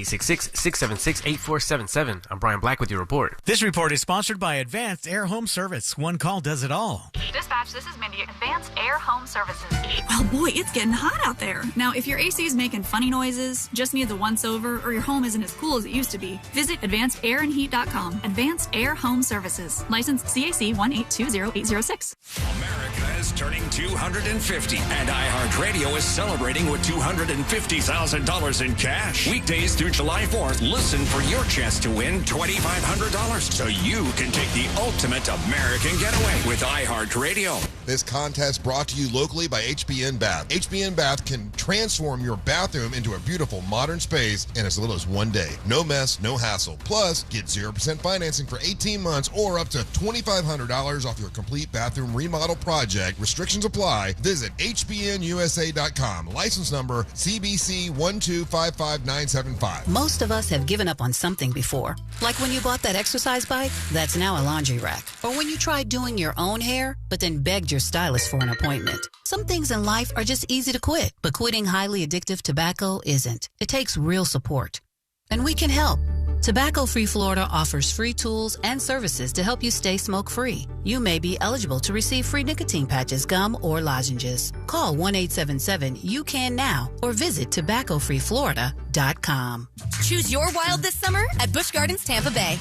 866-676-8477. I'm Brian Black with your report. This report is sponsored by Advanced Air Home Service. One call does it all. Dispatch, this is Mindy, Advanced Air Home Services. Well, boy, it's getting hot out there. Now, if your AC is making funny noises, just needs a once-over, or your home isn't as cool as it used to be, visit AdvancedAirandHeat.com. Advanced Air Home Services. License CAC 1820806. America is turning 250, and iHeartRadio is celebrating with $250,000 in cash. Weekdays through July 4th, listen for your chance to win $2,500 so you can take the ultimate American getaway with iHeartRadio. This contest brought to you locally by HBN Bath. HBN Bath can transform your bathroom into a beautiful modern space in as little as 1 day. No mess, no hassle. Plus, get 0% financing for 18 months or up to $2,500 off your complete bathroom remodel project. Restrictions apply. Visit hbnusa.com. License number CBC 1255975. Most of us have given up on something before. Like when you bought that exercise bike, that's now a laundry rack. Or when you tried doing your own hair, but then begged your stylist for an appointment. Some things in life are just easy to quit, but quitting highly addictive tobacco isn't. It takes real support. And we can help. Tobacco Free Florida offers free tools and services to help you stay smoke-free. You may be eligible to receive free nicotine patches, gum, or lozenges. Call 1-877-YOU-CAN-NOW or visit tobaccofreeflorida.com. Choose your wild this summer at Busch Gardens Tampa Bay.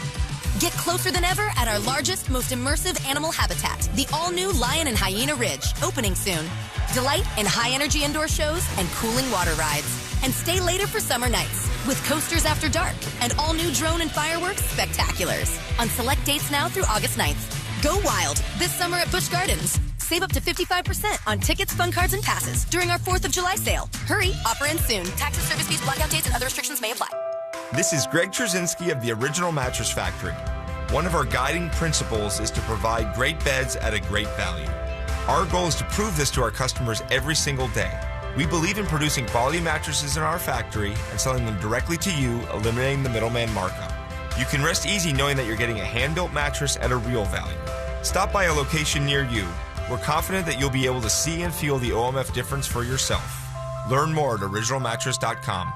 Get closer than ever at our largest, most immersive animal habitat, the all-new Lion and Hyena Ridge, opening soon. Delight in high-energy indoor shows and cooling water rides. And stay later for summer nights with coasters after dark and all-new drone and fireworks spectaculars on select dates now through August 9th. Go wild this summer at Busch Gardens. Save up to 55% on tickets, fun cards, and passes during our 4th of July sale. Hurry, offer ends soon. Taxes, service fees, blackout dates, and other restrictions may apply. This is Greg Trzynski of the Original Mattress Factory. One of our guiding principles is to provide great beds at a great value. Our goal is to prove this to our customers every single day. We believe in producing quality mattresses in our factory and selling them directly to you, eliminating the middleman markup. You can rest easy knowing that you're getting a hand-built mattress at a real value. Stop by a location near you. We're confident that you'll be able to see and feel the OMF difference for yourself. Learn more at originalmattress.com.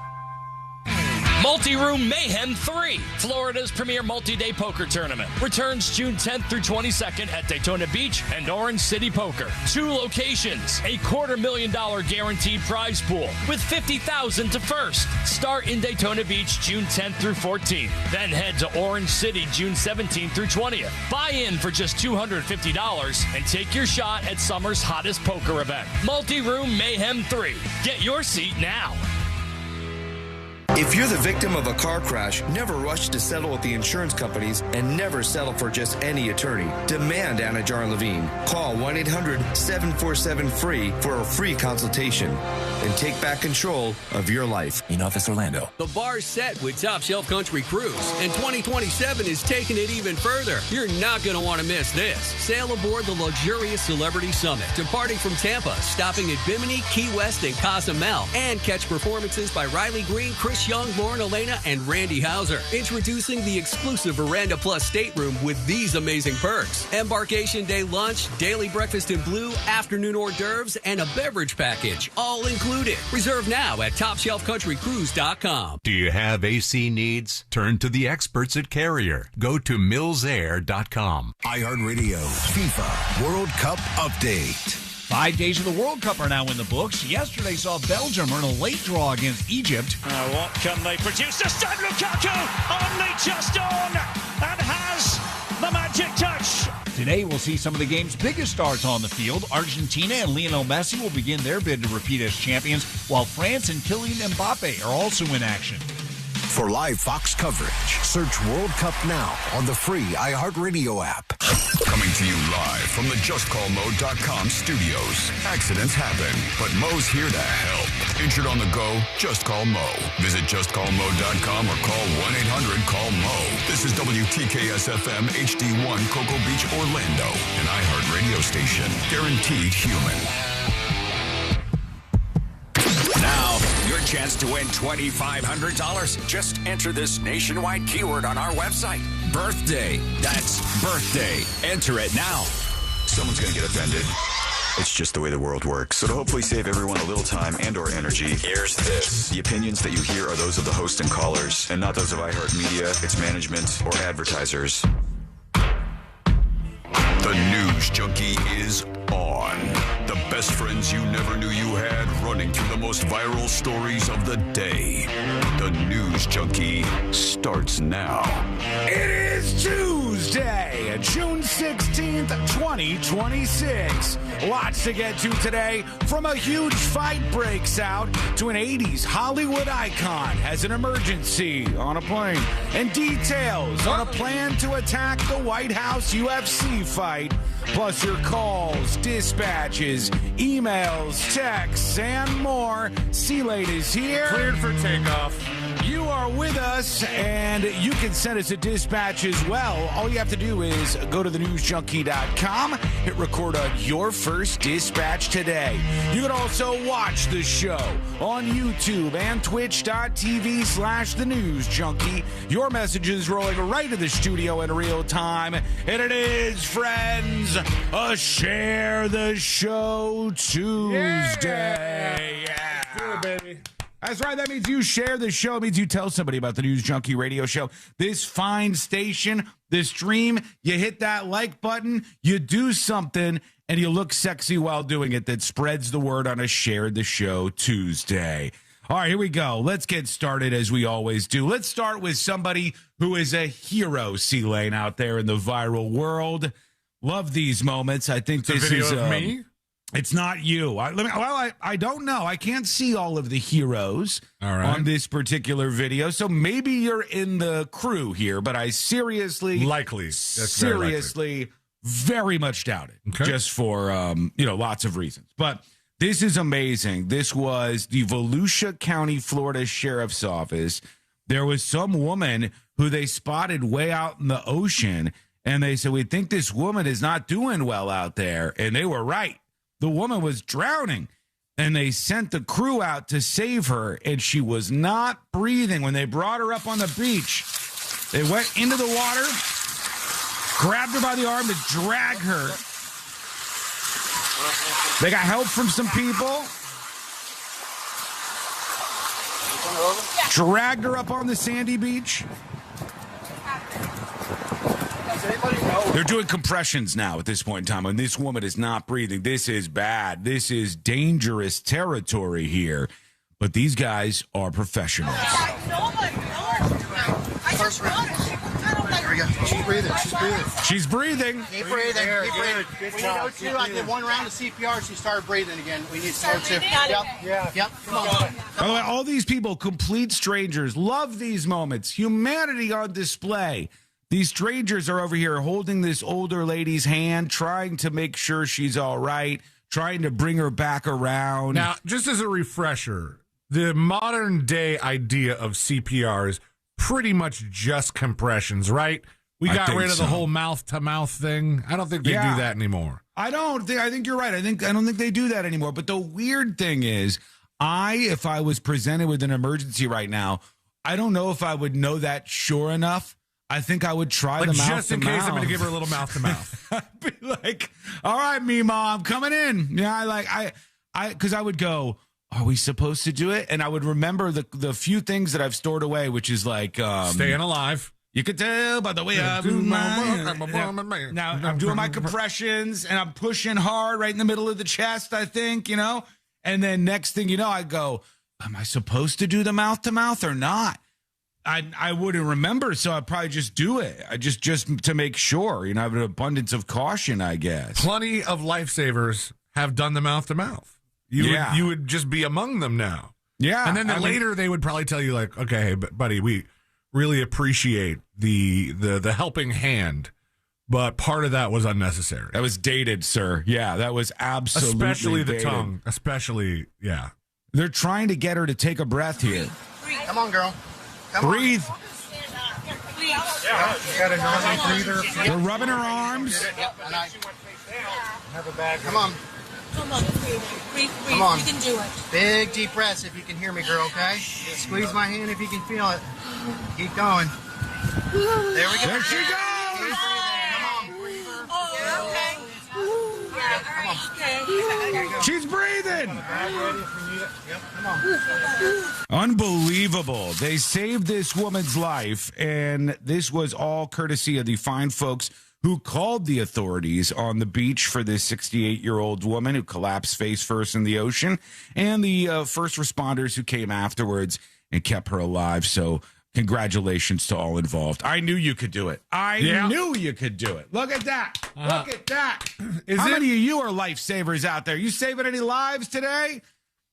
Multi-Room Mayhem 3, Florida's premier multi-day poker tournament, returns June 10th through 22nd at Daytona Beach and Orange City Poker. 2 locations, a $250,000 guaranteed prize pool with $50,000 to first. Start in Daytona Beach June 10th through 14th. Then head to Orange City June 17th through 20th. Buy in for just $250 and take your shot at summer's hottest poker event. Multi-Room Mayhem 3. Get your seat now. If you're the victim of a car crash, never rush to settle with the insurance companies and never settle for just any attorney. Demand Anna Jar Levine. Call 1-800-747-FREE for a free consultation and take back control of your life. In Office Orlando. The bar's set with Top Shelf Country Cruise, and 2027 is taking it even further. You're not going to want to miss this. Sail aboard the luxurious Celebrity Summit, departing from Tampa, stopping at Bimini, Key West, and Cozumel, and catch performances by Riley Green, Chris Young, Lauren Elena, and Randy Hauser. Introducing the exclusive Veranda Plus stateroom with these amazing perks. Embarkation day lunch, daily breakfast in blue, afternoon hors d'oeuvres, and a beverage package, all included. Reserve now at TopShelfCountryCruise.com. Do you have AC needs? Turn to the experts at Carrier. Go to millsair.com. iHeartRadio FIFA World Cup Update. 5 days of the World Cup are now in the books. Yesterday saw Belgium earn a late draw against Egypt. What can they produce? This time Lukaku only just on and has the magic touch. Today we'll see some of the game's biggest stars on the field. Argentina and Lionel Messi will begin their bid to repeat as champions, while France and Kylian Mbappe are also in action. For live Fox coverage, search World Cup now on the free iHeartRadio app. Coming to you live from the JustCallMo.com studios. Accidents happen, but Mo's here to help. Injured on the go? Just call Mo. Visit JustCallMo.com or call 1-800-CALL-MO. This is WTKS-FM HD1 Cocoa Beach, Orlando, an iHeartRadio station. Guaranteed human. Now, your chance to win $2,500. Just enter this nationwide keyword on our website. Birthday. That's birthday. Enter it now. Someone's going to get offended. It's just the way the world works. So to hopefully save everyone a little time and or energy, here's this. The opinions that you hear are those of the host and callers, and not those of iHeartMedia, its management, or advertisers. The News Junkie is on. The best friends you never knew you had, running through the most viral stories of the day. The News Junkie starts now. It is Tuesday, June 16th, 2026. Lots to get to today. From a huge fight breaks out to an 80s Hollywood icon has an emergency on a plane, and details on a plan to attack the White House UFC fight. Plus your calls, dispatches, emails, texts, and more. C-Late is here. Cleared for takeoff. You are with us, and you can send us a dispatch as well. All you have to do is go to thenewsjunkie.com, hit record on your first dispatch today. You can also watch the show on YouTube and twitch.tv/thenewsjunkie. Your messages rolling right to the studio in real time. And it is, friends, a Share the Show Tuesday. Yeah. Do it, baby. That's right. That means you share the show. It means you tell somebody about the News Junkie radio show. This fine station, this stream, you hit that like button, you do something, and you look sexy while doing it. That spreads the word on a Share the Show Tuesday. All right, here we go. Let's get started as we always do. Let's start with somebody who is a hero, C-Lane, out there in the viral world. Love these moments. I think this video is of me. It's not you. I don't know. I can't see all of the heroes on this particular video, so maybe you're in the crew here. But I seriously, very much doubt it. Okay. Just for lots of reasons. But this is amazing. This was the Volusia County, Florida Sheriff's Office. There was some woman who they spotted way out in the ocean, and they said, "We think this woman is not doing well out there," and they were right. The woman was drowning, and they sent the crew out to save her, and she was not breathing. When they brought her up on the beach, they went into the water, grabbed her by the arm to drag her. They got help from some people. Dragged her up on the sandy beach. They're doing compressions now at this point in time, and this woman is not breathing. This is bad. This is dangerous territory here. But these guys are professionals. There we go. She's breathing. She's breathing. Keep breathing. When you go to, I did one round of CPR. She started breathing again. We need to go to. Yep. Come on. By the way, all these people, complete strangers, love these moments. Humanity on display. These strangers are over here holding this older lady's hand, trying to make sure she's all right, trying to bring her back around. Now, just as a refresher, the modern day idea of CPR is pretty much just compressions, right? We got rid of the whole mouth-to-mouth thing. I don't think they do that anymore. I think you're right. I don't think they do that anymore. But the weird thing is, if I was presented with an emergency right now, I don't know if I would know that sure enough. I think I would try the mouth-to-mouth. Just in case I'm going to give her a little mouth-to-mouth. I'd be like, all right, Mima, I'm coming in. Yeah, because I would go, are we supposed to do it? And I would remember the few things that I've stored away, which is like... staying alive. You could tell by the way I move my... Now, I'm doing my compressions, and I'm pushing hard right in the middle of the chest, I think, And then next thing you know, I go, am I supposed to do the mouth-to-mouth or not? I wouldn't remember, so I'd probably just do it. I just to make sure, I have an abundance of caution, I guess. Plenty of lifesavers have done the mouth-to-mouth. You would just be among them now. Yeah. And then later they would probably tell you, like, okay, buddy, we really appreciate the helping hand, but part of that was unnecessary. That was dated, sir. Yeah, that was absolutely especially the dated. tongue. Especially, yeah. They're trying to get her to take a breath here. Come on, girl. Breathe. Yeah, you got a non-breather. They're rubbing her arms. Have a bag. Come on. Come on, breathe. Come on. You can do it. Big deep breaths if you can hear me, girl, okay? Squeeze my hand if you can feel it. Keep going. There we go. There she goes. Come on, breather. Oh, okay. Come on. Okay. She's breathing. Yep, come on. Unbelievable. They saved this woman's life, and this was all courtesy of the fine folks who called the authorities on the beach for this 68-year-old woman who collapsed face first in the ocean, and the first responders who came afterwards and kept her alive. So congratulations to all involved. I knew you could do it. I knew you could do it. Look at that. Look at that. How many of you are lifesavers out there? You saving any lives today?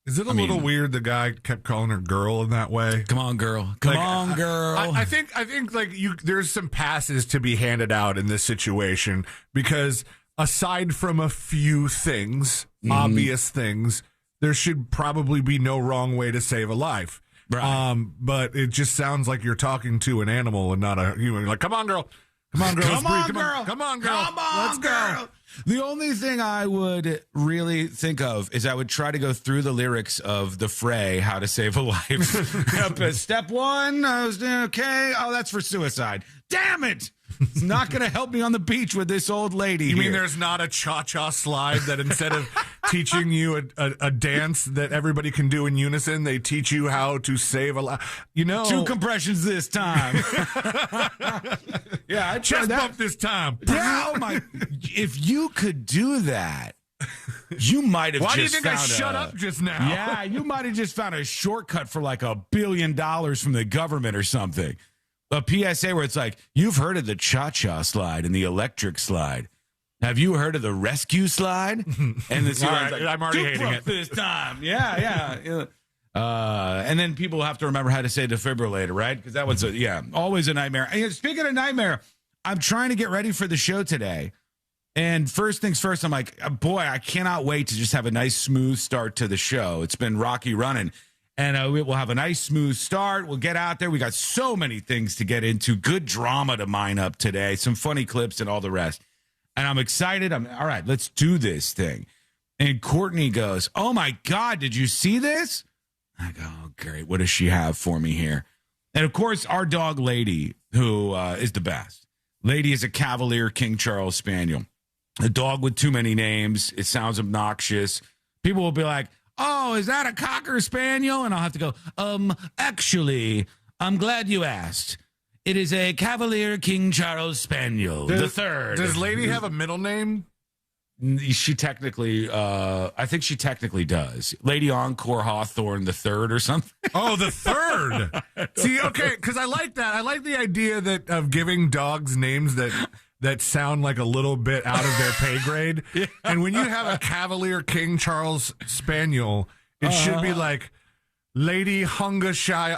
Is it a little weird the guy kept calling her girl in that way? Come on, girl. Come on, girl. I think like there's some passes to be handed out in this situation, because aside from a few things, obvious things, there should probably be no wrong way to save a life. Right. But it just sounds like you're talking to an animal and not a human. Like, come on, girl. Come on, girl. Come on, girl. Come on, girl. Come on, Let's girl. go. The only thing I would really think of is I would try to go through the lyrics of The Fray, How to Save a Life. Step one, I was okay. Oh, that's for suicide. Damn it. It's not going to help me on the beach with this old lady. You here. mean there's not a cha-cha slide that instead of teaching you a dance that everybody can do in unison, they teach you how to save a life? 2 compressions this time. Yeah, I chest bump this time. Yeah, oh my! If you could do that, you might have. Why just do you think I found shut up just now? Yeah, you might have just found a shortcut for like $1 billion from the government or something. A PSA where it's like, you've heard of the cha-cha slide and the electric slide. Have you heard of the rescue slide? And the right, I'm already hating it this time. Yeah. And then people have to remember how to say defibrillator, right? Because that was always a nightmare. And speaking of nightmare, I'm trying to get ready for the show today. And first things first, I'm like, boy, I cannot wait to just have a nice, smooth start to the show. It's been rocky running. And we'll have a nice, smooth start. We'll get out there. We got so many things to get into. Good drama to mine up today. Some funny clips and all the rest. And I'm excited. All right, let's do this thing. And Courtney goes, oh, my God, did you see this? I go, oh, great. What does she have for me here? And, of course, our dog, Lady, who is the best. Lady is a Cavalier King Charles Spaniel. A dog with too many names. It sounds obnoxious. People will be like, oh, is that a Cocker Spaniel? And I'll have to go, actually, I'm glad you asked. It is a Cavalier King Charles Spaniel, the third. Does Lady have a middle name? She technically, I think she technically does. Lady Encore Hawthorne the third or something. Oh, the third. See, okay, because I like that. I like the idea of giving dogs names that sound like a little bit out of their pay grade. Yeah. And when you have a Cavalier King Charles Spaniel, it should be like Lady Hungershire,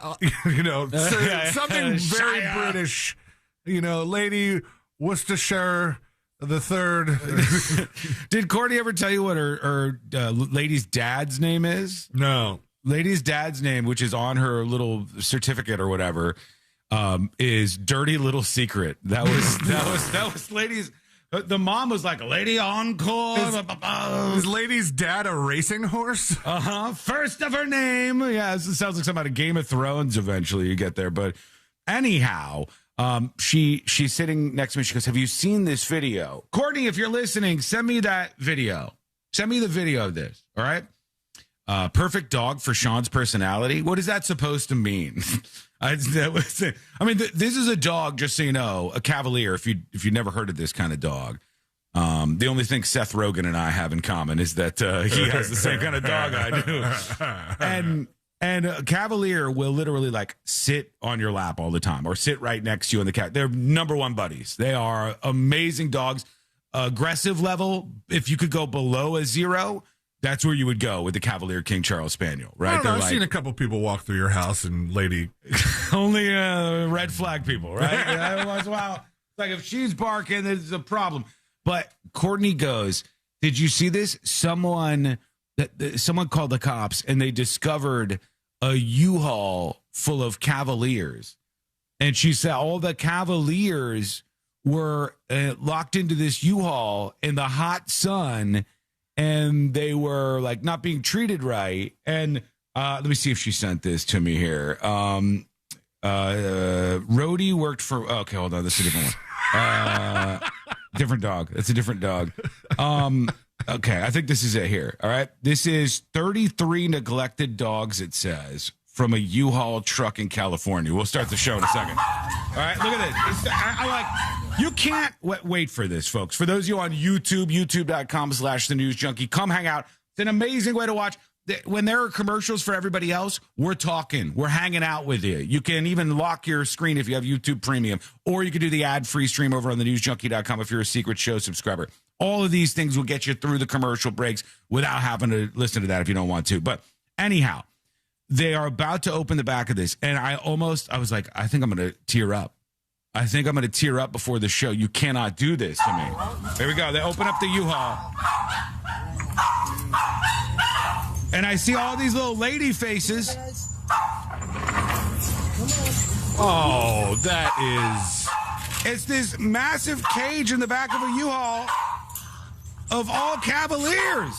something very British, Lady Worcestershire the third. Did Courtney ever tell you what her lady's dad's name is? No. Lady's dad's name, which is on her little certificate or whatever, is Dirty Little Secret. That was Lady's. The mom was like, Lady Encore. Is Lady's dad a racing horse? First of her name. Yeah, this sounds like something out of Game of Thrones eventually you get there. But anyhow, she's sitting next to me. She goes, have you seen this video? Courtney, if you're listening, send me that video. Send me the video of this. All right. Perfect dog for Sean's personality. What is that supposed to mean? This is a dog, just so you know, a Cavalier. If you never heard of this kind of dog, the only thing Seth Rogen and I have in common is that he has the same kind of dog I do. And a Cavalier will literally like sit on your lap all the time, or sit right next to you in the cat. They're number one buddies. They are amazing dogs. Aggressive level, if you could go below a 0. That's where you would go with the Cavalier King Charles Spaniel, right? I've seen a couple people walk through your house and Lady. Only red flag people, right? Every once in a while, like if she's barking, there's a problem. But Courtney goes, did you see this? Someone called the cops and they discovered a U-Haul full of Cavaliers. And she said all the Cavaliers were locked into this U-Haul in the hot sun. And they were like not being treated right. And let me see if she sent this to me here. Rhodey worked for. Okay, hold on. This is a different one. Different dog. It's a different dog. Okay, I think this is it here. All right. This is 33 neglected dogs, it says, from a U-Haul truck in California. We'll start the show in a second. All right, look at this. I like, you can't wait for this, folks. For those of you on YouTube, youtube.com/The News Junkie, come hang out. It's an amazing way to watch. When there are commercials for everybody else, we're talking. We're hanging out with you. You can even lock your screen if you have YouTube Premium, or you can do the ad-free stream over on thenewsjunkie.com if you're a secret show subscriber. All of these things will get you through the commercial breaks without having to listen to that if you don't want to. But anyhow, they are about to open the back of this, and I was like, I think I'm going to tear up. I think I'm going to tear up before the show. You cannot do this to me. There we go. They open up the U-Haul. And I see all these little lady faces. Oh, that is... It's this massive cage in the back of a U-Haul of all Cavaliers.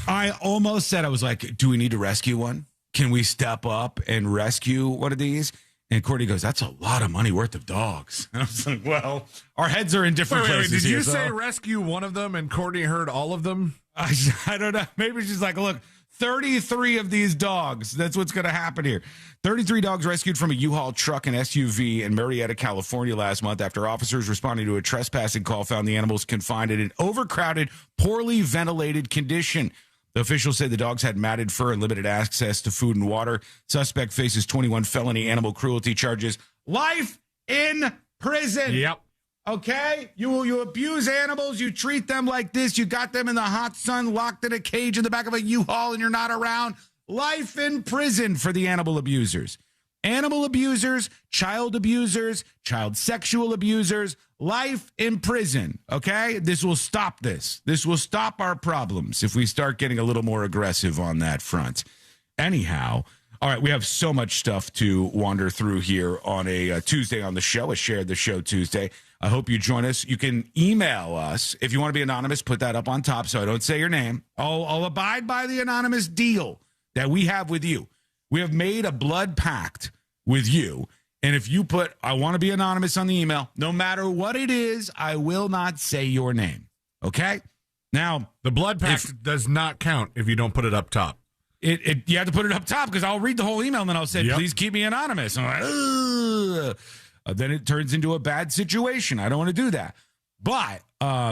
I almost said, I was like, do we need to rescue one? Can we step up and rescue one of these? And Courtney goes, that's a lot of money worth of dogs. And I was like, well, our heads are in different places. Did here, you say rescue one of them and Courtney heard all of them? I don't know. Maybe she's like, look, 33 of these dogs. That's what's going to happen here. 33 dogs rescued from a U-Haul truck and SUV in Marietta, California last month after officers responding to a trespassing call found the animals confined in an overcrowded, poorly ventilated condition. The officials said the dogs had matted fur and limited access to food and water. Suspect faces 21 felony animal cruelty charges. Life in prison. Yep. Okay? You abuse animals. You treat them like this. You got them in the hot sun, locked in a cage in the back of a U-Haul, and you're not around. Life in prison for the animal abusers. Animal abusers, child sexual abusers, life in prison, okay? This will stop this. This will stop our problems if we start getting a little more aggressive on that front. Anyhow, all right, we have so much stuff to wander through here on a Tuesday on the show, a Shared the Show Tuesday. I hope you join us. You can email us. If you want to be anonymous, put that up on top so I don't say your name. I'll abide by the anonymous deal that we have with you. We have made a blood pact with you. And if you put, I want to be anonymous on the email, no matter what it is, I will not say your name. Okay? Now, the blood pact does not count if you don't put it up top. You have to put it up top because I'll read the whole email and then I'll say, please keep me anonymous. I'm like, then it turns into a bad situation. I don't want to do that. But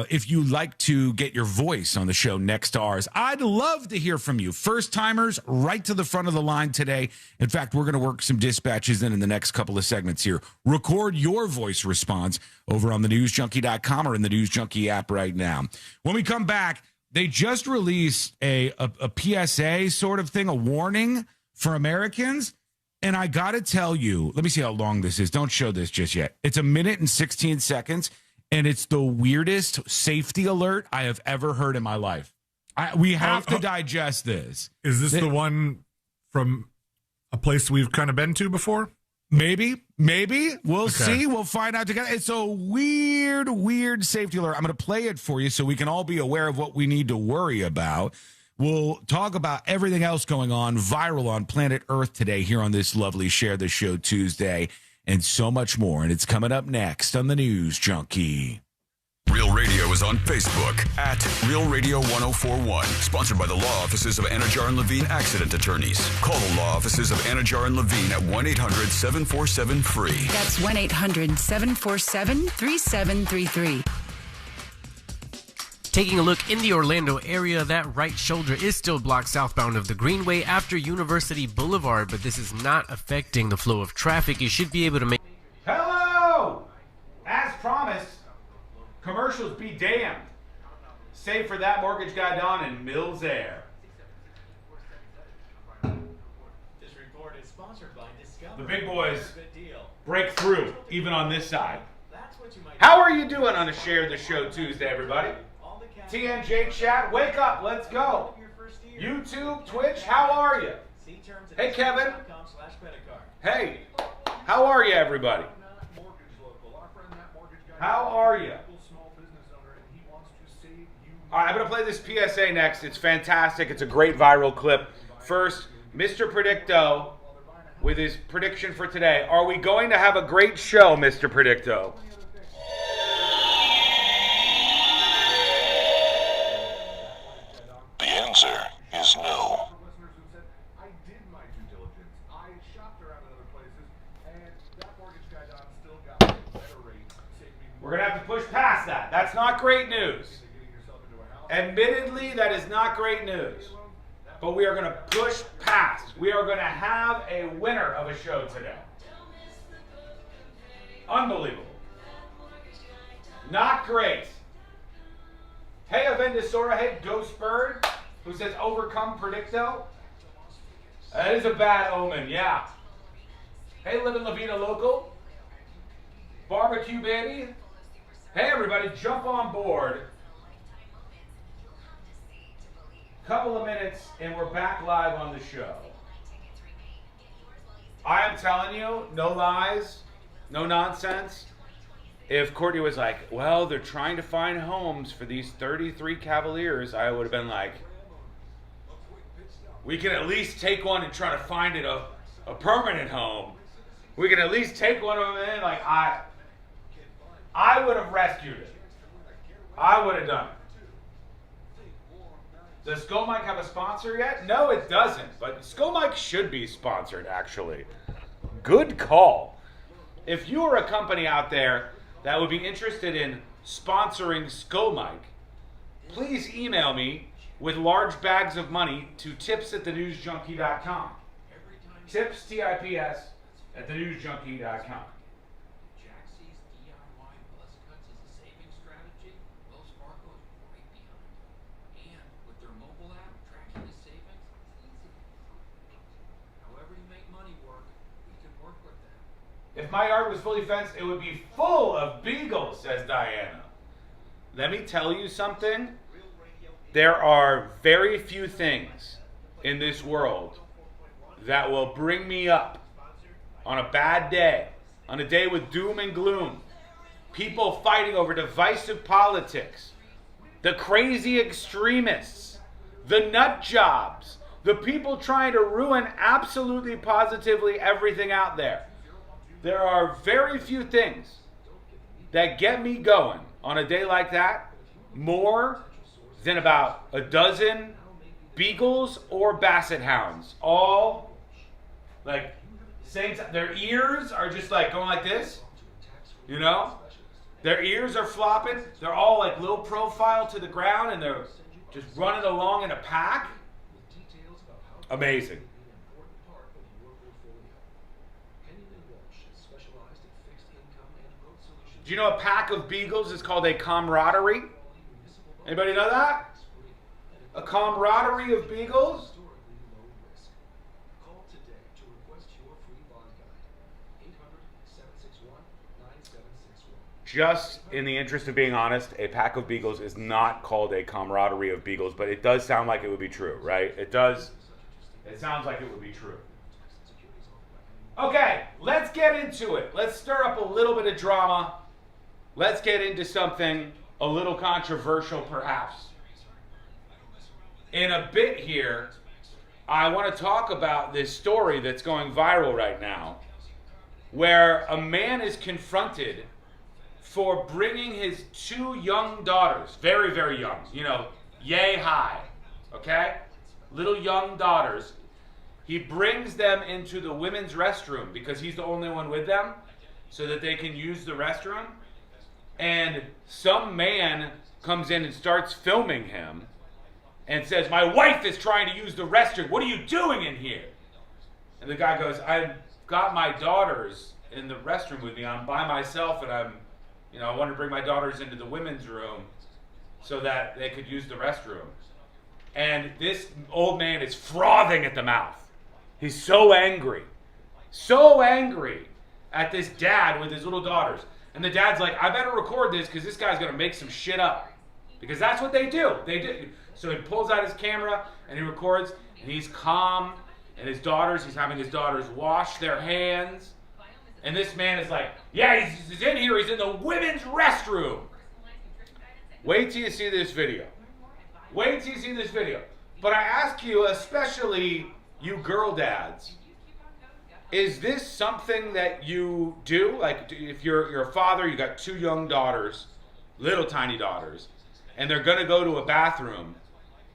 if you like to get your voice on the show next to ours, I'd love to hear from you. First-timers, right to the front of the line today. In fact, we're going to work some dispatches in the next couple of segments here. Record your voice response over on thenewsjunkie.com or in the News Junkie app right now. When we come back, they just released a PSA sort of thing, a warning for Americans. And I got to tell you, let me see how long this is. Don't show this just yet. It's 1 minute and 16 seconds. And it's the weirdest safety alert I have ever heard in my life. We have to digest this. Is this the one from a place we've kind of been to before? Maybe. We'll see. We'll find out together. It's a weird safety alert. I'm going to play it for you so we can all be aware of what we need to worry about. We'll talk about everything else going on viral on planet Earth today here on this lovely Share the Show Tuesday. And so much more. And it's coming up next on the News Junkie. Real Radio is on Facebook at Real Radio 1041. Sponsored by the law offices of Anajar and Levine Accident Attorneys. Call the law offices of Anajar and Levine at 1-800-747-FREE. That's 1-800-747-3733. Taking a look in the Orlando area, that right shoulder is still blocked southbound of the Greenway after University Boulevard, but this is not affecting the flow of traffic. You should be able to make... Hello! As promised, commercials be damned. Save for that mortgage guy Don in Mills Air. This report is sponsored by Discover. The big boys break through, even on this side. How are you doing on a Share the Show Tuesday, everybody? TNJ chat, wake up, let's go. YouTube, Twitch, how are you? Hey, Kevin. Hey, how are you, everybody? How are you? All right, I'm going to play this PSA next. It's fantastic. It's a great viral clip. First, Mr. Predicto with his prediction for today. Are we going to have a great show, Mr. Predicto? We're going to have to push past that. That's not great news. Admittedly, that is not great news. But we are going to push past. We are going to have a winner of a show today. Unbelievable. Not great. Hey, Avendisora. Hey, Ghost Bird, who says overcome Predicto. That is a bad omen, yeah. Hey, Living La Vida Local. Barbecue Baby. Hey, everybody, jump on board. Couple of minutes, and we're back live on the show. I am telling you, no lies, no nonsense. If Courtney was like, well, they're trying to find homes for these 33 Cavaliers, I would have been like, we can at least take one and try to find it a permanent home. We can at least take one of them in. Like, I would have rescued it. I would have done it. Does Skull Mike have a sponsor yet? No, it doesn't. But Skull Mike should be sponsored, actually. Good call. If you are a company out there that would be interested in sponsoring Skull Mike, please email me with large bags of money to tips@thenewsjunkie.com. Tips, T-I-P-S, at thenewsjunkie.com. If my yard was fully fenced, it would be full of beagles, says Diana. Let me tell you something. There are very few things in this world that will bring me up on a bad day, on a day with doom and gloom, people fighting over divisive politics, the crazy extremists, the nut jobs, the people trying to ruin absolutely positively everything out there. There are very few things that get me going on a day like that more than about a dozen beagles or basset hounds. All like same time. Their ears are just like going like this, you know? Their ears are flopping. They're all like low profile to the ground and they're just running along in a pack. Amazing. Do you know a pack of beagles is called a camaraderie? Anybody know that? A camaraderie of beagles? Just in the interest of being honest, a pack of beagles is not called a camaraderie of beagles, but it does sound like it would be true, right? It does. It sounds like it would be true. Okay, let's get into it. Let's stir up a little bit of drama. Let's get into something a little controversial, perhaps. In a bit here, I want to talk about this story that's going viral right now, where a man is confronted for bringing his two young daughters, very, very young, you know, yay high, okay? Little young daughters. He brings them into the women's restroom because he's the only one with them so that they can use the restroom. And some man comes in and starts filming him and says, my wife is trying to use the restroom. What are you doing in here? And the guy goes, I've got my daughters in the restroom with me. I'm by myself and I want to bring my daughters into the women's room so that they could use the restroom. And this old man is frothing at the mouth. He's so angry at this dad with his little daughters. And the dad's like, I better record this because this guy's going to make some shit up. Because that's what they do. So he pulls out his camera and he records and he's calm. And he's having his daughters wash their hands. And this man is like, yeah, he's in here. He's in the women's restroom. Wait till you see this video. But I ask you, especially you girl dads, is this something that you do? Like, if you're a father, you got two young daughters, little tiny daughters, and they're going to go to a bathroom,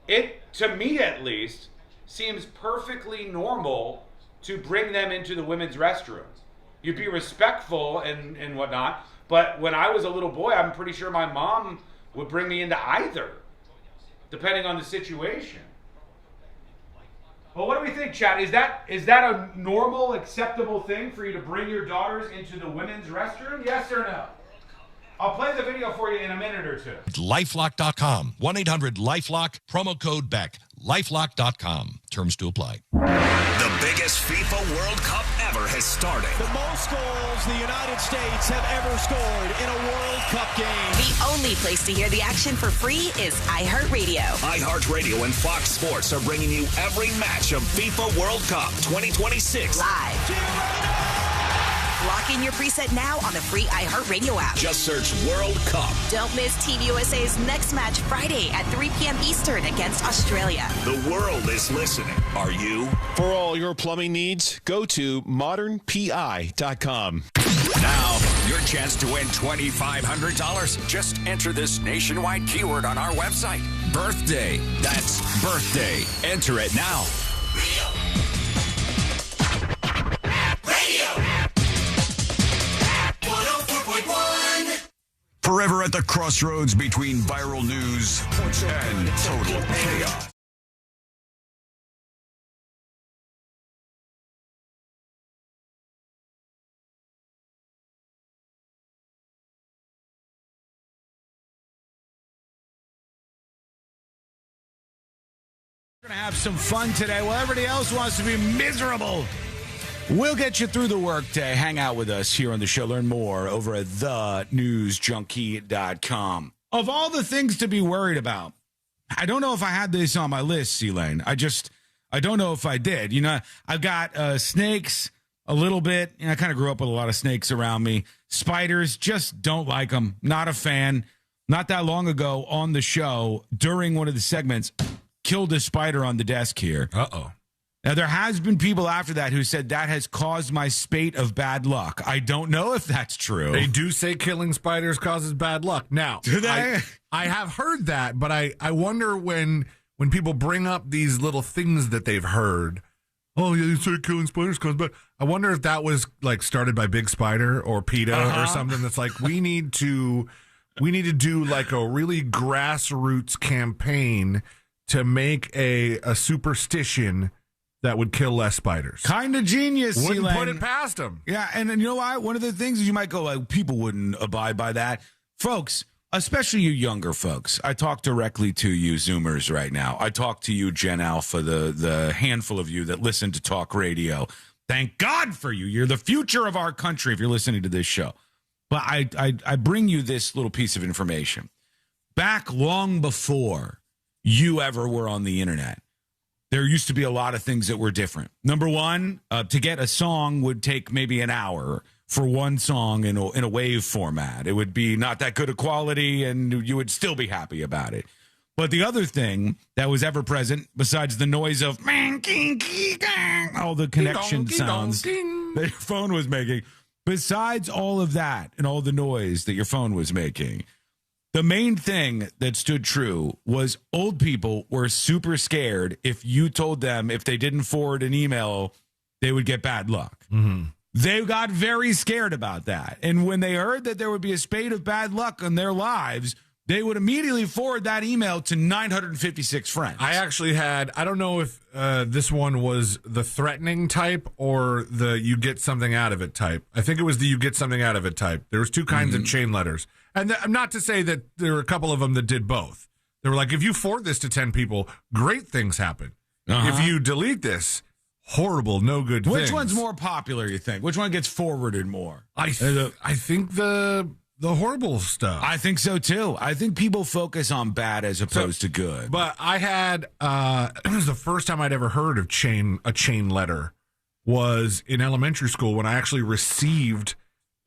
it, to me at least, seems perfectly normal to bring them into the women's restroom. You'd be respectful and whatnot. But when I was a little boy, I'm pretty sure my mom would bring me into either, depending on the situation. Well, what do we think, Chad? Is that a normal, acceptable thing for you to bring your daughters into the women's restroom? Yes or no? I'll play the video for you in a minute or two. LifeLock.com. 1-800-LifeLock. Promo code BECK. LifeLock.com. Terms to apply. The biggest FIFA World Cup ever has started. The most goals the United States have ever scored in a World Cup game. The only place to hear the action for free is iHeartRadio. iHeartRadio and Fox Sports are bringing you every match of FIFA World Cup 2026. Live. Lock in your preset now on the free iHeartRadio app. Just search World Cup. Don't miss Team USA's next match Friday at 3 p.m. Eastern against Australia. The world is listening. Are you? For all your plumbing needs, go to modernpi.com. Now, your chance to win $2,500. Just enter this nationwide keyword on our website. Birthday. That's birthday. Enter it now. Forever at the crossroads between viral news and total chaos. We're going to have some fun today. While everybody else wants to be miserable, we'll get you through the workday. Hang out with us here on the show. Learn more over at thenewsjunkie.com. Of all the things to be worried about, I don't know if I had this on my list, C-Lane. I don't know if I did. You know, I've got snakes a little bit. I kind of grew up with a lot of snakes around me. Spiders, just don't like them. Not a fan. Not that long ago on the show, during one of the segments, killed a spider on the desk here. Uh-oh. Now, there has been people after that who said that has caused my spate of bad luck. I don't know if that's true. They do say killing spiders causes bad luck. Now, do they? I have heard that, but I wonder when people bring up these little things that they've heard. Oh, yeah, you say killing spiders causes bad. I wonder if that was like started by Big Spider or PETA or something that's like, we need to do like a really grassroots campaign to make a superstition that would kill less spiders. Kind of genius. Wouldn't put it past them. Yeah, and then you know what? One of the things is you might go, like, people wouldn't abide by that. Folks, especially you younger folks, I talk directly to you Zoomers right now. I talk to you Gen Alpha, the handful of you that listen to talk radio. Thank God for you. You're the future of our country if you're listening to this show. But I bring you this little piece of information. Back long before you ever were on the internet, there used to be a lot of things that were different. Number one, to get a song would take maybe an hour for one song in a wave format. It would be not that good a quality, and you would still be happy about it. But the other thing that was ever present, besides the noise of all the connection sounds that your phone was making, besides all of that and all the noise that your phone was making, the main thing that stood true was old people were super scared if you told them if they didn't forward an email, they would get bad luck. Mm-hmm. They got very scared about that. And when they heard that there would be a spate of bad luck in their lives, they would immediately forward that email to 956 friends. I actually had, I don't know if this one was the threatening type or the you get something out of it type. I think it was the you get something out of it type. There was two kinds of chain letters. And not to say that there were a couple of them that did both. They were like, if you forward this to 10 people, great things happen. If you delete this, horrible, no good things. Which one's more popular, you think? Which one gets forwarded more? I think the horrible stuff. I think so, too. I think people focus on bad as opposed to good. But I had, it was the first time I'd ever heard of a chain letter was in elementary school when I actually received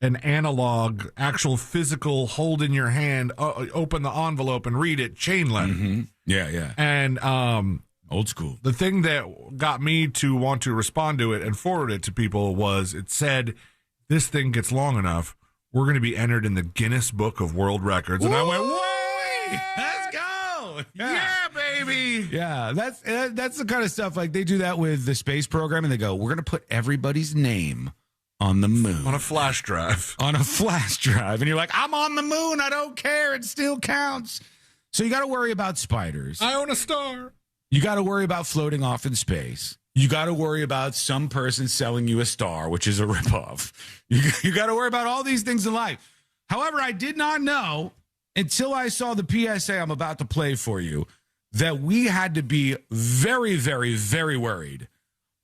an analog, actual physical, hold in your hand, open the envelope and read it, chain letter. Mm-hmm. Yeah. And old school. The thing that got me to want to respond to it and forward it to people was it said, this thing gets long enough, we're going to be entered in the Guinness Book of World Records. And I went, whoa, let's go. Yeah, baby. Yeah, that's the kind of stuff, like they do that with the space program, and they go, we're going to put everybody's name on the moon. On a flash drive. On a flash drive. And you're like, I'm on the moon. I don't care. It still counts. So you got to worry about spiders. I own a star. You got to worry about floating off in space. You got to worry about some person selling you a star, which is a ripoff. You got to worry about all these things in life. However, I did not know until I saw the PSA I'm about to play for you that we had to be very, very, very worried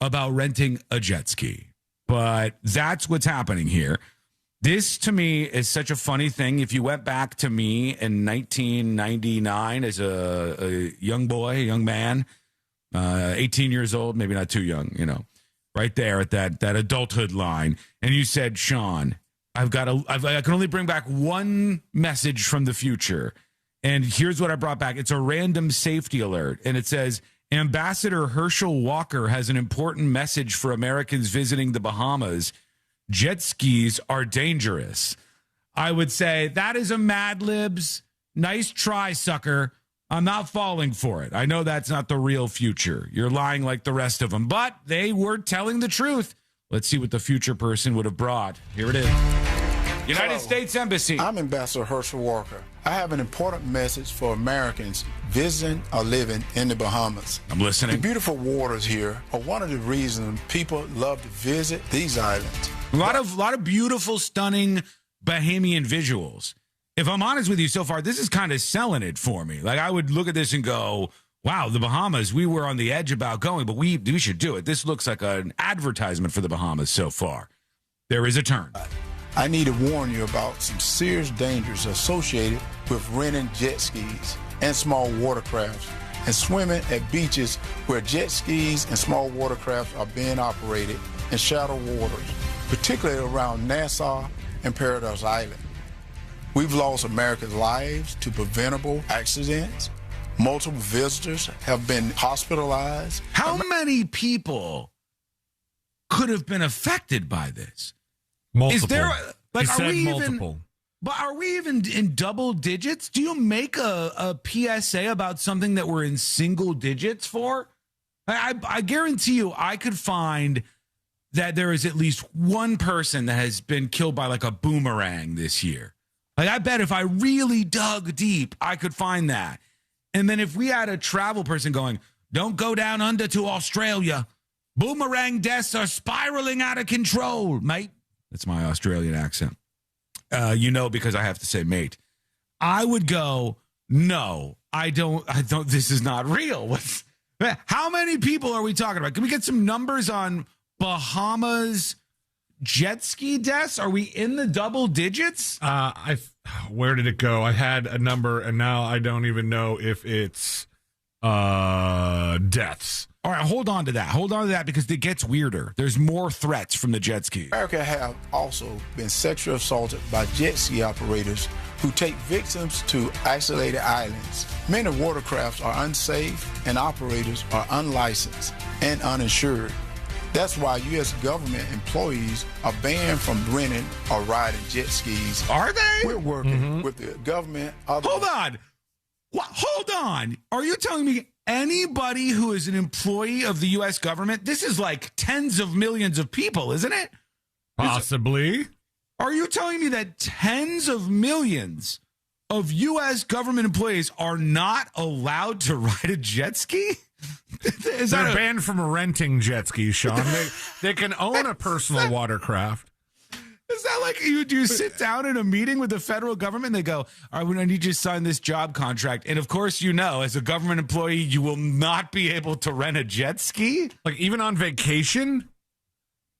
about renting a jet ski. But that's what's happening here. This, to me, is such a funny thing. If you went back to me in 1999 as a young boy, a young man, 18 years old, maybe not too young, right there at that adulthood line, and you said, Sean, I can only bring back one message from the future. And here's what I brought back. It's a random safety alert. And it says, Ambassador Herschel Walker has an important message for Americans visiting the Bahamas. Jet skis are dangerous. I would say that is a Mad Libs. Nice try, sucker. I'm not falling for it. I know that's not the real future. You're lying like the rest of them, but they were telling the truth. Let's see what the future person would have brought. Here it is. United States Embassy. I'm Ambassador Herschel Walker. I have an important message for Americans visiting or living in the Bahamas. I'm listening. The beautiful waters here are one of the reasons people love to visit these islands. A lot of beautiful, stunning Bahamian visuals. If I'm honest with you so far, this is kind of selling it for me. Like, I would look at this and go, wow, the Bahamas, we were on the edge about going, but we should do it. This looks like an advertisement for the Bahamas so far. There is a turn. I need to warn you about some serious dangers associated with renting jet skis and small watercrafts and swimming at beaches where jet skis and small watercrafts are being operated in shallow waters, particularly around Nassau and Paradise Island. We've lost Americans' lives to preventable accidents. Multiple visitors have been hospitalized. How many people could have been affected by this? Multiple. Is there are we multiple? But are we even in double digits? Do you make a PSA about something that we're in single digits for? I guarantee you I could find that there is at least one person that has been killed by like a boomerang this year. Like, I bet if I really dug deep, I could find that. And then if we had a travel person going, don't go down under to Australia. Boomerang deaths are spiraling out of control, mate. That's my Australian accent. Because I have to say mate. I would go, no, I don't, this is not real. How many people are we talking about? Can we get some numbers on Bahamas jet ski deaths? Are we in the double digits? Where did it go? I had a number, and now I don't even know if it's deaths. All right, hold on to that because it gets weirder. There's more threats from the jet ski. America have also been sexually assaulted by jet ski operators who take victims to isolated islands. Many watercrafts are unsafe and operators are unlicensed and uninsured. That's why U.S. government employees are banned from renting or riding jet skis. Are they? We're working with the government. Hold on. Are you telling me anybody who is an employee of the U.S. government, this is like tens of millions of people, isn't it? Possibly. Are you telling me that tens of millions of U.S. government employees are not allowed to ride a jet ski? They're banned from renting jet skis, Sean. They can own a personal watercraft. Is that like you sit down in a meeting with the federal government and they go, all right, I need you to sign this job contract. And of course, as a government employee, you will not be able to rent a jet ski? Like even on vacation?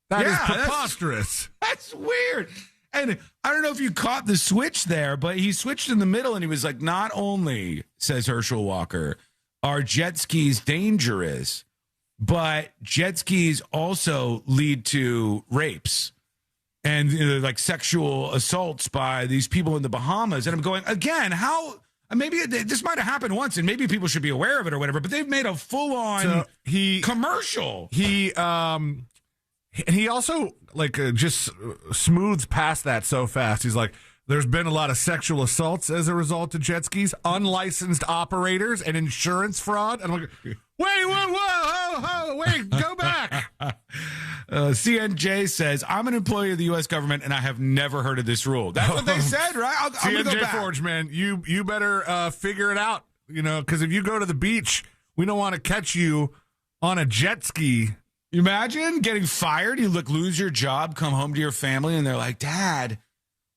That is preposterous. That's weird. And I don't know if you caught the switch there, but he switched in the middle and he was like, not only, says Herschel Walker, are jet skis dangerous, but jet skis also lead to rapes and like sexual assaults by these people in the Bahamas. And I'm going, again, how maybe this might have happened once and maybe people should be aware of it or whatever, but they've made a full-on commercial. He also just smooths past that so fast. He's like, there's been a lot of sexual assaults as a result of jet skis, unlicensed operators, and insurance fraud. And I'm like, wait, whoa, go back. CNJ says, I'm an employee of the U.S. government, and I have never heard of this rule. That's what they said, right? I'm going to go back. Forge, man, you better figure it out, because if you go to the beach, we don't want to catch you on a jet ski. You imagine getting fired, you lose your job, come home to your family, and they're like, Dad,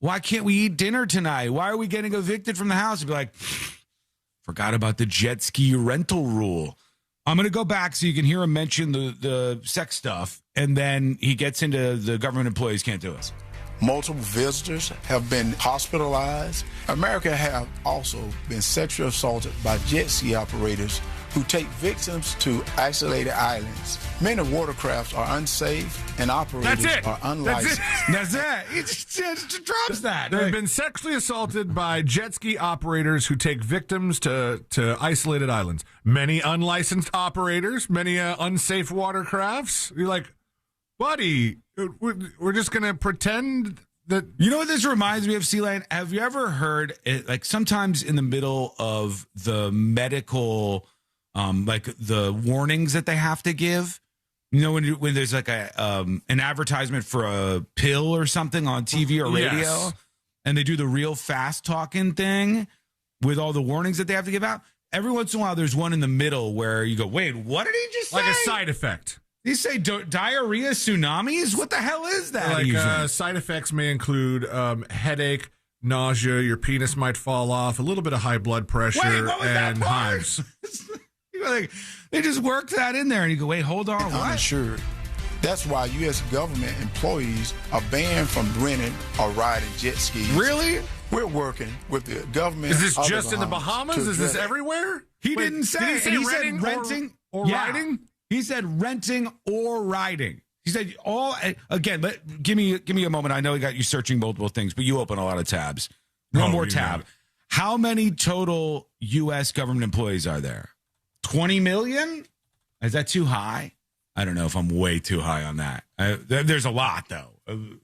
why can't we eat dinner tonight? Why are we getting evicted from the house? You'd be like, forgot about the jet ski rental rule. I'm going to go back so you can hear him mention the sex stuff, and then he gets into the government employees can't do it. Multiple visitors have been hospitalized. America have also been sexually assaulted by jet ski operators who take victims to isolated islands. Many watercrafts are unsafe and operators are unlicensed. That's it. He just drops that. They've been sexually assaulted by jet ski operators who take victims to isolated islands. Many unlicensed operators, many unsafe watercrafts. You're like, buddy, we're just going to pretend that... You know what this reminds me of, C-Lane? Have you ever heard, sometimes in the middle of the medical... the warnings that they have to give, when there's like an advertisement for a pill or something on TV or radio, and they do the real fast talking thing with all the warnings that they have to give out. Every once in a while, there's one in the middle where you go, wait, what did he just say? Like a side effect. Did he say diarrhea tsunamis? What the hell is that? Side effects may include headache, nausea, your penis might fall off, a little bit of high blood pressure, and hives. Like, they just worked that in there, and you go, wait, hold on, what? Uninsured. That's why U.S. government employees are banned from renting or riding jet skis. Really? We're working with the government. Is this just in the Bahamas? Is this everywhere? He didn't say. He said renting or riding? He said renting or riding. He said all. Again, give me a moment. I know he got you searching multiple things, but you open a lot of tabs. One more tab. How many total U.S. government employees are there? 20 million? Is that too high? I don't know if I'm way too high on that. There's a lot, though.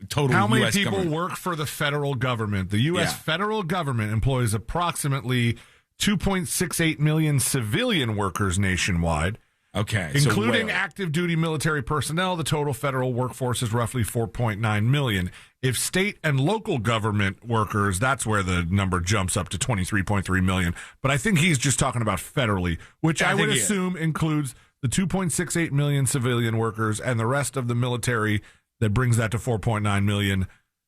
Total. How many US people government work for the federal government? The U.S. federal government employs approximately 2.68 million civilian workers nationwide. Okay. Including active duty military personnel, the total federal workforce is roughly 4.9 million. If state and local government workers, that's where the number jumps up to 23.3 million. But I think he's just talking about federally, which I would assume includes the 2.68 million civilian workers and the rest of the military. That brings that to 4.9 million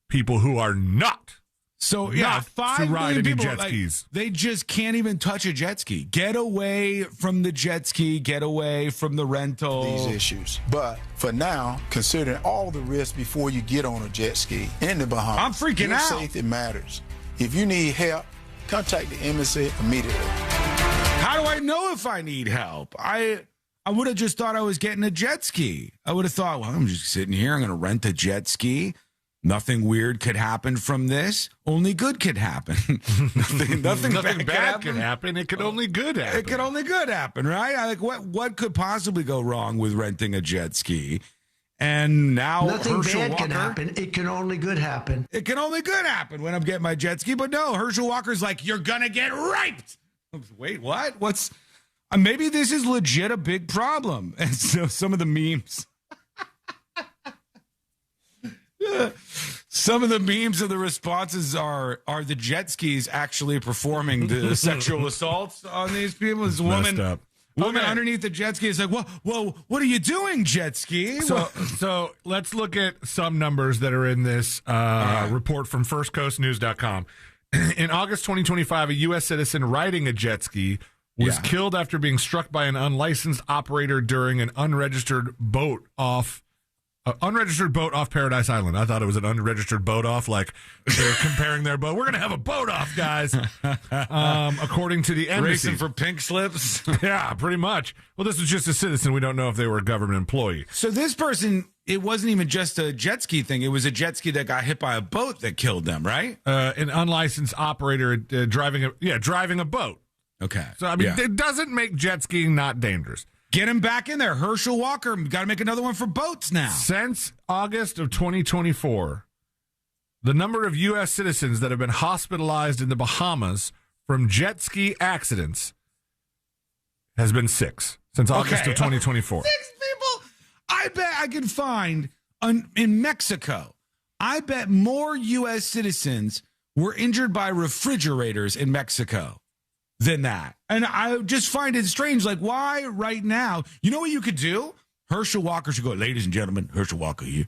people who are not. So, 5 million people, jet skis. They just can't even touch a jet ski. Get away from the jet ski. Get away from the rental. These issues. But for now, considering all the risks before you get on a jet ski in the Bahamas, I'm freaking your out. Safety matters. If you need help, contact the embassy immediately. How do I know if I need help? I would have just thought I was getting a jet ski. I would have thought, well, I'm just sitting here. I'm going to rent a jet ski. Nothing weird could happen from this. Only good could happen. nothing bad could happen. It could only good happen. It could only good happen, right? What could possibly go wrong with renting a jet ski? And now nothing Herschel bad Walker, can happen. It can only good happen. It can only good happen when I'm getting my jet ski. But no, Herschel Walker's like, you're gonna get raped. Wait, what? What's? Maybe this is legit a big problem. And so some of the memes. Some of the memes of the responses are the jet skis actually performing the sexual assaults on these people? This woman underneath the jet ski is like, whoa, what are you doing, jet ski? So let's look at some numbers that are in this report from firstcoastnews.com. In August 2025, a U.S. citizen riding a jet ski was killed after being struck by an unlicensed operator during an unregistered boat off Paradise Island. I thought it was an unregistered boat off, like they're comparing their boat. We're going to have a boat off, guys. According to the embassy. Racing for pink slips? Yeah, pretty much. Well, this was just a citizen. We don't know if they were a government employee. So this person, it wasn't even just a jet ski thing. It was a jet ski that got hit by a boat that killed them, right? An unlicensed operator driving a boat. Okay. So, I mean, it doesn't make jet skiing not dangerous. Get him back in there. Herschel Walker. Got to make another one for boats now. Since August of 2024, the number of U.S. citizens that have been hospitalized in the Bahamas from jet ski accidents has been 6 since August of 2024. 6 people? I bet I can find in Mexico, I bet more U.S. citizens were injured by refrigerators in Mexico than that. And I just find it strange. Like, why right now? You know what you could do? Herschel Walker should go, ladies and gentlemen, Herschel Walker here.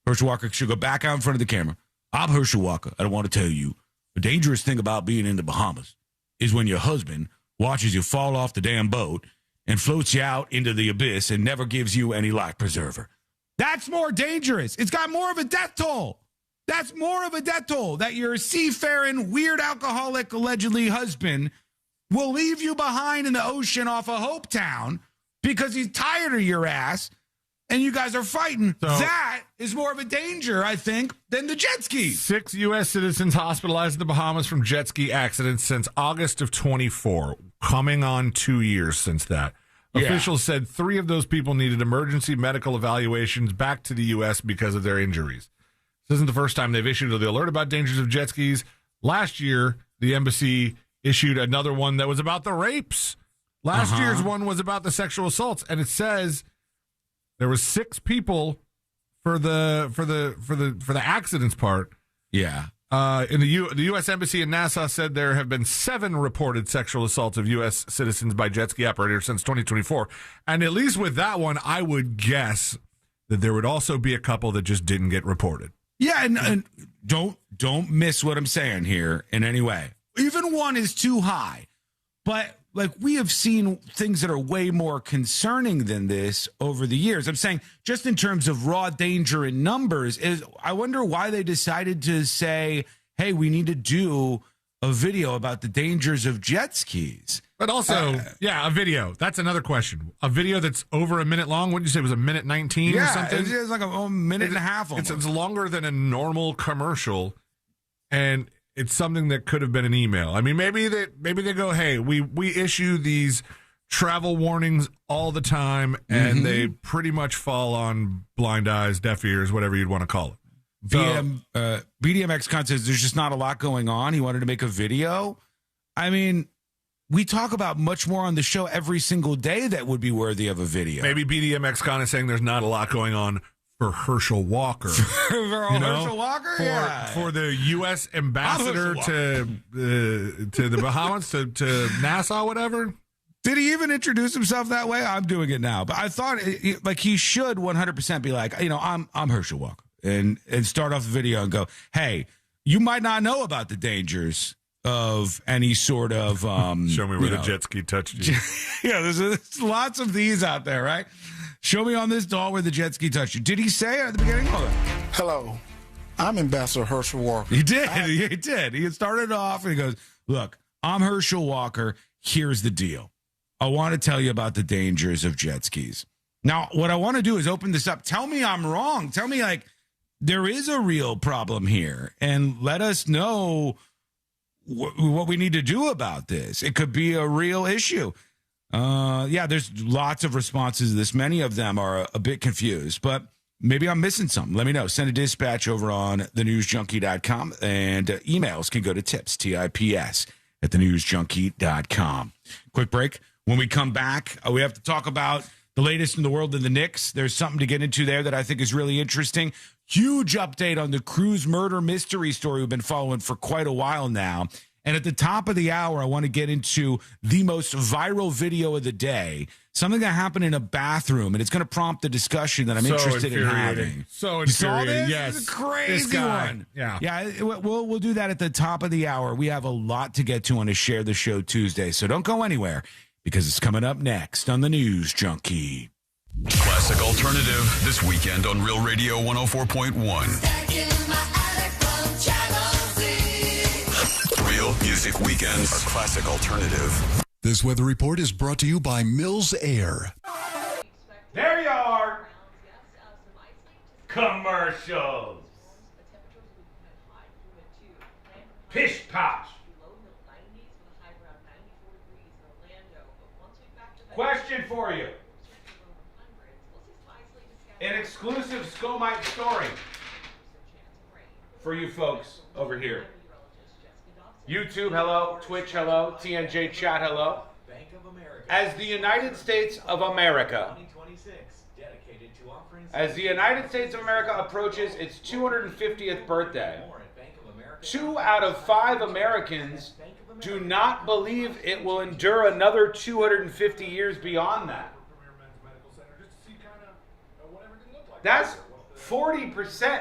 Herschel Walker should go back out in front of the camera. I'm Herschel Walker. I don't want to tell you. The dangerous thing about being in the Bahamas is when your husband watches you fall off the damn boat and floats you out into the abyss and never gives you any life preserver. That's more dangerous. It's got more of a death toll. That's more of a death toll that your seafaring, weird alcoholic, allegedly husband will leave you behind in the ocean off of Hope Town because he's tired of your ass and you guys are fighting. So, that is more of a danger, I think, than the jet ski. 6 U.S. citizens hospitalized in the Bahamas from jet ski accidents since August of 24, coming on 2 years since that. Officials said 3 of those people needed emergency medical evaluations back to the U.S. because of their injuries. This isn't the first time they've issued the alert about dangers of jet skis. Last year, the embassy issued another one that was about the rapes. Last year's one was about the sexual assaults, and it says there was 6 people for the accidents part. Yeah. In the U.S. Embassy in Nassau said there have been 7 reported sexual assaults of U.S. citizens by jet ski operators since 2024. And at least with that one, I would guess that there would also be a couple that just didn't get reported. Yeah, and don't miss what I'm saying here in any way. Even 1 is too high. But like, we have seen things that are way more concerning than this over the years. I'm saying just in terms of raw danger in numbers, I wonder why they decided to say, hey, we need to do a video about the dangers of jet skis. But also, a video. That's another question. A video that's over a minute long. What did you say? It was a minute 19 or something? It's like a minute and a half almost. It's longer than a normal commercial. And it's something that could have been an email. I mean, maybe they go, hey, we issue these travel warnings all the time, and they pretty much fall on blind eyes, deaf ears, whatever you'd want to call it. So, BDMX Con says there's just not a lot going on. He wanted to make a video. I mean, we talk about much more on the show every single day that would be worthy of a video. Maybe BDMX Con is saying there's not a lot going on for Herschel Walker. Herschel Walker? For the U.S. ambassador to the Bahamas, to Nassau, whatever. Did he even introduce himself that way? I'm doing it now. But I thought he should 100% be like, I'm Herschel Walker. And start off the video and go, hey, you might not know about the dangers of any sort of... Show me where the jet ski touched you. There's lots of these out there, right? Show me on this doll where the jet ski touched you. Did he say at the beginning? Hello, I'm Ambassador Herschel Walker. He did. He did. He started off and he goes, look, I'm Herschel Walker. Here's the deal. I want to tell you about the dangers of jet skis. Now, what I want to do is open this up. Tell me I'm wrong. Tell me, there is a real problem here. And let us know what we need to do about this. It could be a real issue. There's lots of responses to this. Many of them are a bit confused, but maybe I'm missing something. Let me know. Send a dispatch over on thenewsjunkie.com, and emails can go to tips, TIPS, at thenewsjunkie.com. Quick break. When we come back, we have to talk about the latest in the world of the Knicks. There's something to get into there that I think is really interesting. Huge update on the Cruz murder mystery story we've been following for quite a while now. And at the top of the hour, I want to get into the most viral video of the day, something that happened in a bathroom, and it's going to prompt the discussion that I'm interested in having. So infuriating. Yes. It's a crazy one. Yeah, we'll do that at the top of the hour. We have a lot to get to on a Share the Show Tuesday, so don't go anywhere, because it's coming up next on the News Junkie. Classic Alternative this weekend on Real Radio 104.1. Real Music Weekends are Classic Alternative. This weather report is brought to you by Mills Air. There you are. Commercials. Pish posh. Question for you. An exclusive Scomite story for you folks over here. YouTube, hello. Twitch, hello. TNJ chat, hello. As the United States of America As the United States of America approaches its 250th birthday, 2 out of 5 Americans do not believe it will endure another 250 years beyond that. That's 40%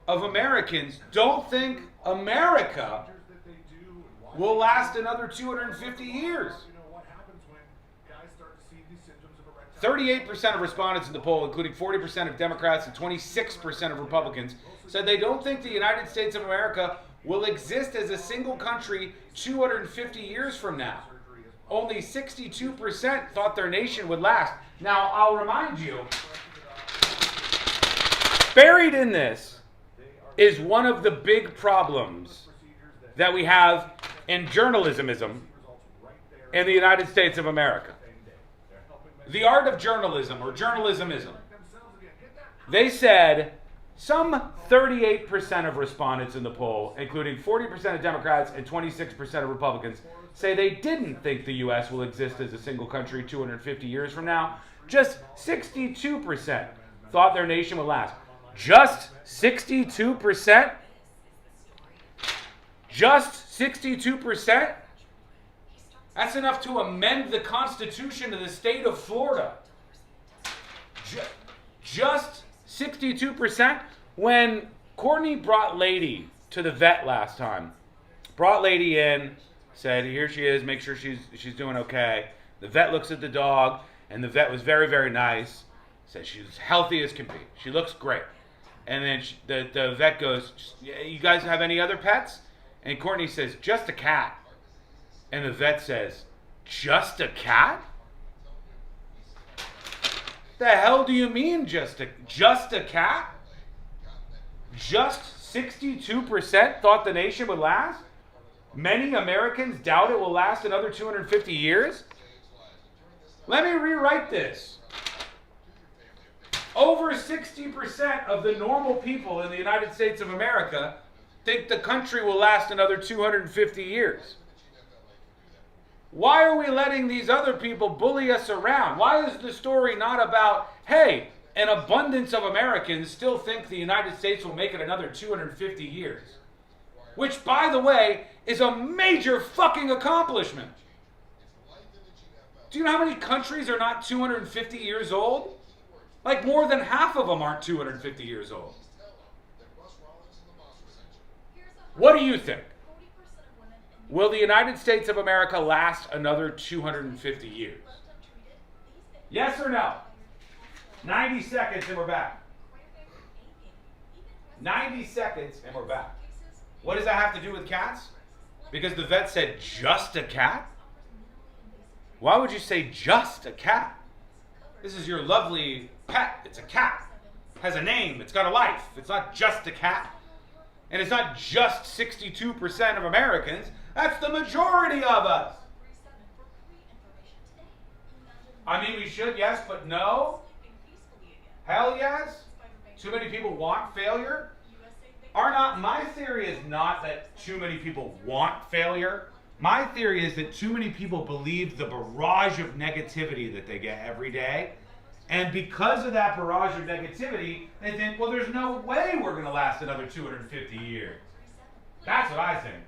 of Americans don't think America will last another 250 years. 38% of respondents in the poll, including 40% of Democrats and 26% of Republicans, said they don't think the United States of America will exist as a single country 250 years from now. Only 62% thought their nation would last. Now, I'll remind you, buried in this is one of the big problems that we have in journalismism in the United States of America. The art of journalism, or journalismism. They said some 38% of respondents in the poll, including 40% of Democrats and 26% of Republicans, say they didn't think the U.S. will exist as a single country 250 years from now. Just 62% thought their nation would last. Just 62%? Just 62%? That's enough to amend the Constitution of the state of Florida. Just 62%? When Courtney brought Lady to the vet last time, brought Lady in, said, here she is, make sure she's doing okay. The vet looks at the dog, and the vet was very, very nice. Said she's healthy as can be. She looks great. And then the vet goes, you guys have any other pets? And Courtney says, just a cat. And the vet says, just a cat? The hell do you mean just a cat? Just 62% thought the nation would last? Many Americans doubt it will last another 250 years? Let me rewrite this. Over 60% of the normal people in the United States of America think the country will last another 250 years. Why are we letting these other people bully us around? Why is the story not about, hey, an abundance of Americans still think the United States will make it another 250 years? Which, by the way, is a major fucking accomplishment. Do you know how many countries are not 250 years old? Like more than half of them aren't 250 years old. What do you think? Will the United States of America last another 250 years? Yes or no? 90 seconds and we're back. 90 seconds and we're back. What does that have to do with cats? Because the vet said just a cat? Why would you say just a cat? This is your lovely pet. It's a cat. It has a name. It's got a life. It's not just a cat. And it's not just 62% of Americans. That's the majority of us. I mean, we should, yes, but no. Hell yes. Too many people want failure. My theory is not that too many people want failure. My theory is that too many people believe the barrage of negativity that they get every day. And because of that barrage of negativity, they think, well, there's no way we're going to last another 250 years. That's what I think.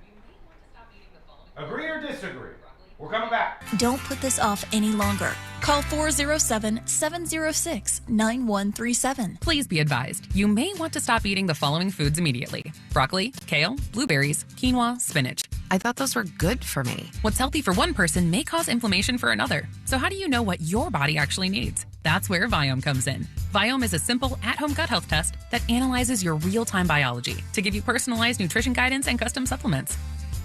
Agree or disagree? We're coming back. Don't put this off any longer. Call 407-706-9137. Please be advised, you may want to stop eating the following foods immediately: broccoli, kale, blueberries, quinoa, spinach. I thought those were good for me. What's healthy for one person may cause inflammation for another. So how do you know what your body actually needs? That's where Viome comes in. Viome is a simple at-home gut health test that analyzes your real-time biology to give you personalized nutrition guidance and custom supplements.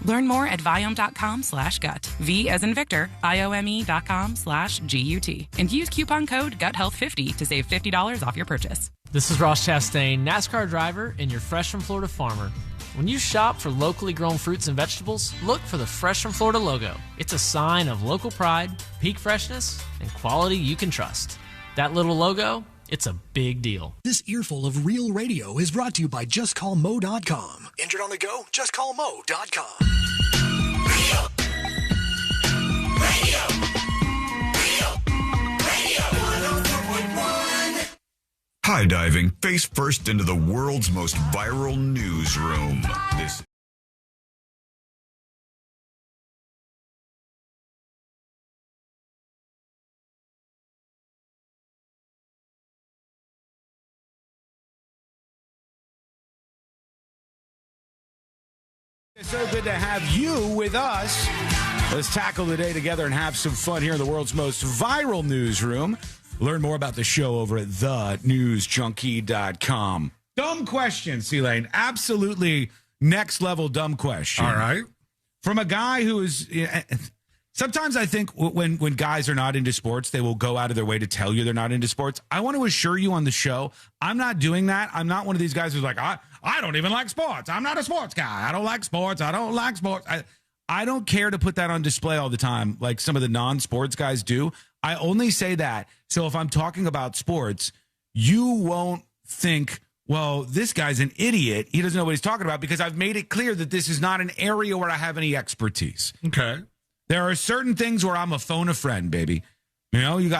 Learn more at Viome.com/gut. V as in Victor, IOME.com/GUT. And use coupon code GUTHEALTH50 to save $50 off your purchase. This is Ross Chastain, NASCAR driver, and your Fresh from Florida farmer. When you shop for locally grown fruits and vegetables, look for the Fresh from Florida logo. It's a sign of local pride, peak freshness, and quality you can trust. That little logo, it's a big deal. This earful of real radio is brought to you by JustCallMo.com. Injured on the go? JustCallMo.com. High diving face first into the world's most viral newsroom. This It's so good to have you with us. Let's tackle the day together and have some fun here in the world's most viral newsroom. Learn more about the show over at thenewsjunkie.com. Dumb question, C-Lane. Absolutely next level dumb question. All right. From a guy who is... Sometimes I think when guys are not into sports, they will go out of their way to tell you they're not into sports. I want to assure you on the show, I'm not doing that. I'm not one of these guys who's like, I don't even like sports. I'm not a sports guy. I don't like sports. I don't like sports. I don't care to put that on display all the time like some of the non-sports guys do. I only say that so if I'm talking about sports, you won't think, well, this guy's an idiot. He doesn't know what he's talking about because I've made it clear that this is not an area where I have any expertise. Okay. There are certain things where I'm a phone a friend, baby. You know, you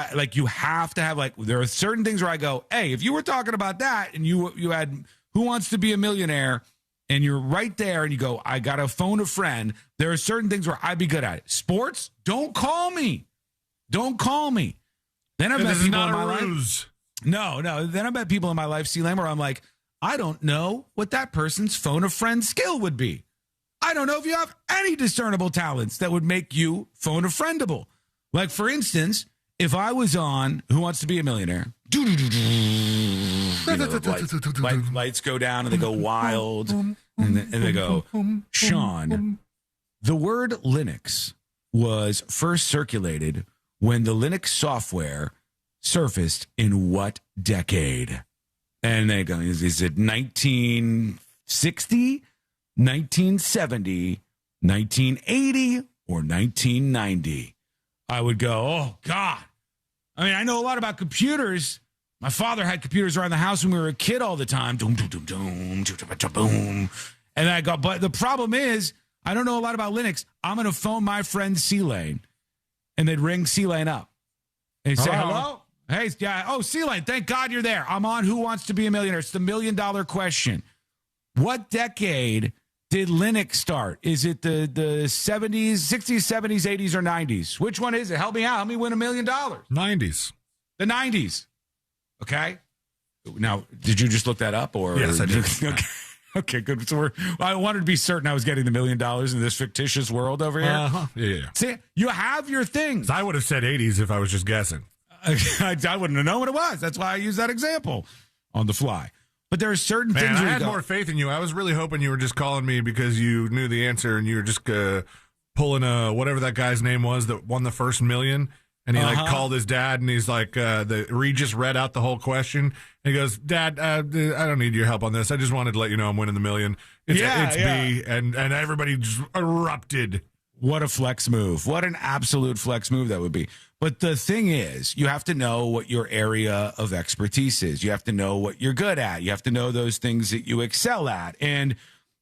have to have there are certain things where I go, hey, if you were talking about that and you had Who Wants to Be a Millionaire and you're right there and you go, I got to phone a friend. There are certain things where I'd be good at it. Sports, don't call me. Don't call me. Then I've met people in my life. No. Then I've met people in my life, C-Lane, where I'm like, I don't know what that person's phone a friend skill would be. I don't know if you have any discernible talents that would make you phone a friendable. Like, for instance, if I was on Who Wants to Be a Millionaire, lights go down and they go wild, and they go, Sean, the word Linux was first circulated when the Linux software surfaced in what decade? And they go, is it 1960, 1970, 1980, or 1990? I would go, oh, God. I mean, I know a lot about computers. My father had computers around the house when we were a kid all the time. Doom, doom, doom, doom, boom. And I go, but the problem is, I don't know a lot about Linux. I'm going to phone my friend C-Lane. And they'd ring C-Lane up. And say, hello? Hey, yeah. Oh, C-Lane, thank God you're there. I'm on Who Wants to Be a Millionaire. It's the $1 million question. What decade did Linux start? Is it the 70s, 60s, 70s, 80s, or 90s? Which one is it? Help me out. Help me win $1 million. 90s. The 90s. Okay. Now, did you just look that up? Or yes, I did. Okay, good. So I wanted to be certain I was getting the $1 million in this fictitious world over here. Uh-huh. Yeah. See, you have your things. I would have said 80s if I was just guessing. I wouldn't have known what it was. That's why I used that example on the fly. But there are certain things. I had more faith in you. I was really hoping you were just calling me because you knew the answer and you were just pulling whatever that guy's name was that won the first $1 million. And he called his dad and he's like, Regis read out the whole question. And he goes, Dad, I don't need your help on this. I just wanted to let you know I'm winning the $1 million. It's B. And everybody just erupted. What a flex move. What an absolute flex move that would be. But the thing is, you have to know what your area of expertise is. You have to know what you're good at. You have to know those things that you excel at. And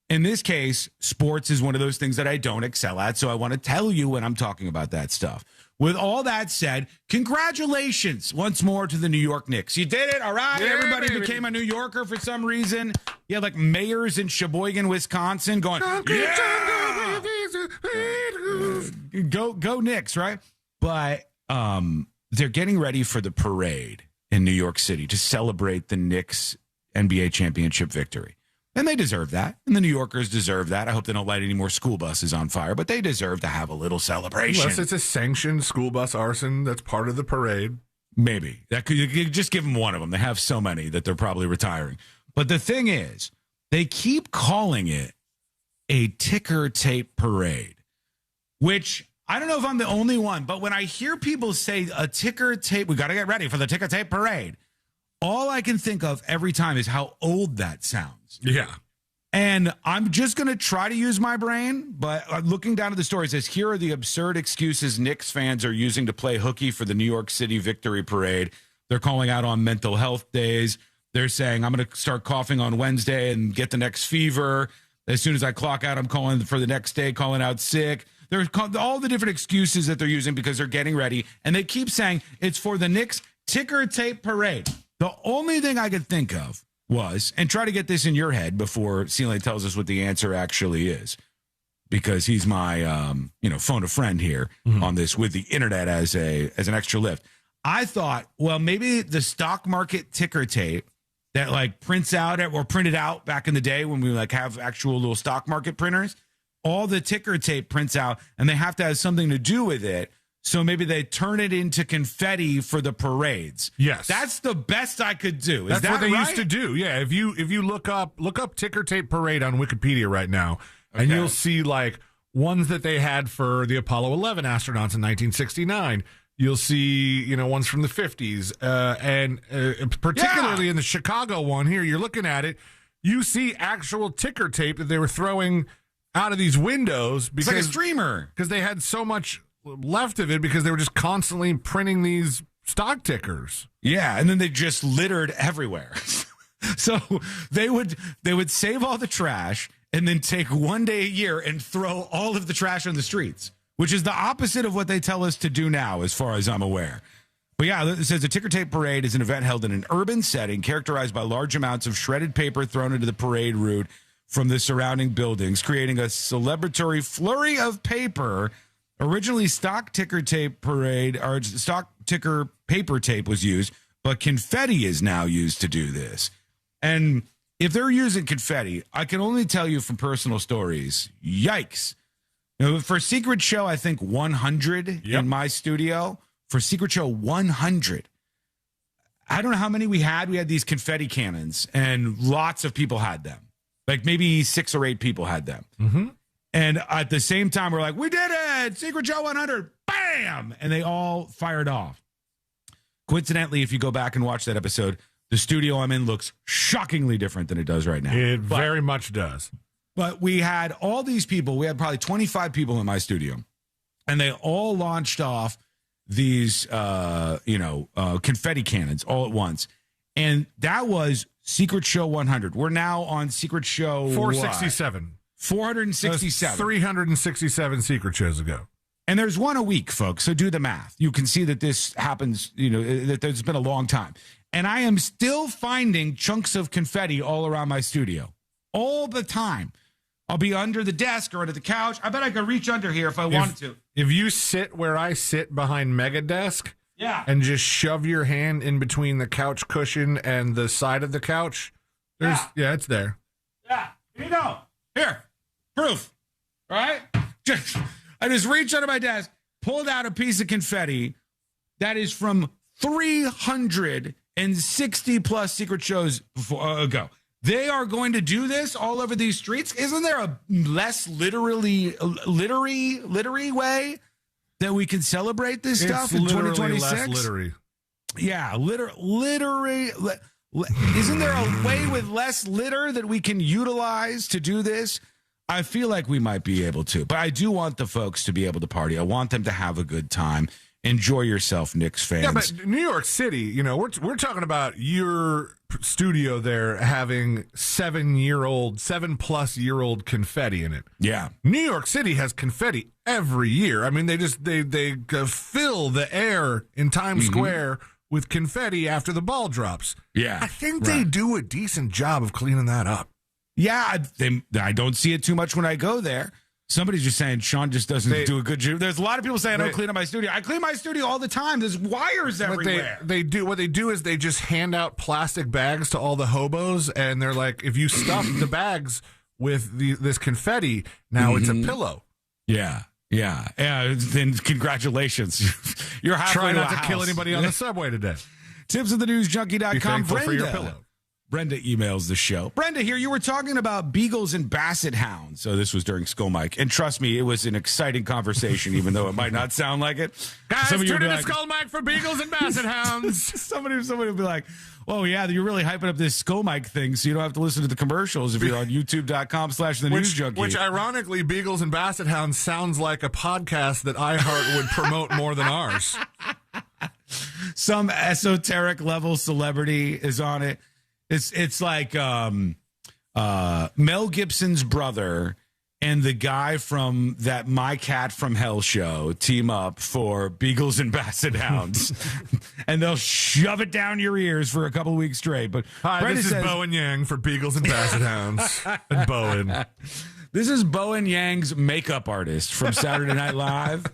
in this case, sports is one of those things that I don't excel at. So I want to tell you when I'm talking about that stuff. With all that said, congratulations once more to the New York Knicks. You did it. All right. Yeah, everybody became a New Yorker for some reason. You had like mayors in Sheboygan, Wisconsin going, yeah! Go Knicks, right? But they're getting ready for the parade in New York City to celebrate the Knicks NBA championship victory. And they deserve that. And the New Yorkers deserve that. I hope they don't light any more school buses on fire, but they deserve to have a little celebration. Unless it's a sanctioned school bus arson that's part of the parade. Maybe. You could just give them one of them. They have so many that they're probably retiring. But the thing is, they keep calling it a ticker tape parade, which I don't know if I'm the only one, but when I hear people say a ticker tape, we got to get ready for the ticker tape parade, all I can think of every time is how old that sounds. Yeah. And I'm just going to try to use my brain, but looking down at the story, it says, here are the absurd excuses Knicks fans are using to play hooky for the New York City victory parade. They're calling out on mental health days. They're saying, I'm going to start coughing on Wednesday and get the next fever. As soon as I clock out, I'm calling for the next day, calling out sick. There's all the different excuses that they're using because they're getting ready. And they keep saying it's for the Knicks ticker tape parade. The only thing I could think of was, and try to get this in your head before Celine tells us what the answer actually is, because he's my phone a friend here on this with the internet as an extra lift. I thought, well, maybe the stock market ticker tape that like prints out or printed out back in the day when we like have actual little stock market printers, all the ticker tape prints out and they have to have something to do with it. So maybe they turn it into confetti for the parades. Yes. That's the best I could do. That's what they used to do. Yeah. If you look up ticker tape parade on Wikipedia right now, and you'll see like ones that they had for the Apollo 11 astronauts in 1969. You'll see, ones from the 50s. And particularly in the Chicago one here, you're looking at it, you see actual ticker tape that they were throwing out of these windows. Because, it's like a streamer. Because they had so much left of it because they were just constantly printing these stock tickers. Yeah, and then they just littered everywhere. So they would save all the trash and then take one day a year and throw all of the trash on the streets, which is the opposite of what they tell us to do now, as far as I'm aware. But yeah, it says the ticker tape parade is an event held in an urban setting characterized by large amounts of shredded paper thrown into the parade route from the surrounding buildings, creating a celebratory flurry of paper. Originally, stock ticker paper tape was used, but confetti is now used to do this. And if they're using confetti, I can only tell you from personal stories, yikes. For Secret Show, I think 100 in my studio. For Secret Show 100. I don't know how many we had. We had these confetti cannons, and lots of people had them. Like maybe 6 or 8 people had them. Mm-hmm. And at the same time, we're like, we did it! Secret Show 100! Bam! And they all fired off. Coincidentally, if you go back and watch that episode, the studio I'm in looks shockingly different than it does right now. It very much does. But we had all these people. We had probably 25 people in my studio. And they all launched off these, confetti cannons all at once. And that was Secret Show 100. We're now on Secret Show 467. 467. 367 secret shows ago. And there's one a week, folks. So do the math. You can see that this happens, that there's been a long time. And I am still finding chunks of confetti all around my studio. All the time. I'll be under the desk or under the couch. I bet I could reach under here if I wanted to. If you sit where I sit behind Mega Desk, and just shove your hand in between the couch cushion and the side of the couch, it's there. Yeah, here you go. Here, proof. All right? I just reached under my desk, pulled out a piece of confetti that is from 360 plus secret shows ago. They are going to do this all over these streets. Isn't there a less littery way that we can celebrate this stuff in 2026? Less littery. Yeah, littery. Isn't there a way with less litter that we can utilize to do this? I feel like we might be able to, but I do want the folks to be able to party. I want them to have a good time. Enjoy yourself, Knicks fans. Yeah, but New York City, we're talking about your studio there having 7+-year-old confetti in it. Yeah. New York City has confetti every year. I mean, they fill the air in Times Square with confetti after the ball drops. Yeah. I think they do a decent job of cleaning that up. Yeah, I don't see it too much when I go there. Somebody's just saying Sean just doesn't do a good job. There's a lot of people saying I don't clean up my studio. I clean my studio all the time. There's wires everywhere. What they do is they just hand out plastic bags to all the hobos, and they're like, if you stuff the bags with this confetti, now it's a pillow. Yeah. Then congratulations. You're halfway Try not to to kill anybody on the subway today. Tips at thenewsjunkie.com. Be thankful for your pillow. Brenda emails the show. Brenda, here, you were talking about beagles and basset hounds. So this was during Skull Mike. And trust me, it was an exciting conversation, even though it might not sound like it. Guys, tune in to Skull Mike for beagles and basset hounds. Somebody will be like, oh, yeah, you're really hyping up this Skull Mike thing, so you don't have to listen to the commercials if you're on youtube.com/thenewsjunkie. Which ironically, Beagles and Basset Hounds sounds like a podcast that iHeart would promote more than ours. Some esoteric level celebrity is on it. It's like Mel Gibson's brother and the guy from that My Cat from Hell show team up for Beagles and Basset Hounds, and they'll shove it down your ears for a couple of weeks straight. But hi, Brenda this is Bowen Yang for Beagles and Basset Hounds and Bowen. This is Bowen Yang's makeup artist from Saturday Night Live.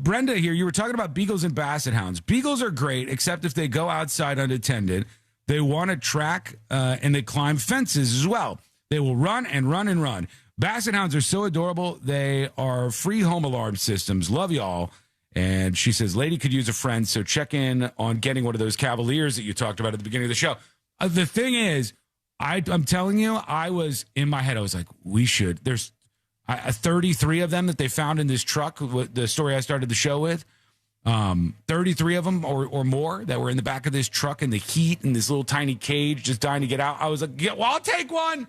Brenda here, you were talking about Beagles and Basset Hounds. Beagles are great, except if they go outside unattended. They want to track and they climb fences as well. They will run and run and run. Basset Hounds are so adorable. They are free home alarm systems. Love y'all. And she says, lady could use a friend, so check in on getting one of those Cavaliers that you talked about at the beginning of the show. The thing is, I'm telling you, I was in my head, I was like, we should. There's 33 of them that they found in this truck, the story I started the show with. 33 of them or more that were in the back of this truck in the heat in this little tiny cage just dying to get out. I was like, yeah, well, I'll take one.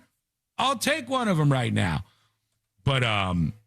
I'll take one of them right now. But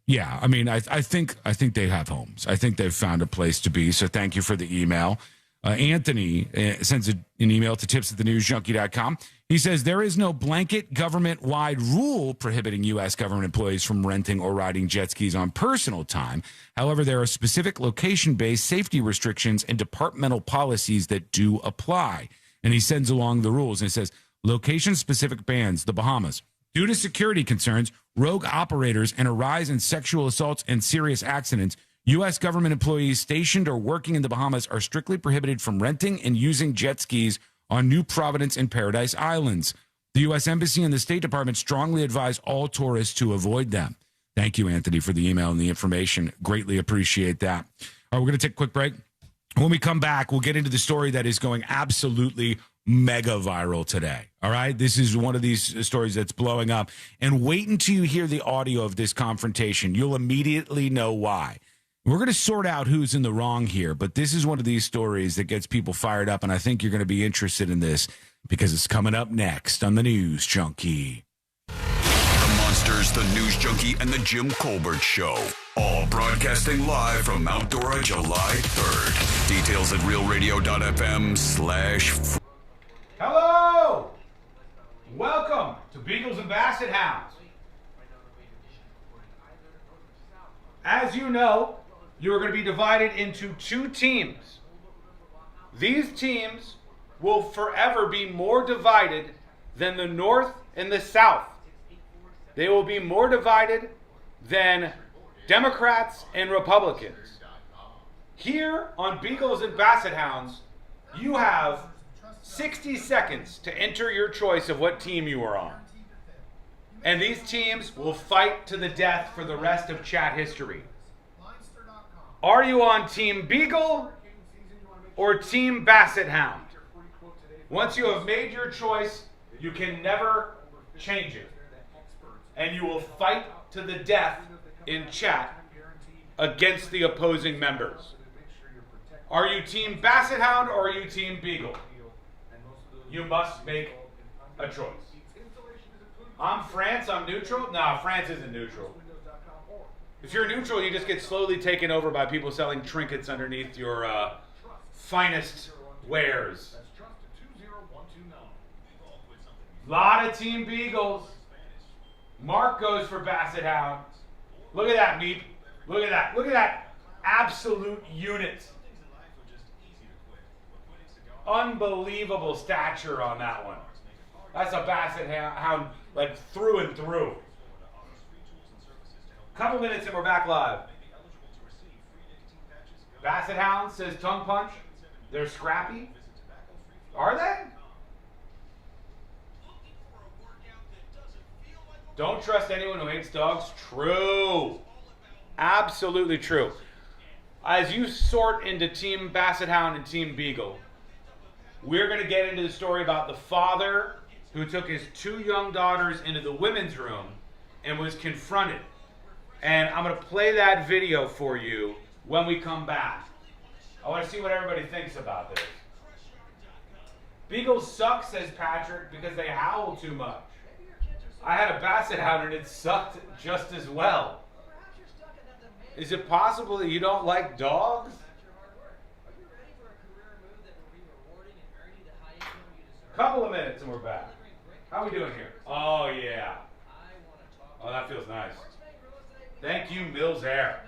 yeah, I mean, I think they have homes. I think they've found a place to be. So thank you for the email. Anthony sends an email to tips@thenewsjunkie.com. He says there is no blanket government-wide rule prohibiting U.S. government employees from renting or riding jet skis on personal time. However, there are specific location-based safety restrictions and departmental policies that do apply. And he sends along the rules. And it says location-specific bans, the Bahamas. Due to security concerns, rogue operators, and a rise in sexual assaults and serious accidents, U.S. government employees stationed or working in the Bahamas are strictly prohibited from renting and using jet skis on New Providence and Paradise Islands. The U.S. Embassy and the State Department strongly advise all tourists to avoid them. Thank you, Anthony, for the email and the information. Greatly appreciate that. All right, we're going to take a quick break. When we come back, we'll get into the story that is going absolutely mega viral today. All right. This is one of these stories that's blowing up. And wait until you hear the audio of this confrontation. You'll immediately know why. We're going to sort out who's in the wrong here, but this is one of these stories that gets people fired up. And I think you're going to be interested in this because it's coming up next on the News Junkie. The Monsters, the News Junkie, and the Jim Colbert Show. All broadcasting live from Mount Dora, July 3rd. Details at realradio.fm/. Hello! Welcome to Beagles and Basset Hounds. As you know, you are going to be divided into two teams. These teams will forever be more divided than the North and the South. They will be more divided than Democrats and Republicans. Here on Beagles and Basset Hounds, you have 60 seconds to enter your choice of what team you are on. And these teams will fight to the death for the rest of chat history. Are you on Team Beagle or Team Basset Hound? Once you have made your choice, you can never change it. And you will fight to the death in chat against the opposing members. Are you Team Basset Hound or are you Team Beagle? You must make a choice. I'm France, I'm neutral? No, France isn't neutral. If you're neutral, you just get slowly taken over by people selling trinkets underneath your finest wares. Lot of Team Beagles. Mark goes for Basset Hound. Look at that, Meep. Look at that. Look at that absolute unit. Unbelievable stature on that one. That's a Basset Hound, like through and through. Couple minutes and we're back live. Basset Hound says tongue punch. They're scrappy. Are they? Don't trust anyone who hates dogs. True. Absolutely true. As you sort into Team Basset Hound and Team Beagle, we're going to get into the story about the father who took his two young daughters into the women's room and was confronted. And I'm going to play that video for you when we come back. I want to see what everybody thinks about this. Beagles suck, says Patrick, because they howl too much. I had a Basset Hound and it sucked just as well. Is it possible that you don't like dogs? Couple of minutes and we're back. How we doing here? Oh, yeah. Oh, that feels nice. Thank you, Mills Air.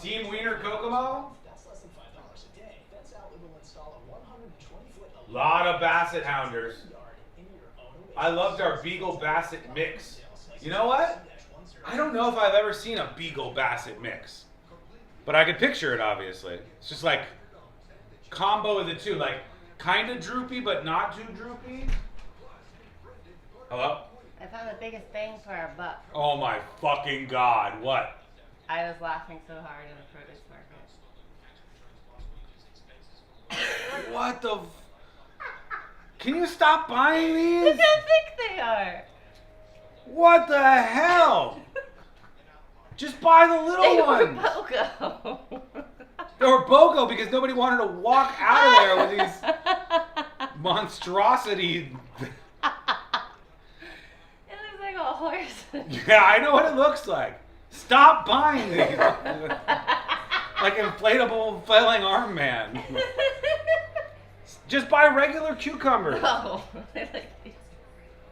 Team Wiener Kokomo? Lot of Basset Hounders. I loved our Beagle Basset mix. You know what? I don't know if I've ever seen a Beagle Basset mix. But I could picture it, obviously. It's just like combo of the two. Like kind of droopy, but not too droopy. Hello? I found the biggest bang for our buck. Oh my fucking God. What? I was laughing so hard in the produce market. What the... Can you stop buying these? Look how thick they are. What the hell? Just buy the little ones. They were BOGO. They were BOGO because nobody wanted to walk out of there with these monstrosity. It looks like a horse. Yeah, I know what it looks like. Stop buying these. Like inflatable flailing arm man. Just buy regular cucumbers. No,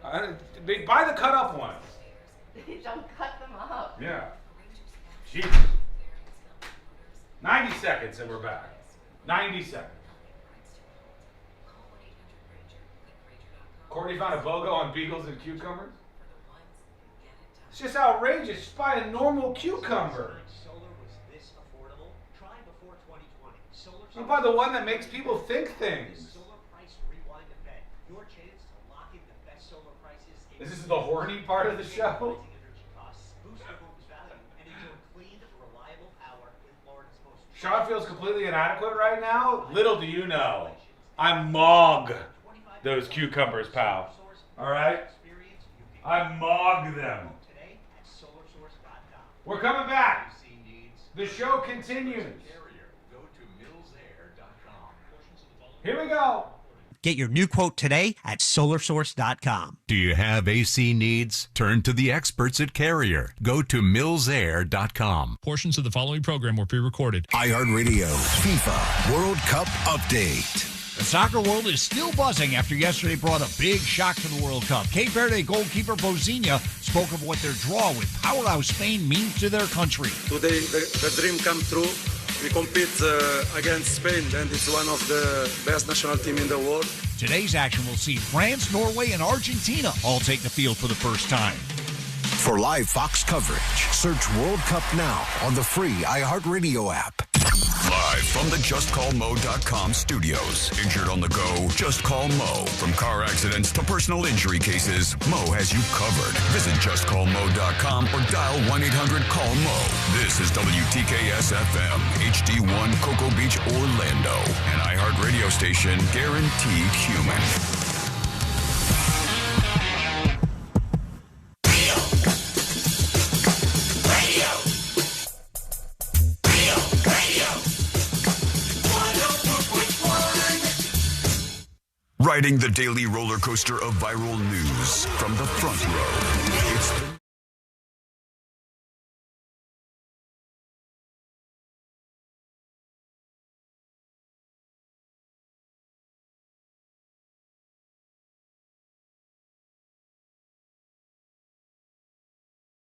I like these. Buy the cut up ones. Don't cut them up. Yeah. Jesus. 90 seconds and we're back. 90 seconds. Courtney found a BOGO on beagles and cucumbers? It's just outrageous. Just buy a normal cucumber. Don't buy the one that makes people think things. This is the horny part of the show? Sean feels completely inadequate right now? Little do you know. I mog those cucumbers, pal. Alright? I mog them. We're coming back. The show continues. Here we go. Get your new quote today at solarsource.com. Do you have AC needs? Turn to the experts at Carrier. Go to millsair.com. Portions of the following program were pre-recorded. iHeartRadio FIFA World Cup Update. The soccer world is still buzzing after yesterday brought a big shock to the World Cup. Cape Verde goalkeeper Bozinha spoke of what their draw with powerhouse Spain means to their country. Today, the dream come true. We compete against Spain, and it's one of the best national team in the world. Today's action will see France, Norway, and Argentina all take the field for the first time. For live Fox coverage, search World Cup now on the free iHeartRadio app. Live from the JustCallMo.com studios. Injured on the go? Just call Mo. From car accidents to personal injury cases, Mo has you covered. Visit JustCallMo.com or dial 1-800-CALL-MO. This is WTKS-FM, HD1 Cocoa Beach, Orlando. An iHeartRadio station guaranteed human. Riding the daily roller coaster of viral news from the front row. It's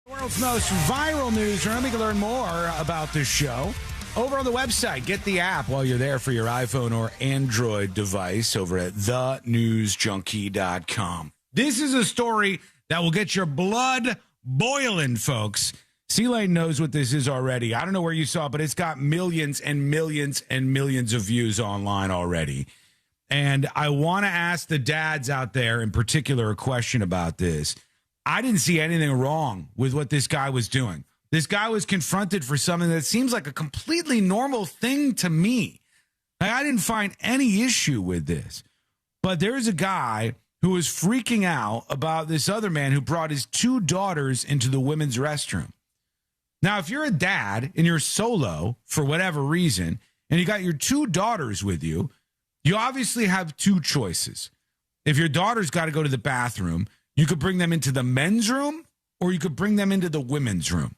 the world's most viral newsroom. You can learn more about this show over on the website. Get the app while you're there for your iPhone or Android device over at thenewsjunkie.com. This is a story that will get your blood boiling, folks. C-Lane knows what this is already. I don't know where you saw it, but it's got millions and millions and millions of views online already. And I want to ask the dads out there in particular a question about this. I didn't see anything wrong with what this guy was doing. This guy was confronted for something that seems like a completely normal thing to me. Like, I didn't find any issue with this. But there's a guy who was freaking out about this other man who brought his 2 daughters into the women's restroom. Now, if you're a dad and you're solo for whatever reason, and you got your 2 daughters with you, you obviously have 2 choices. If your daughter's got to go to the bathroom, you could bring them into the men's room or you could bring them into the women's room.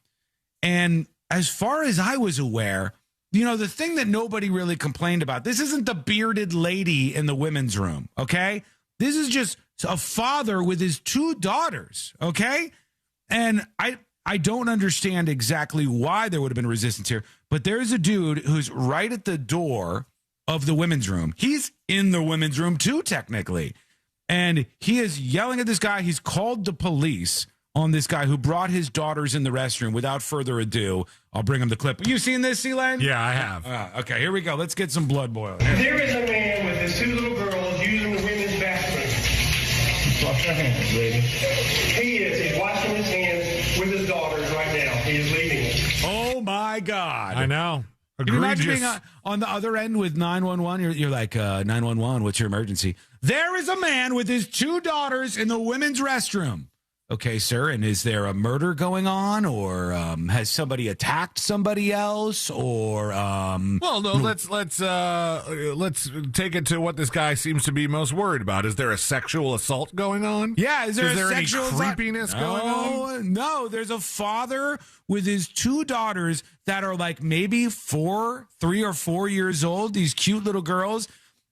And as far as I was aware, the thing that nobody really complained about, this isn't the bearded lady in the women's room, okay? This is just a father with his 2 daughters, okay? And I don't understand exactly why there would have been resistance here, but there's a dude who's right at the door of the women's room. He's in the women's room too, technically. And he is yelling at this guy. He's called the police on this guy who brought his daughters in the restroom. Without further ado, I'll bring him the clip. You seen this, C-Lane? Yeah, I have. Okay, here we go. Let's get some blood boiling. There is a man with his 2 little girls using the women's bathroom. Wash your hands, lady. He's washing his hands with his daughters right now. He is leaving it. Oh, my God. I know. Can you imagine being on the other end with 911? You're like, 911, what's your emergency? There is a man with his 2 daughters in the women's restroom. Okay, sir, and is there a murder going on, or has somebody attacked somebody else, or Well, no, let's take it to what this guy seems to be most worried about. Is there a sexual assault going on? Yeah, is there any creepiness going on? No, there's a father with his 2 daughters that are like maybe 3 or 4 years old, these cute little girls,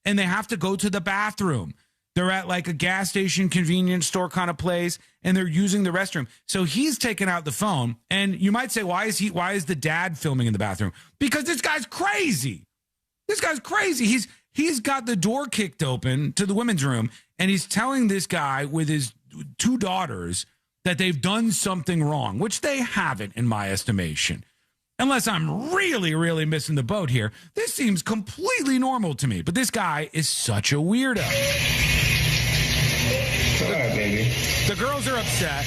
and they have to go to the bathroom. They're at like a gas station, convenience store kind of place, and they're using the restroom. So he's taking out the phone, and you might say, why is the dad filming in the bathroom? Because this guy's crazy. This guy's crazy. He's got the door kicked open to the women's room, and he's telling this guy with his 2 daughters that they've done something wrong, which they haven't, in my estimation. Unless I'm really, really missing the boat here. This seems completely normal to me, but this guy is such a weirdo. All right, baby. The girls are upset.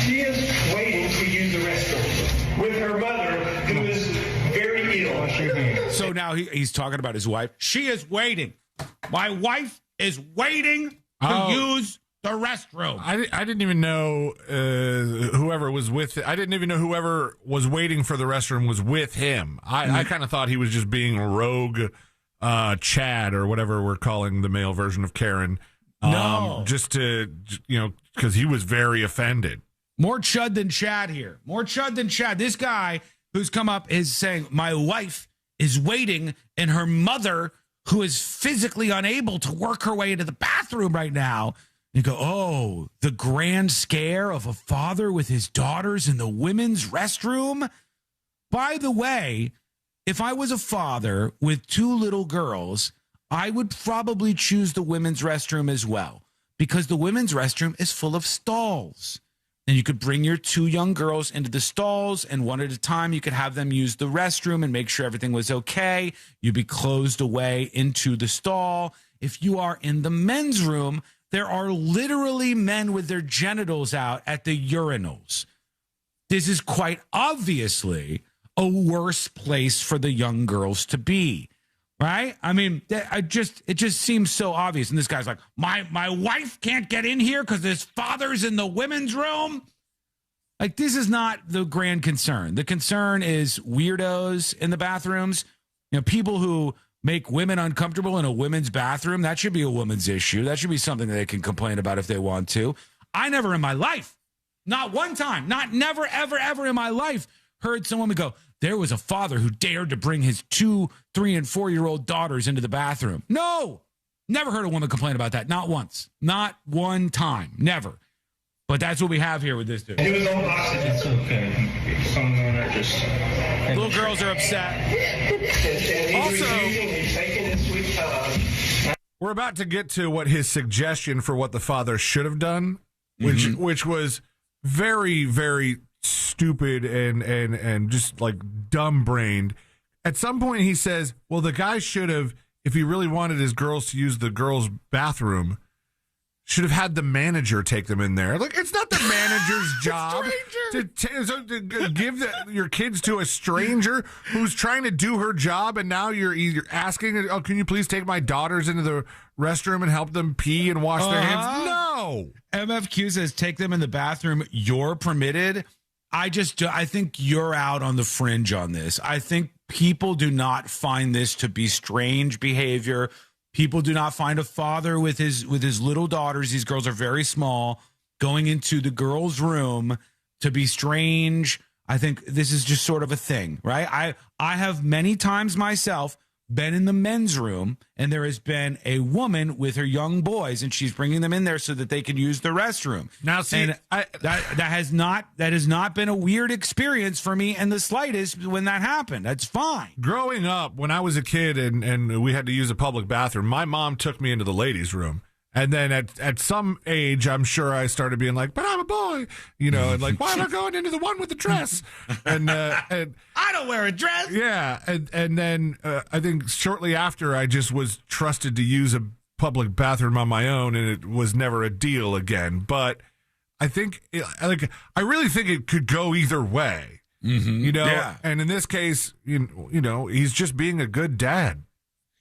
She is waiting to use the restroom with her mother, who is very ill. So now he's talking about his wife. She is waiting. My wife is waiting to use the restroom. I didn't even know whoever was with it. I didn't even know whoever was waiting for the restroom was with him. I kind of thought he was just being rogue Chad, or whatever we're calling the male version of Karen. No. Just to, because he was very offended. More Chud than Chad here. More Chud than Chad. This guy who's come up is saying, my wife is waiting, and her mother, who is physically unable to work her way into the bathroom right now. You go, oh, the grand scare of a father with his daughters in the women's restroom? By the way, if I was a father with 2 little girls, I would probably choose the women's restroom as well, because the women's restroom is full of stalls. And you could bring your 2 young girls into the stalls, and one at a time you could have them use the restroom and make sure everything was okay. You'd be closed away into the stall. If you are in the men's room, there are literally men with their genitals out at the urinals. This is quite obviously a worse place for the young girls to be, right? I mean, it just seems so obvious. And this guy's like, my wife can't get in here because his father's in the women's room. Like, this is not the grand concern. The concern is weirdos in the bathrooms. People who make women uncomfortable in a women's bathroom. That should be a woman's issue. That should be something that they can complain about if they want to. I never in my life, not one time, never, ever, ever in my life heard someone go, there was a father who dared to bring his 2, 3, and 4-year-old daughters into the bathroom. No, never heard a woman complain about that. Not once, not one time, never. But that's what we have here with this dude. He was on oxygen. It's okay. Someone on there just... Little girls are upset. Also, we're about to get to what his suggestion for what the father should have done, which was very, very stupid and just like dumb-brained. At some point he says, well, the guy should have, if he really wanted his girls to use the girls' bathroom, should have had the manager take them in there. Like, it's not the manager's job to give your kids to a stranger who's trying to do her job, and now you're asking, oh, can you please take my daughters into the restroom and help them pee and wash their hands? No. MFQ says, take them in the bathroom. You're permitted. I think you're out on the fringe on this. I think people do not find this to be strange behavior. People do not find a father with his little daughters. These girls are very small, going into the girls' room to be strange. I think this is just sort of a thing, right? I have many times myself been in the men's room, and there has been a woman with her young boys, and she's bringing them in there so that they can use the restroom. Now, see, and that has not been a weird experience for me in the slightest when that happened. That's fine. Growing up, when I was a kid and we had to use a public bathroom, my mom took me into the ladies' room. And then at some age, I'm sure I started being like, but I'm a boy, and like, why am I going into the one with the dress? And I don't wear a dress. Yeah. And then I think shortly after, I just was trusted to use a public bathroom on my own, and it was never a deal again. But I think, I really think it could go either way, Yeah. And in this case, he's just being a good dad.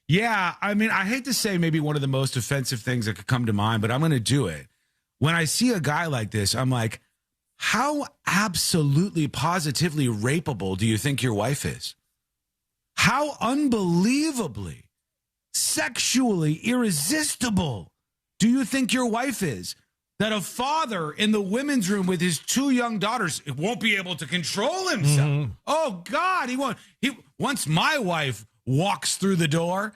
Yeah, I mean, I hate to say maybe one of the most offensive things that could come to mind, but I'm going to do it. When I see a guy like this, I'm like, how absolutely positively rapeable do you think your wife is? How unbelievably sexually irresistible do you think your wife is? That a father in the women's room with his 2 young daughters won't be able to control himself. Mm-hmm. Oh, God, he won't. Once my wife walks through the door,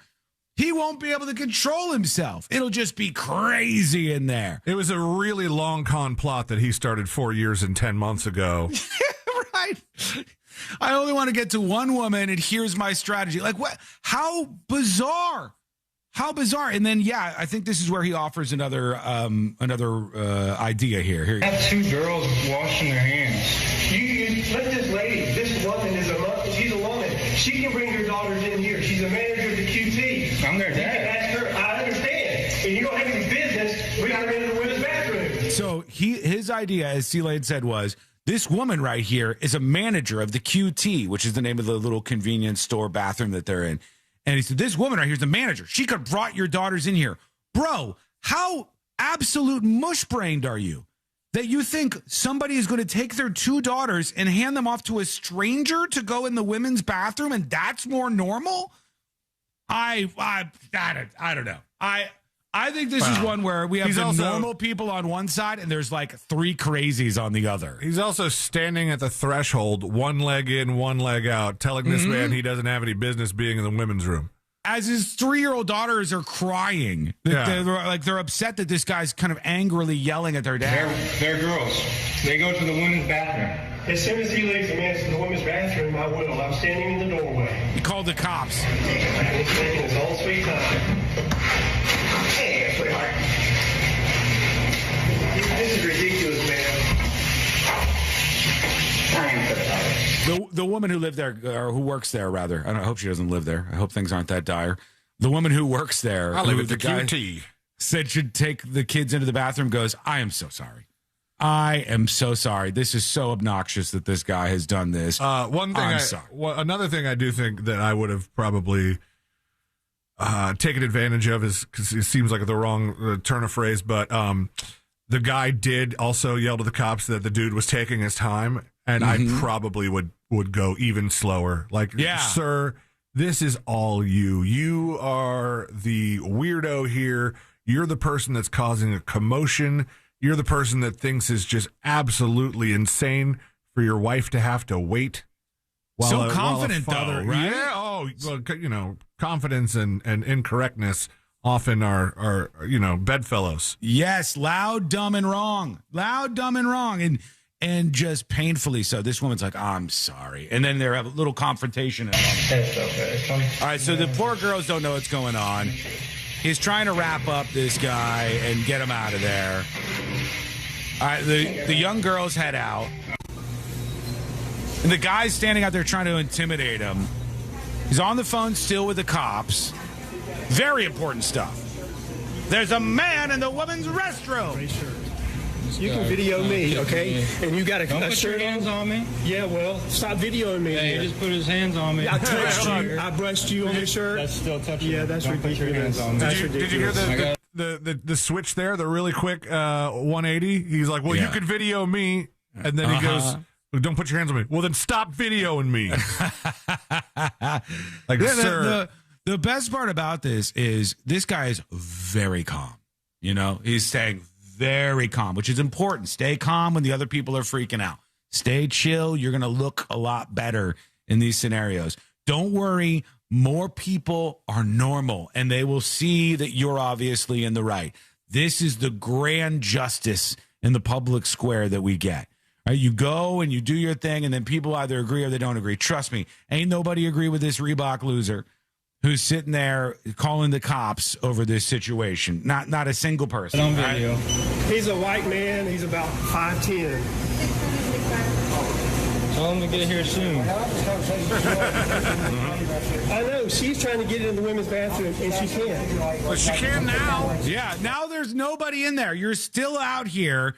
he won't be able to control himself. It'll just be crazy in there. It was a really long con plot that he started 4 years and 10 months ago. Right. I only want to get to one woman, and here's my strategy. Like, what? How bizarre. How bizarre. And then, yeah, I think this is where he offers another idea here. Here you go. I have 2 girls washing their hands. You let this lady, this woman she's a woman. She can bring her daughters in here. She's a manager of the QT. I'm their dad. You can ask her. I understand. And you don't have any business bringing her into the women's bathroom. So his idea, as C-Lane said, was this woman right here is a manager of the QT, which is the name of the little convenience store bathroom that they're in. And he said, this woman right here is the manager. She could have brought your daughters in here. Bro, how absolute mush-brained are you that you think somebody is going to take their 2 daughters and hand them off to a stranger to go in the women's bathroom, and that's more normal? I don't know. I think this is one where we have the normal people on one side and there's like 3 crazies on the other. He's also standing at the threshold, one leg in, one leg out, telling this man he doesn't have any business being in the women's room. As his 3-year-old daughters are crying. They're upset that this guy's kind of angrily yelling at their dad. They're girls. They go to the women's bathroom. As soon as he leaves the man to the women's bathroom, I will. I'm standing in the doorway. He called the cops. He's taking his own sweet time. Hey, sweetheart. This is ridiculous, man. I am so sorry. The woman who lived there, or who works there, rather. I hope she doesn't live there. I hope things aren't that dire. The woman who works there, I live at the QT, said should take the kids into the bathroom, goes, I am so sorry. I am so sorry. This is so obnoxious that this guy has done this. Another thing I do think that I would have probably taken advantage of is, because it seems like the wrong turn of phrase, but the guy did also yell to the cops that the dude was taking his time, and I probably would go even slower. Like, sir, this is all you. You are the weirdo here. You're the person that's causing a commotion. You're the person that thinks is just absolutely insane for your wife to have to wait. So confident, though, right? Yeah. Oh, well, confidence and incorrectness often are bedfellows. Yes, loud, dumb, and wrong. Loud, dumb, and wrong. And just painfully so. This woman's like, I'm sorry. And then they have a little confrontation. That's okay. All right, so the poor girls don't know what's going on. He's trying to wrap up this guy and get him out of there. All right, the young girls head out. And the guy's standing out there trying to intimidate him. He's on the phone still with the cops. Very important stuff. There's a man in the women's restroom. You can video me, okay? And you got Don't put your hands on me. Yeah, well, stop videoing me. Yeah, he just put his hands on me. I touched you. I brushed you on your shirt. That's still touching. Yeah, that's Don't ridiculous. Put your hands on me. Did you hear the switch there? The really quick 180. He's like, well, you could video me, and then he goes, don't put your hands on me. Well, then stop videoing me. Sir. The best part about this is this guy is very calm. He's staying very calm, which is important. Stay calm when the other people are freaking out. Stay chill. You're going to look a lot better in these scenarios. Don't worry. More people are normal, and they will see that you're obviously in the right. This is the grand justice in the public square that we get. Right, you go and you do your thing, and then people either agree or they don't agree. Trust me, ain't nobody agree with this Reebok loser who's sitting there calling the cops over this situation. Not a single person. On video. Right? He's a white man. He's about 5'10". Tell him to get here soon. I know. She's trying to get into the women's bathroom, and she can't. But she can now. Yeah, now there's nobody in there. You're still out here.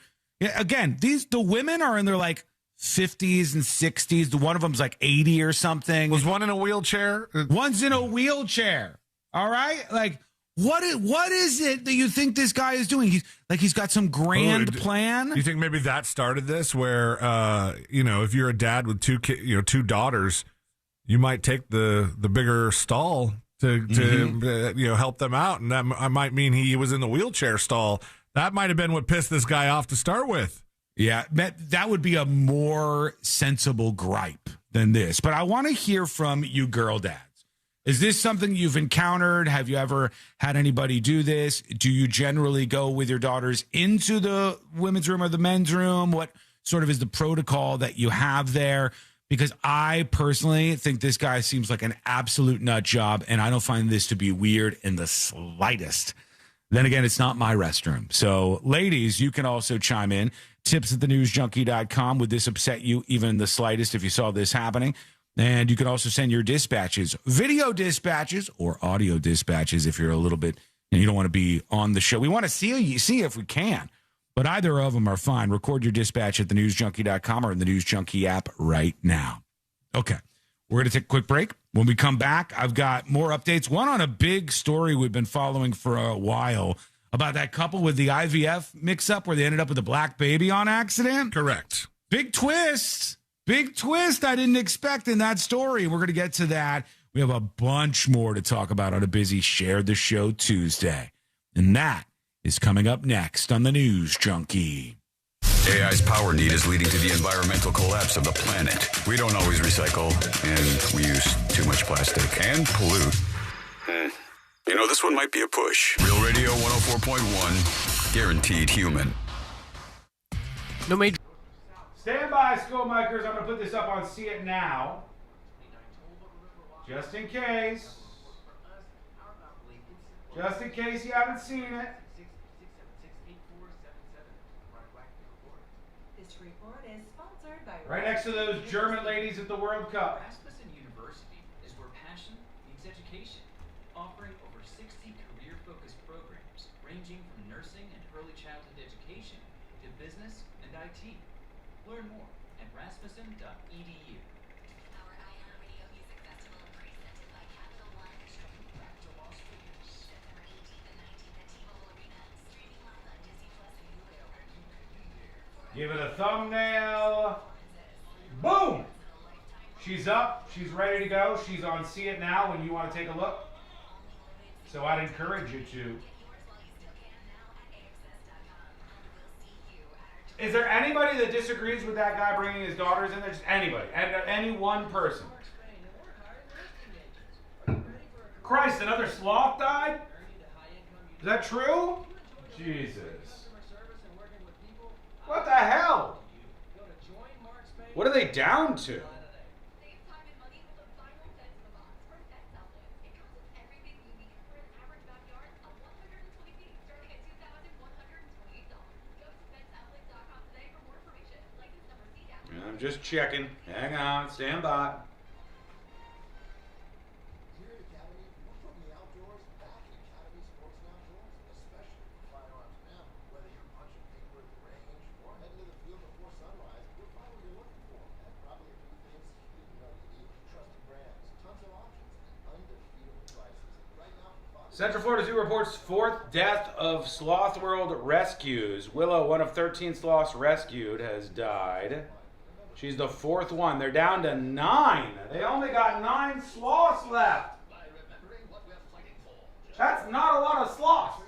Again, the women are in their like 50s and 60s. The one of them's like 80 or something. Was one in a wheelchair? One's in a wheelchair. All right? Like, what is it that you think this guy is doing? He's got some grand plan. You think maybe that started this where, if you're a dad with two daughters, you might take the bigger stall to help them out. And that might mean he was in the wheelchair stall. That might have been what pissed this guy off to start with. Yeah, that would be a more sensible gripe than this. But I want to hear from you girl dads. Is this something you've encountered? Have you ever had anybody do this? Do you generally go with your daughters into the women's room or the men's room? What sort of is the protocol that you have there? Because I personally think this guy seems like an absolute nut job, and I don't find this to be weird in the slightest. Then again, it's not my restroom. So, ladies, you can also chime in. tips@thenewsjunkie.com. Would this upset you even in the slightest if you saw this happening? And you can also send your dispatches, video dispatches or audio dispatches if you're a little bit, you don't want to be on the show. We want to see if we can. But either of them are fine. Record your dispatch at thenewsjunkie.com or in the News Junkie app right now. Okay. We're going to take a quick break. When we come back, I've got more updates. One on a big story we've been following for a while about that couple with the IVF mix-up where they ended up with a black baby on accident. Correct. Big twist. Big twist I didn't expect in that story. We're going to get to that. We have a bunch more to talk about on a busy Share the Show Tuesday. And that is coming up next on the News Junkie. AI's power need is leading to the environmental collapse of the planet. We don't always recycle, and we use too much plastic and pollute. This one might be a push. Real Radio 104.1, guaranteed human. No major. Stand by, Schoolmakers. I'm going to put this up on See It Now. Just in case. Just in case you haven't seen it. This report is sponsored by Right next to those German ladies at the World Cup. Rasmussen University is where passion meets education, offering over 60 career-focused programs ranging from nursing and early childhood education to business and IT. Learn more at rasmussen.edu. Our iHeartRadio Music Festival presented by Capital One. Back to Las Vegas. September 18th and 19th at T-Mobile Arena. Streaming live on Disney Plus and Hulu. Give it a thumbnail. Boom! She's up. She's ready to go. She's on See It Now when you want to take a look. So I'd encourage you to. Is there anybody that disagrees with that guy bringing his daughters in there? Just anybody. Any one person. Christ, another sloth died? Is that true? Jesus. What the hell? What are they down to? I'm just checking. Hang on. Stand by. Central Florida Zoo reports fourth death of Sloth World rescues. Willow, one of 13 sloths rescued, has died. She's the fourth one. They're down to 9. They only got 9 sloths left. That's not a lot of sloths.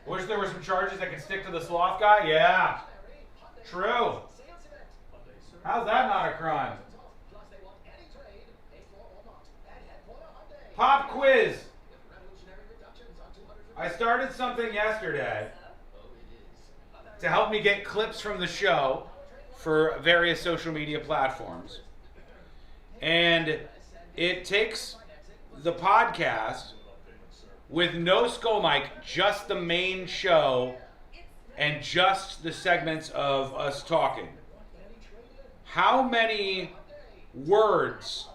Wish there were some charges that could stick to the sloth guy? Yeah. True. How's that not a crime? Pop quiz. I started something yesterday to help me get clips from the show for various social media platforms. And it takes the podcast with no skull mic, just the main show and just the segments of us talking. How many words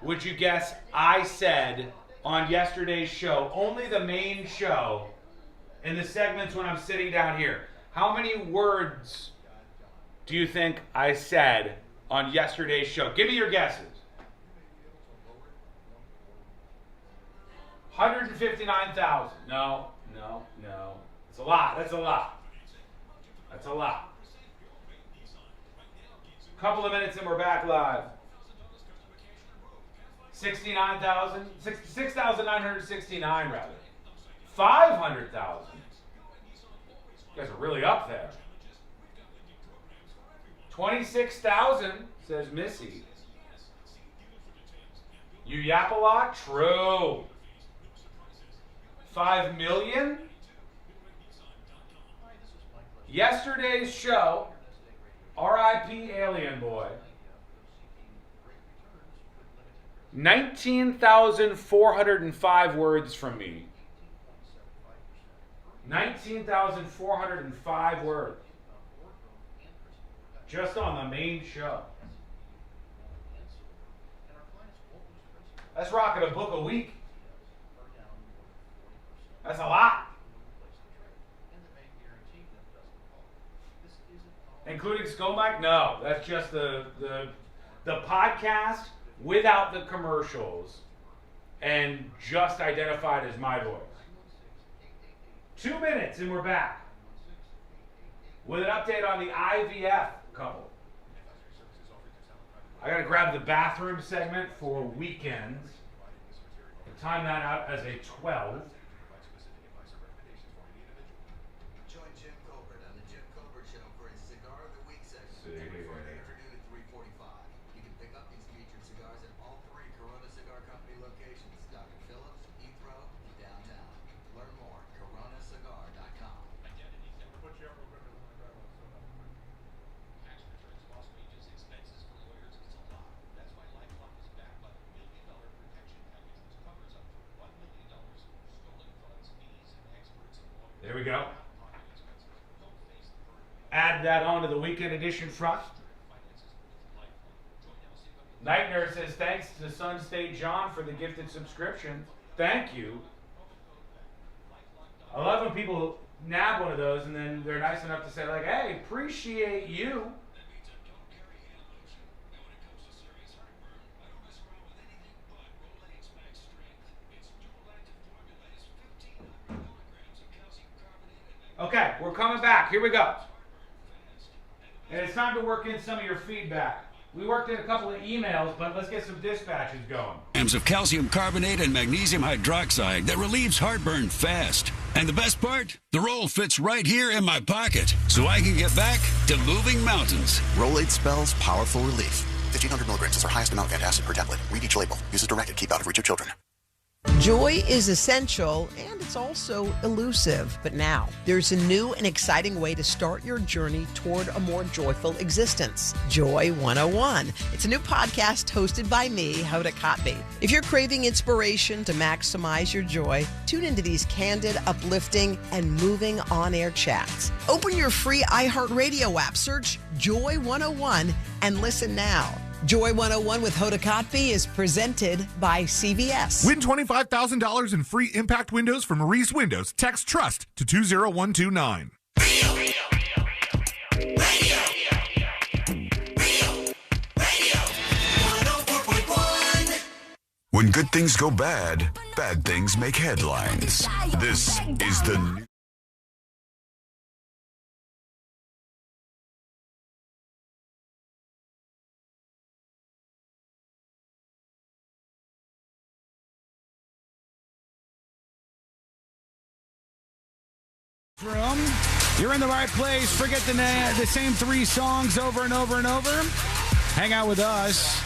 would you guess I said on yesterday's show? Only the main show and the segments when I'm sitting down here. How many words do you think I said on yesterday's show? Give me your guesses. 159,000. No. It's a lot. That's a lot. Couple of minutes and we're back live. 69,000? 6,969 rather. 500,000. You guys are really up there. 26,000, says Missy. You yap a lot? True. 5 million? Yesterday's show, R.I.P. Alien Boy. 19,405 words from me. 19,405 words. Just on the main show. That's rocking a book a week. That's a lot. Including Scomic? No, that's just the podcast without the commercials and just identified as my voice. 2 minutes and we're back with an update on the IVF couple. I gotta grab the bathroom segment for weekends. Time that out as a 12. Join Jim Colbert on the Jim Colbert Show for his Cigar of the Week segment every Friday afternoon at 3:45. You can pick up these featured cigars at all 3 Corona Cigar Company locations: Dr. Phillips, Heathrow, and downtown. Learn more at coronacigar.com. There we go. Add that on to the weekend edition front. Night Nurse says, thanks to Sun State John for the gifted subscription. Thank you. I love when people nab one of those and then they're nice enough to say, like, hey, appreciate you. Okay, we're coming back. Here we go. And it's time to work in some of your feedback. We worked in a couple of emails, but let's get some dispatches going. Grams of calcium carbonate and magnesium hydroxide that relieves heartburn fast. And the best part? The roll fits right here in my pocket, so I can get back to moving mountains. Rolade spells powerful relief. 1,500 milligrams is our highest amount of antacid per tablet. Read each label. Use as directed. Keep out of reach of children. Joy is essential, and it's also elusive. But now, there's a new and exciting way to start your journey toward a more joyful existence. Joy 101. It's a new podcast hosted by me, Hoda Kotb. If you're craving inspiration to maximize your joy, tune into these candid, uplifting, and moving on-air chats. Open your free iHeartRadio app, search Joy 101, and listen now. Joy 101 with Hoda Kotb is presented by CVS. Win $25,000 in free impact windows from Maurice Windows. Text TRUST to 20129. When good things go bad, bad things make headlines. This is the new Room. You're in the right place. Forget the same 3 songs over and over and over. Hang out with us.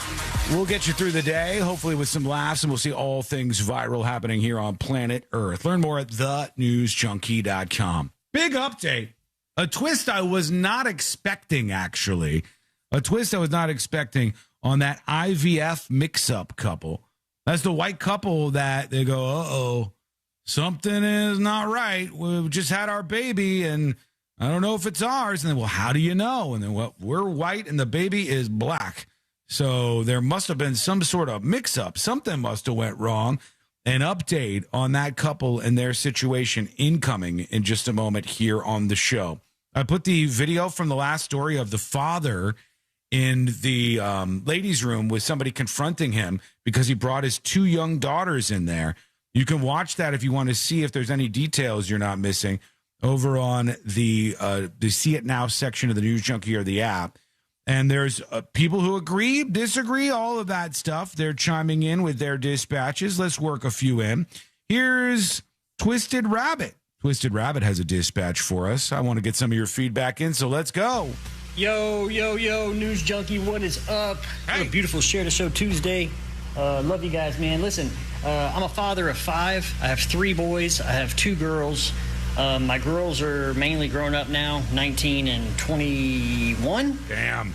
We'll get you through the day, hopefully with some laughs, and we'll see all things viral happening here on planet Earth. Learn more at thenewsjunkie.com. Big update. A twist I was not expecting, actually. A twist I was not expecting on that IVF mix-up couple. That's the white couple that they go, uh-oh, something is not right. We've just had our baby, and I don't know if it's ours. And then, well, how do you know? And then, well, we're white, and the baby is black. So there must have been some sort of mix-up. Something must have went wrong. An update on that couple and their situation incoming in just a moment here on the show. I put the video from the last story of the father in the ladies' room with somebody confronting him because he brought his 2 young daughters in there. You can watch that if you want to see if there's any details you're not missing over on the See It Now section of the News Junkie or the app. And there's people who agree, disagree, all of that stuff. They're chiming in with their dispatches. Let's work a few in. Here's Twisted Rabbit. Twisted Rabbit has a dispatch for us. I want to get some of your feedback in, so let's go. Yo, News Junkie, what is up? Hey. What a beautiful Share the Show Tuesday. Love you guys, man. Listen, I'm a father of 5. I have 3 boys. I have 2 girls. My girls are mainly grown up now, 19 and 21. Damn.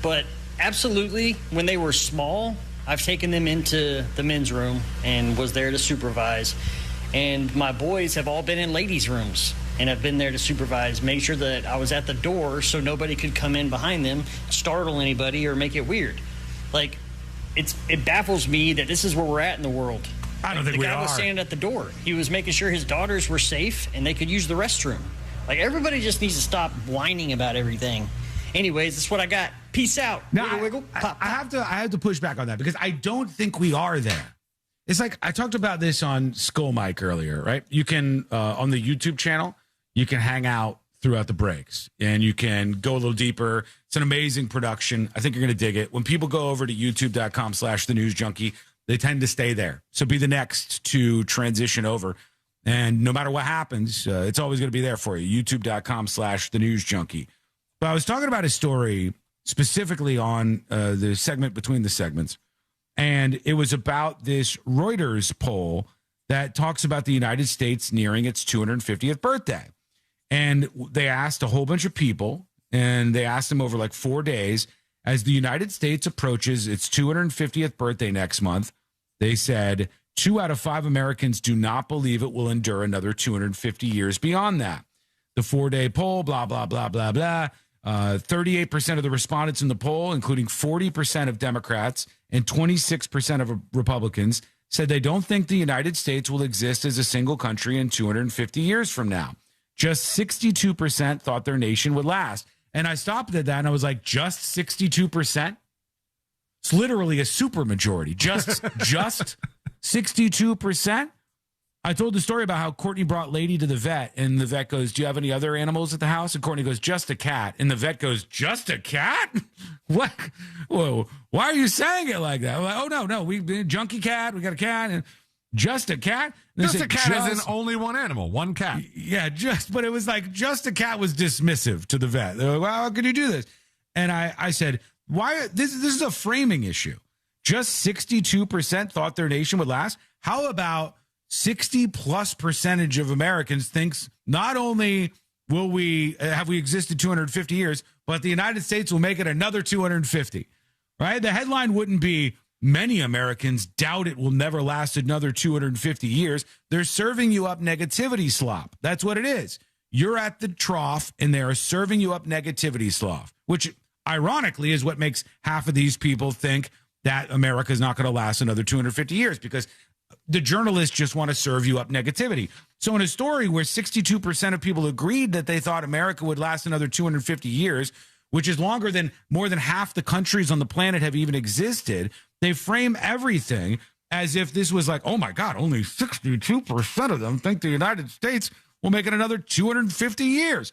But absolutely, when they were small, I've taken them into the men's room and was there to supervise. And my boys have all been in ladies' rooms and have been there to supervise, make sure that I was at the door so nobody could come in behind them, startle anybody, or make it weird. Like, it baffles me that this is where we're at in the world. I don't think we are. The guy was standing at the door. He was making sure his daughters were safe and they could use the restroom. Like, everybody just needs to stop whining about everything. Anyways, that's what I got. Peace out. Now, wiggle, pop. I have to push back on that because I don't think we are there. It's like I talked about this on Skull Mike earlier, right? You can, on the YouTube channel, you can hang out throughout the breaks and you can go a little deeper. It's an amazing production. I think you're going to dig it. When people go over to youtube.com/thenewsjunkie, they tend to stay there. So be the next to transition over. And no matter what happens, it's always going to be there for you. youtube.com/thenewsjunkie. But I was talking about a story specifically on the segment between the segments. And it was about this Reuters poll that talks about the United States nearing its 250th birthday. And they asked a whole bunch of people, and they asked them over like 4 days, as the United States approaches its 250th birthday next month, they said 2 out of 5 Americans do not believe it will endure another 250 years beyond that. The 4-day poll, blah, blah, blah, blah, blah. 38% of the respondents in the poll, including 40% of Democrats and 26% of Republicans, said they don't think the United States will exist as a single country in 250 years from now. Just 62% thought their nation would last. And I stopped at that and I was like, just 62%? It's literally a supermajority. Just 62%? I told the story about how Courtney brought Lady to the vet, and the vet goes, do you have any other animals at the house? And Courtney goes, just a cat. And the vet goes, just a cat? What? Whoa, why are you saying it like that? I'm like, oh, no, we junkie cat, we got a cat, and just a cat? And just a cat is in only one animal, one cat. Yeah, but it was like, just a cat was dismissive to the vet. They're like, well, how could you do this? And I said, why? This is a framing issue. Just 62% thought their nation would last. How about 60+% of Americans thinks not only will we existed 250 years, but the United States will make it another 250, right? The headline wouldn't be many Americans doubt it will never last another 250 years. They're serving you up negativity slop. That's what it is. You're at the trough and they're serving you up negativity slop, which ironically is what makes half of these people think that America is not going to last another 250 years, because the journalists just want to serve you up negativity. So in a story where 62% of people agreed that they thought America would last another 250 years, which is longer than more than half the countries on the planet have even existed, they frame everything as if this was like, oh my God, only 62% of them think the United States will make it another 250 years.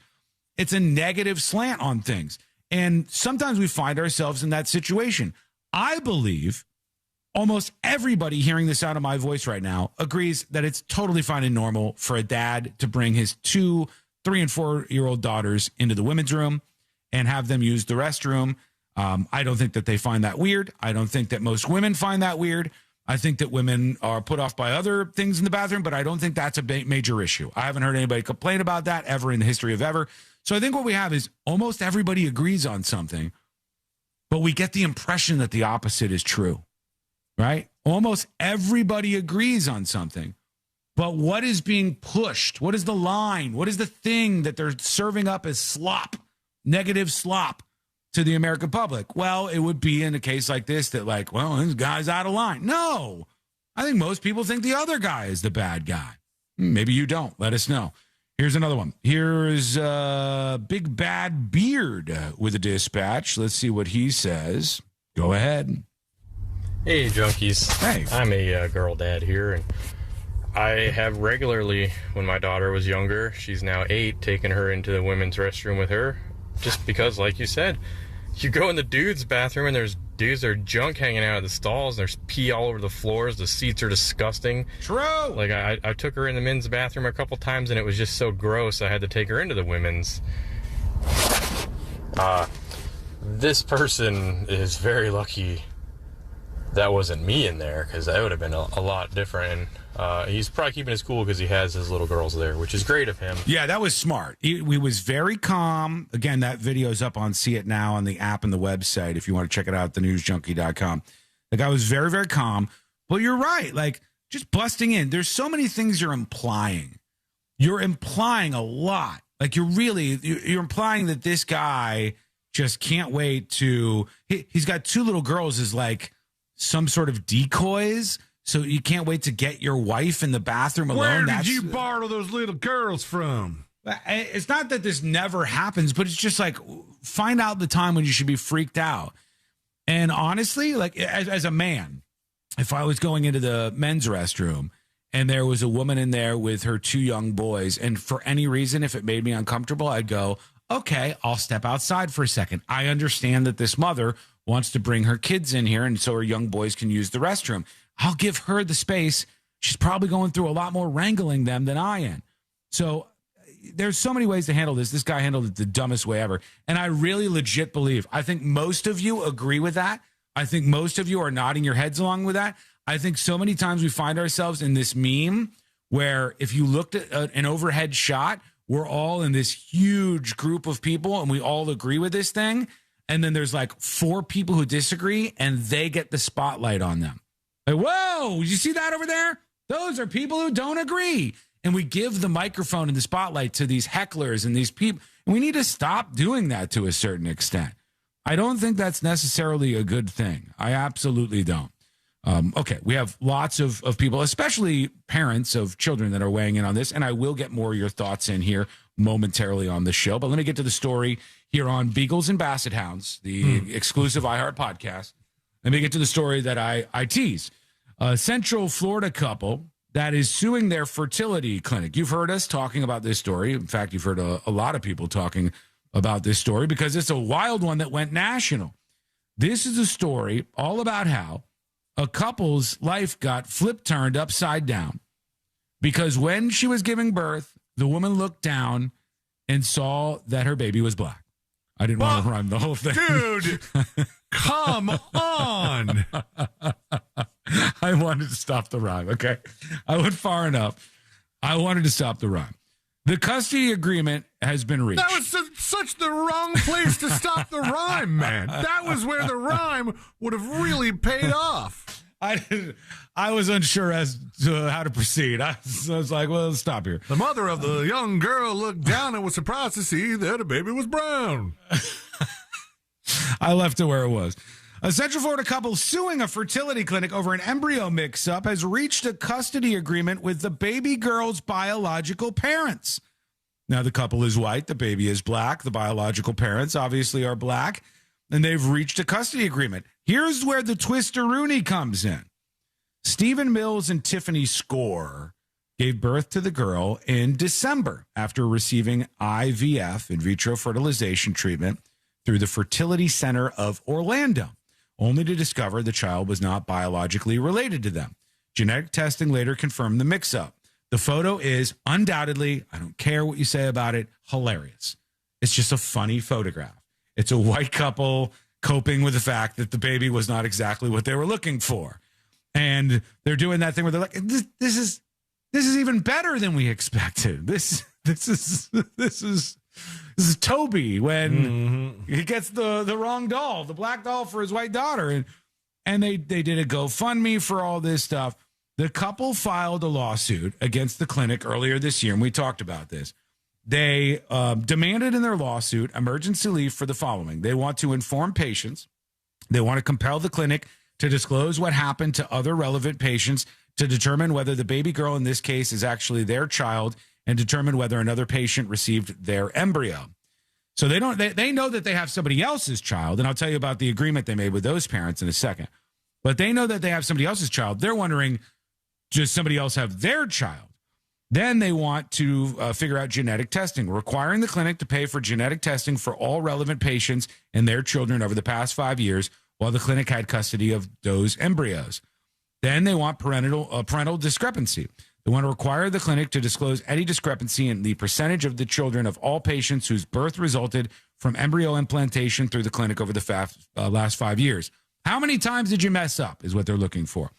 It's a negative slant on things. And sometimes we find ourselves in that situation. I believe almost everybody hearing the sound of my voice right now agrees that it's totally fine and normal for a dad to bring his 2, 3, and 4-year-old daughters into the women's room and have them use the restroom. I don't think that they find that weird. I don't think that most women find that weird. I think that women are put off by other things in the bathroom, but I don't think that's a major issue. I haven't heard anybody complain about that ever in the history of ever. So I think what we have is almost everybody agrees on something, but we get the impression that the opposite is true, right? Almost everybody agrees on something, but what is being pushed? What is the line? What is the thing that they're serving up as slop, negative slop to the American public? Well, it would be in a case like this that like, well, this guy's out of line. No, I think most people think the other guy is the bad guy. Maybe you don't. Let us know. Here's another one. Here's Big Bad Beard with a dispatch. Let's see what he says. Go ahead. Hey, junkies. Hey. I'm a girl dad here, and I have regularly, when my daughter was younger, she's now 8, taken her into the women's restroom with her. Just because, like you said, you go in the dude's bathroom and there's dudes that are junk hanging out of the stalls. And there's pee all over the floors. The seats are disgusting. True. Like, I took her in the men's bathroom a couple times and it was just so gross I had to take her into the women's. This person is very lucky that wasn't me in there, because that would have been a lot different. And he's probably keeping his cool because he has his little girls there, which is great of him. Yeah, that was smart. He was very calm. Again, that video is up on See It Now on the app and the website if you want to check it out, thenewsjunkie.com. The guy was very, very calm. But you're right. Like, just busting in. There's so many things you're implying. You're implying a lot. Like, you're implying that this guy just can't wait to... He's got 2 little girls as, like, some sort of decoys, so you can't wait to get your wife in the bathroom alone. Where did you borrow those little girls from? It's not that this never happens, but it's just like, find out the time when you should be freaked out. And honestly, like as a man, if I was going into the men's restroom and there was a woman in there with her 2 young boys, and for any reason, if it made me uncomfortable, I'd go, okay, I'll step outside for a second. I understand that this mother wants to bring her kids in here and so her young boys can use the restroom. I'll give her the space. She's probably going through a lot more wrangling them than I am. So there's so many ways to handle this. This guy handled it the dumbest way ever. And I really legit believe, I think most of you agree with that. I think most of you are nodding your heads along with that. I think so many times we find ourselves in this meme where if you looked at an overhead shot, we're all in this huge group of people and we all agree with this thing. And then there's like 4 people who disagree and they get the spotlight on them. Like, whoa, you see that over there? Those are people who don't agree. And we give the microphone and the spotlight to these hecklers and these people. And we need to stop doing that to a certain extent. I don't think that's necessarily a good thing. I absolutely don't. Okay, we have lots of people, especially parents of children that are weighing in on this. And I will get more of your thoughts in here momentarily on the show. But let me get to the story here on Beagles and Basset Hounds, the exclusive iHeart podcast. Let me get to the story that I tease. A Central Florida couple that is suing their fertility clinic. You've heard us talking about this story. In fact, you've heard a lot of people talking about this story because it's a wild one that went national. This is a story all about how a couple's life got turned upside down because when she was giving birth, the woman looked down and saw that her baby was black. I didn't want to rhyme the whole thing. Dude, come on. I wanted to stop the rhyme, okay? I went far enough. I wanted to stop the rhyme. The custody agreement has been reached. That was such the wrong place to stop the rhyme, man. That was where the rhyme would have really paid off. I was unsure as to how to proceed. I was like, well, let's stop here. The mother of the young girl looked down and was surprised to see that her baby was brown. I left it where it was. A Central Florida couple suing a fertility clinic over an embryo mix-up has reached a custody agreement with the baby girl's biological parents. Now, the couple is white. The baby is black. The biological parents obviously are black. And they've reached a custody agreement. Here's where the twister-rooney comes in. Stephen Mills and Tiffany Score gave birth to the girl in December after receiving IVF, in vitro fertilization treatment, through the Fertility Center of Orlando. only to discover the child was not biologically related to them. Genetic testing later confirmed the mix-up. The photo is undoubtedly, I don't care what you say about it, hilarious. It's just a funny photograph. It's a white couple coping with the fact that the baby was not exactly what they were looking for. And they're doing that thing where they're like, this is even better than we expected. This is Toby when he gets the wrong doll, the black doll for his white daughter. And they did a GoFundMe for all this stuff. The couple filed a lawsuit against the clinic earlier this year, and we talked about this. They demanded in their lawsuit emergency leave for the following. They want to inform patients. They want to compel the clinic to disclose what happened to other relevant patients to determine whether the baby girl in this case is actually their child and determine whether another patient received their embryo. So they know that they have somebody else's child, and I'll tell you about the agreement they made with those parents in a second. But they know that they have somebody else's child. They're wondering, does somebody else have their child? Then they want to figure out genetic testing, requiring the clinic to pay for genetic testing for all relevant patients and their children over the past 5 years while the clinic had custody of those embryos. Then they want parental discrepancy. They want to require the clinic to disclose any discrepancy in the percentage of the children of all patients whose birth resulted from embryo implantation through the clinic over the last 5 years. How many times did you mess up is what they're looking for.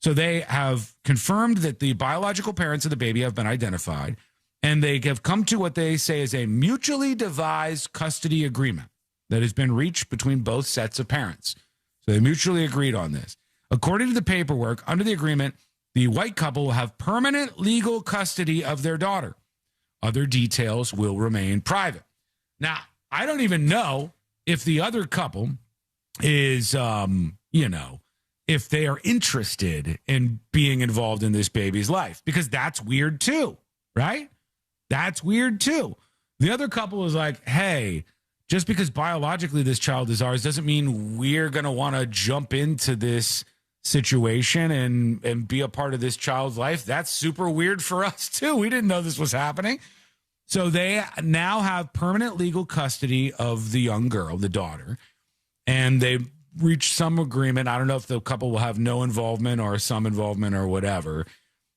So they have confirmed that the biological parents of the baby have been identified, and they have come to what they say is a mutually devised custody agreement that has been reached between both sets of parents. So they mutually agreed on this. According to the paperwork, under the agreement, the white couple will have permanent legal custody of their daughter. Other details will remain private. Now, I don't even know if the other couple is, if they are interested in being involved in this baby's life, because that's weird too, right? That's weird too. The other couple is like, hey, just because biologically this child is ours doesn't mean we're going to want to jump into this situation and be a part of this child's life. That's super weird for us too. We didn't know this was happening. So they now have permanent legal custody of the young girl, the daughter, and they reached some agreement. I don't know if the couple will have no involvement or some involvement or whatever.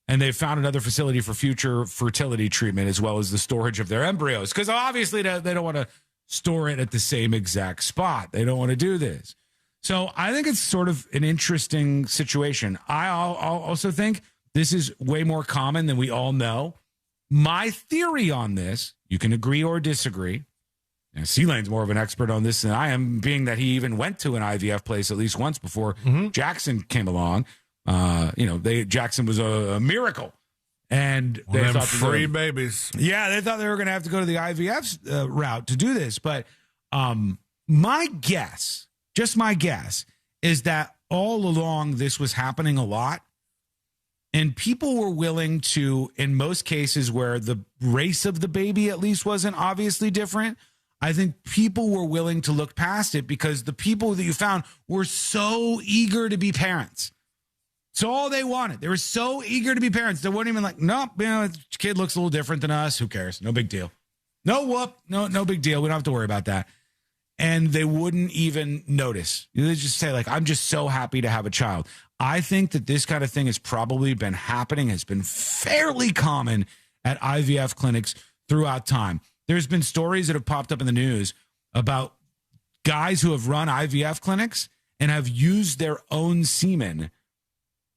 And they found another facility for future fertility treatment as well as the storage of their embryos. Because obviously they don't want to store it at the same exact spot. They don't want to do this. So I think it's sort of an interesting situation. I'll also think this is way more common than we all know. My theory on this, you can agree or disagree. And C-Lane's more of an expert on this than I am, being that he even went to an IVF place at least once before Jackson came along. Jackson was a miracle. And they thought free babies. Yeah, they thought they were going to have to go to the IVF route to do this. But my guess, just my guess, is that all along this was happening a lot. And people were willing to, in most cases where the race of the baby at least wasn't obviously different, I think people were willing to look past it because the people that you found were so eager to be parents. It's all they wanted. They were so eager to be parents. They weren't even like, nope, the kid looks a little different than us. Who cares? No big deal. No whoop. No big deal. We don't have to worry about that. And they wouldn't even notice. They just say, like, I'm just so happy to have a child. I think that this kind of thing has probably been happening, has been fairly common at IVF clinics throughout time. There's been stories that have popped up in the news about guys who have run IVF clinics and have used their own semen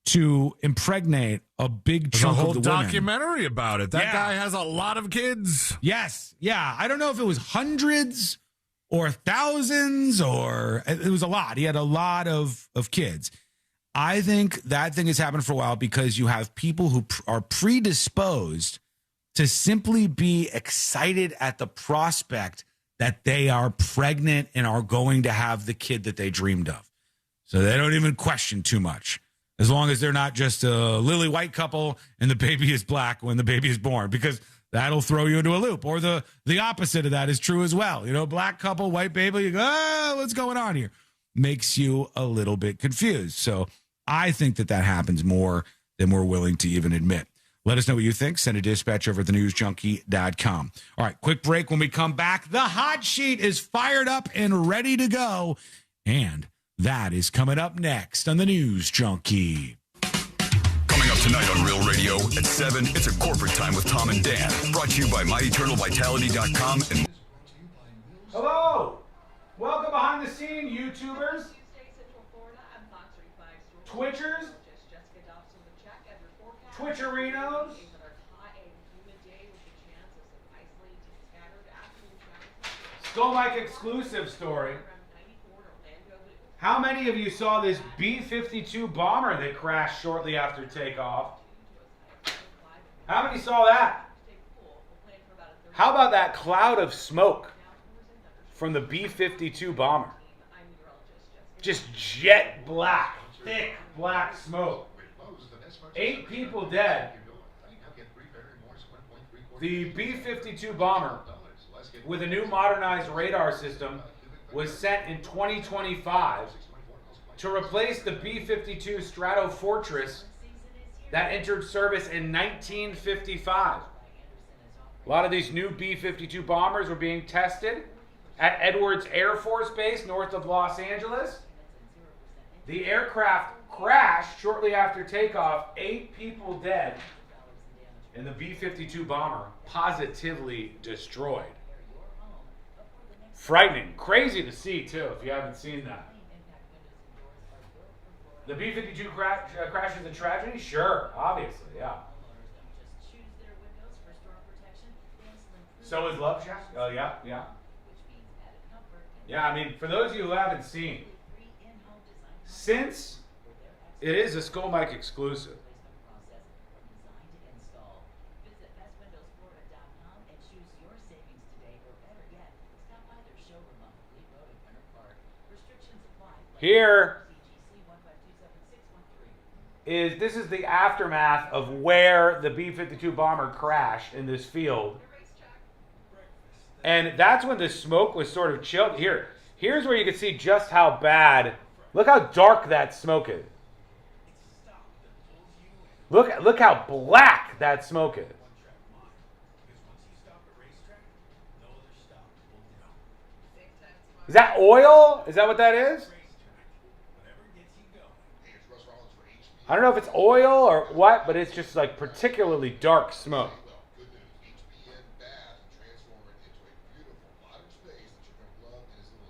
to impregnate a big chunk of the women. There's a whole documentary about it. That guy has a lot of kids. Yes. Yeah. I don't know if it was hundreds or thousands or it was a lot. He had a lot of kids. I think that thing has happened for a while because you have people who are predisposed to simply be excited at the prospect that they are pregnant and are going to have the kid that they dreamed of. So they don't even question too much, as long as they're not just a lily white couple and the baby is black when the baby is born, because that'll throw you into a loop. Or the opposite of that is true as well. Black couple, white baby, you go, what's going on here? Makes you a little bit confused. So I think that happens more than we're willing to even admit. Let us know what you think. Send a dispatch over at thenewsjunkie.com. All right, quick break. When we come back, the hot sheet is fired up and ready to go. And That is coming up next on the News Junkie. Coming up tonight on Real Radio at 7, it's a corporate time with Tom and Dan. Brought to you by MyEternalVitality.com and... Hello! Welcome behind the scene, YouTubers, Twitchers, Twitcherinos, Skull Mike exclusive story. How many of you saw this B-52 bomber that crashed shortly after takeoff? How many saw that? How about that cloud of smoke from the B-52 bomber? Just jet black, thick black smoke. 8 people dead. The B-52 bomber, with a new modernized radar system, was sent in 2025 to replace the B-52 Stratofortress that entered service in 1955. A lot of these new B-52 bombers were being tested at Edwards Air Force Base north of Los Angeles. The aircraft crashed shortly after takeoff, 8 people dead, and the B-52 bomber positively destroyed. Frightening. Crazy to see, too, if you haven't seen that. The B-52 crash is a tragedy? Sure, obviously, yeah. So is Love Shack? Oh, yeah, yeah. Yeah, I mean, for those of you who haven't seen, since it is a Skull Mike exclusive, here this is the aftermath of where the B-52 bomber crashed in this field. And that's when the smoke was sort of chilled. Here's where you can see just how bad. Look how dark that smoke is. Look how black that smoke is. Is that oil? Is that what that is? I don't know if it's oil or what, but it's just like particularly dark smoke.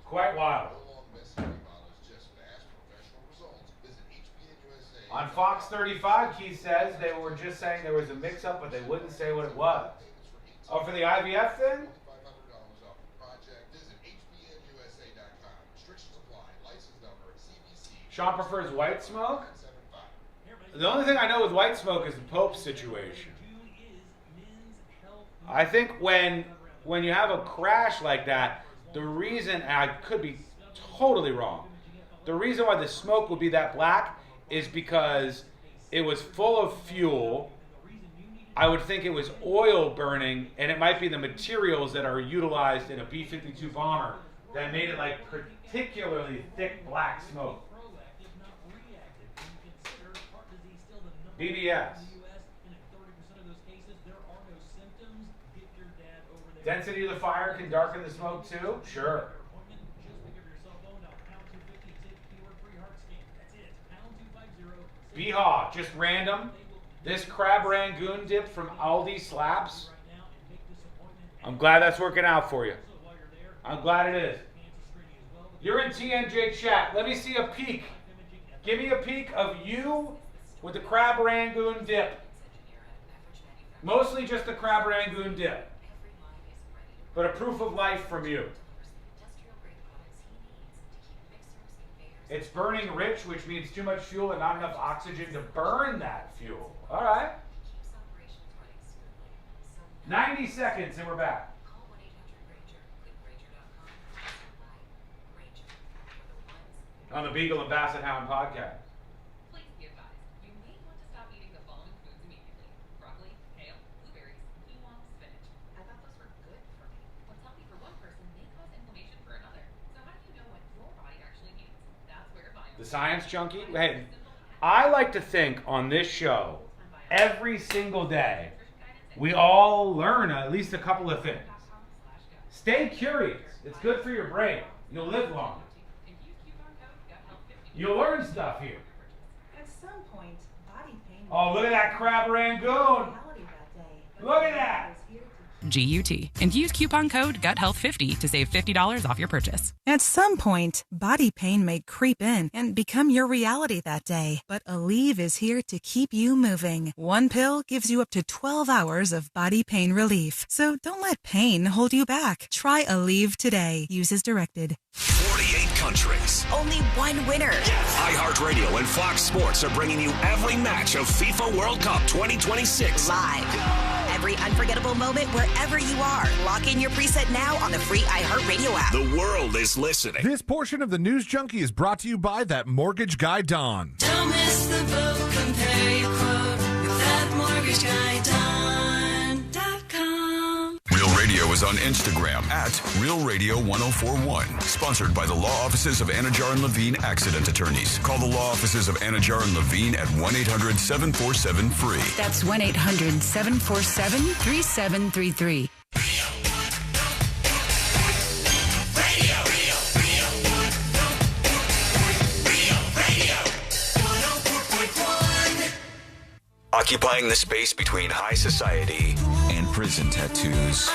Quite wild. On Fox 35, Keith says they were just saying there was a mix-up, but they wouldn't say what it was. Oh, for the IVF thing? Sean prefers white smoke? The only thing I know with white smoke is the Pope situation. I think when you have a crash like that, the reason, and I could be totally wrong, the reason why the smoke would be that black is because it was full of fuel. I would think it was oil burning, and it might be the materials that are utilized in a B-52 bomber that made it like particularly thick black smoke. BBS. Density of the fire can darken the smoke too? Sure. Behaw, just random. This crab rangoon dip from Aldi slaps. I'm glad that's working out for you. I'm glad it is. You're in TNJ chat. Let me see a peek. Give me a peek of you with the crab rangoon dip. Mostly just the crab rangoon dip. But a proof of life from you. It's burning rich, which means too much fuel and not enough oxygen to burn that fuel. All right. 90 seconds and we're back. On the Beagle and Basset Hound podcast. Please be advised, you may want to stop eating the following foods immediately. Broccoli, kale, blueberries, quinoa, spinach. I thought those were good for me. What's healthy for one person may cause inflammation for another. So how do you know what your body actually needs? That's where The Science Junkie. Hey, I like to think on this show, every single day, we all learn at least a couple of things. Stay curious. It's good for your brain. You'll live longer. You'll learn stuff here. At some point, body pain. Oh, look at that crab rangoon. Look at that. GUT. And use coupon code GUTHEALTH50 to save $50 off your purchase. At some point, body pain may creep in and become your reality that day. But Aleve is here to keep you moving. One pill gives you up to 12 hours of body pain relief. So don't let pain hold you back. Try Aleve today. Use as directed. 48 countries. Only one winner. iHeartRadio and Fox Sports are bringing you every match of FIFA World Cup 2026. Live. Every unforgettable moment wherever you are. Lock in your preset now on the free iHeartRadio app. The world is listening. This portion of the News Junkie is brought to you by that mortgage guy, Don. Don't miss the boat. Compare your quote with that mortgage guy, Don.com. Real Radio is on Instagram at Real Radio 1041. Sponsored by the law offices of Anajar and Levine Accident Attorneys. Call the law offices of Anajar and Levine at 1-800-747-FREE. That's 1-800-747-3733. Occupying the space between high society and prison tattoos.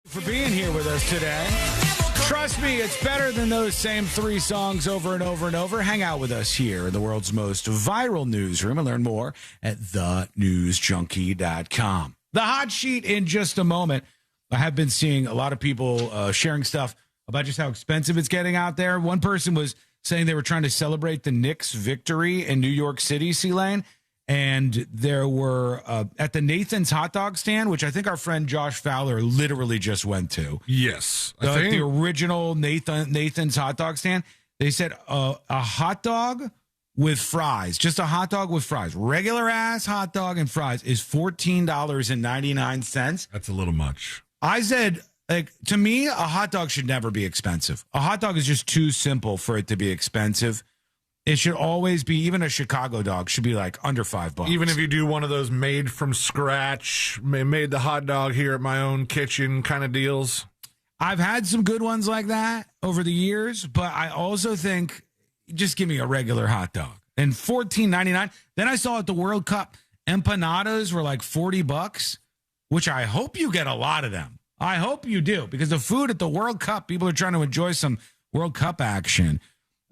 For being here with us today. Trust me, it's better than those same 3 songs over and over and over. Hang out with us here in the world's most viral newsroom and learn more at thenewsjunkie.com. The hot sheet in just a moment. I have been seeing a lot of people sharing stuff about just how expensive it's getting out there. One person was saying they were trying to celebrate the Knicks' victory in New York City, C-Lane. And there were at the Nathan's hot dog stand, which I think our friend Josh Fowler literally just went to. Yes. The original Nathan's hot dog stand. They said a hot dog with fries, just a hot dog with fries, regular ass hot dog and fries is $14.99. That's a little much. I said, like, to me, a hot dog should never be expensive. A hot dog is just too simple for it to be expensive. It should always be, even a Chicago dog should be like under $5. Even if you do one of those made from scratch, made the hot dog here at my own kitchen kind of deals. I've had some good ones like that over the years, but I also think just give me a regular hot dog. And $14.99. Then I saw at the World Cup, empanadas were like $40, which I hope you get a lot of them. I hope you do, because the food at the World Cup, people are trying to enjoy some World Cup action.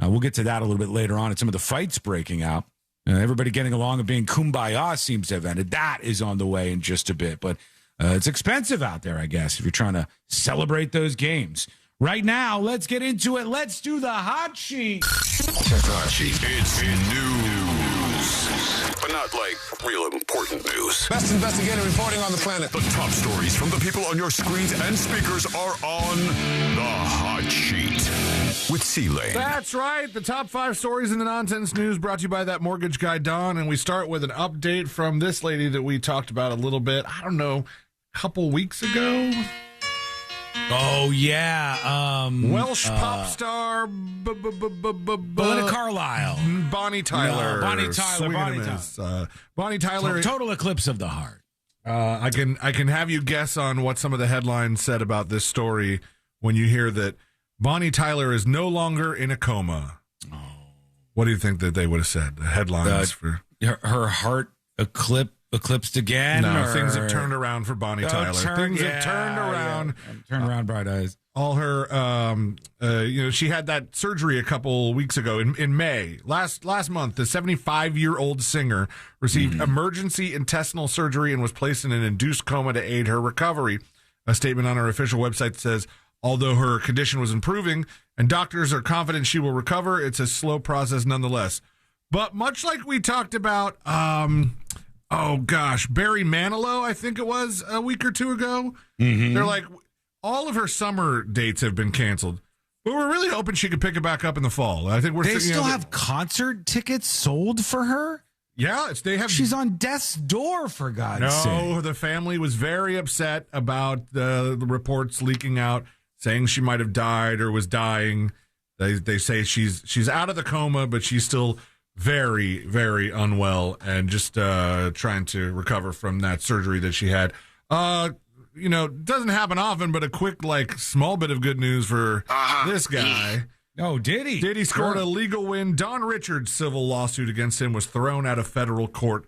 We'll get to that a little bit later on. It's some of the fights breaking out. Everybody getting along and being kumbaya seems to have ended. That is on the way in just a bit. But it's expensive out there, I guess, if you're trying to celebrate those games. Right now, let's get into it. Let's do the hot sheet. Check the hot sheet. It's news, but not like real important news. Best investigative reporting on the planet. The top stories from the people on your screens and speakers are on the hot sheet with C-Lane. That's right. The top 5 stories in the nonsense news brought to you by that mortgage guy, Don. And we start with an update from this lady that we talked about a little bit, I don't know, a couple weeks ago. Oh, yeah. Welsh pop star Belinda Carlisle. Bonnie Tyler. No, Bonnie Tyler. Bonnie Tyler. Total eclipse of the heart. I can have you guess on what some of the headlines said about this story when you hear that Bonnie Tyler is no longer in a coma. Oh. What do you think that they would have said? The headlines for her heart eclipsed again? No, things have turned around for Bonnie Tyler. Things have turned around. Turned around, bright eyes. All her, she had that surgery a couple weeks ago in May. Last month, the 75-year-old singer received emergency intestinal surgery and was placed in an induced coma to aid her recovery. A statement on her official website says, although her condition was improving and doctors are confident she will recover, it's a slow process nonetheless. But much like we talked about, Barry Manilow, I think it was a week or two ago. Mm-hmm. They're like, all of her summer dates have been canceled, but we're really hoping she could pick it back up in the fall. I think they still have concert tickets sold for her. Yeah, She's on death's door, for God's sake. No, the family was very upset about the reports leaking out, saying she might have died or was dying. They say she's out of the coma, but she's still very, very unwell and just trying to recover from that surgery that she had. Doesn't happen often, but a quick, small bit of good news for this guy. Oh, did he? Did he scored a legal win? Don Richards' civil lawsuit against him was thrown out of federal court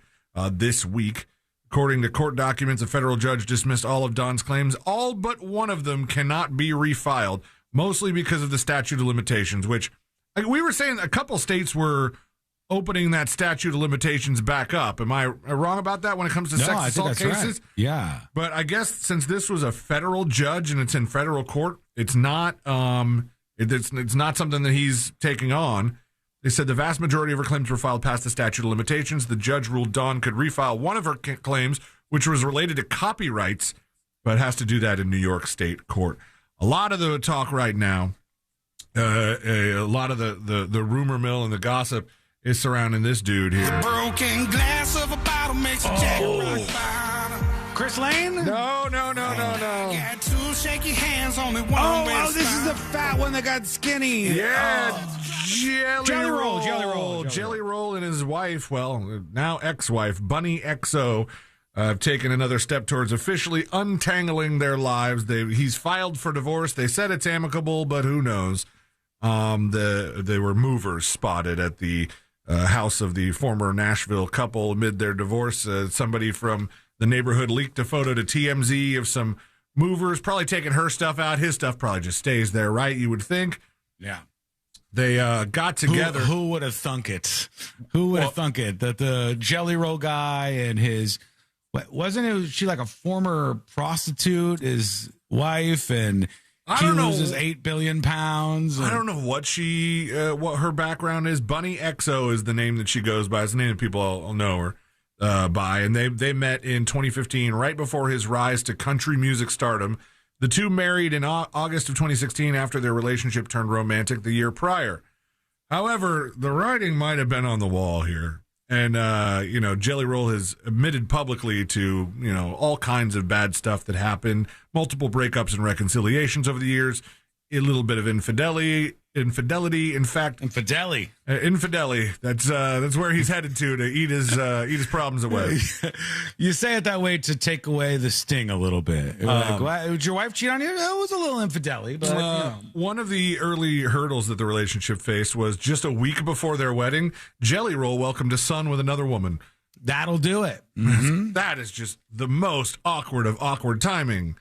this week. According to court documents, a federal judge dismissed all of Don's claims. All but one of them cannot be refiled, mostly because of the statute of limitations, which we were saying a couple states were opening that statute of limitations back up. Am I wrong about that when it comes to sex assault cases? Right. Yeah. But I guess since this was a federal judge and it's in federal court, it's not it's not something that he's taking on. They said the vast majority of her claims were filed past the statute of limitations. The judge ruled Dawn could refile one of her claims, which was related to copyrights, but has to do that in New York State court. A lot of the talk right now, a lot of the rumor mill and the gossip is surrounding this dude here. Broken glass of a bottle makes a jack rock bottom. Chris Lane? No. Got two shaky hands, only one Oh, this is the fat one that got skinny. Yeah, Jelly Roll. Jelly Roll and his wife, well, now ex-wife, Bunny XO, have taken another step towards officially untangling their lives. He's filed for divorce. They said it's amicable, but who knows? There were movers spotted at the house of the former Nashville couple amid their divorce. Somebody from the neighborhood leaked a photo to TMZ of some movers, probably taking her stuff out. His stuff probably just stays there, right? You would think. Yeah. They got together. Who would have thunk it? Who would have thunk it? That the Jelly Roll guy and his, she like a former prostitute, his wife, and she loses 8 billion pounds. I don't know what what her background is. Bunny XO is the name that she goes by. It's the name that people all know her by. And they met in 2015, right before his rise to country music stardom. The two married in August of 2016 after their relationship turned romantic the year prior. However, the writing might have been on the wall here. And, Jelly Roll has admitted publicly to, all kinds of bad stuff that happened, multiple breakups and reconciliations over the years, a little bit of infidelity. In fact, infidelity. That's where he's headed to eat his problems away. You say it that way to take away the sting a little bit. Did your wife cheat on you? It was a little infidelity, but one of the early hurdles that the relationship faced was just a week before their wedding, Jelly Roll welcomed a son with another woman. That'll do it. Mm-hmm. That is just the most awkward of awkward timing.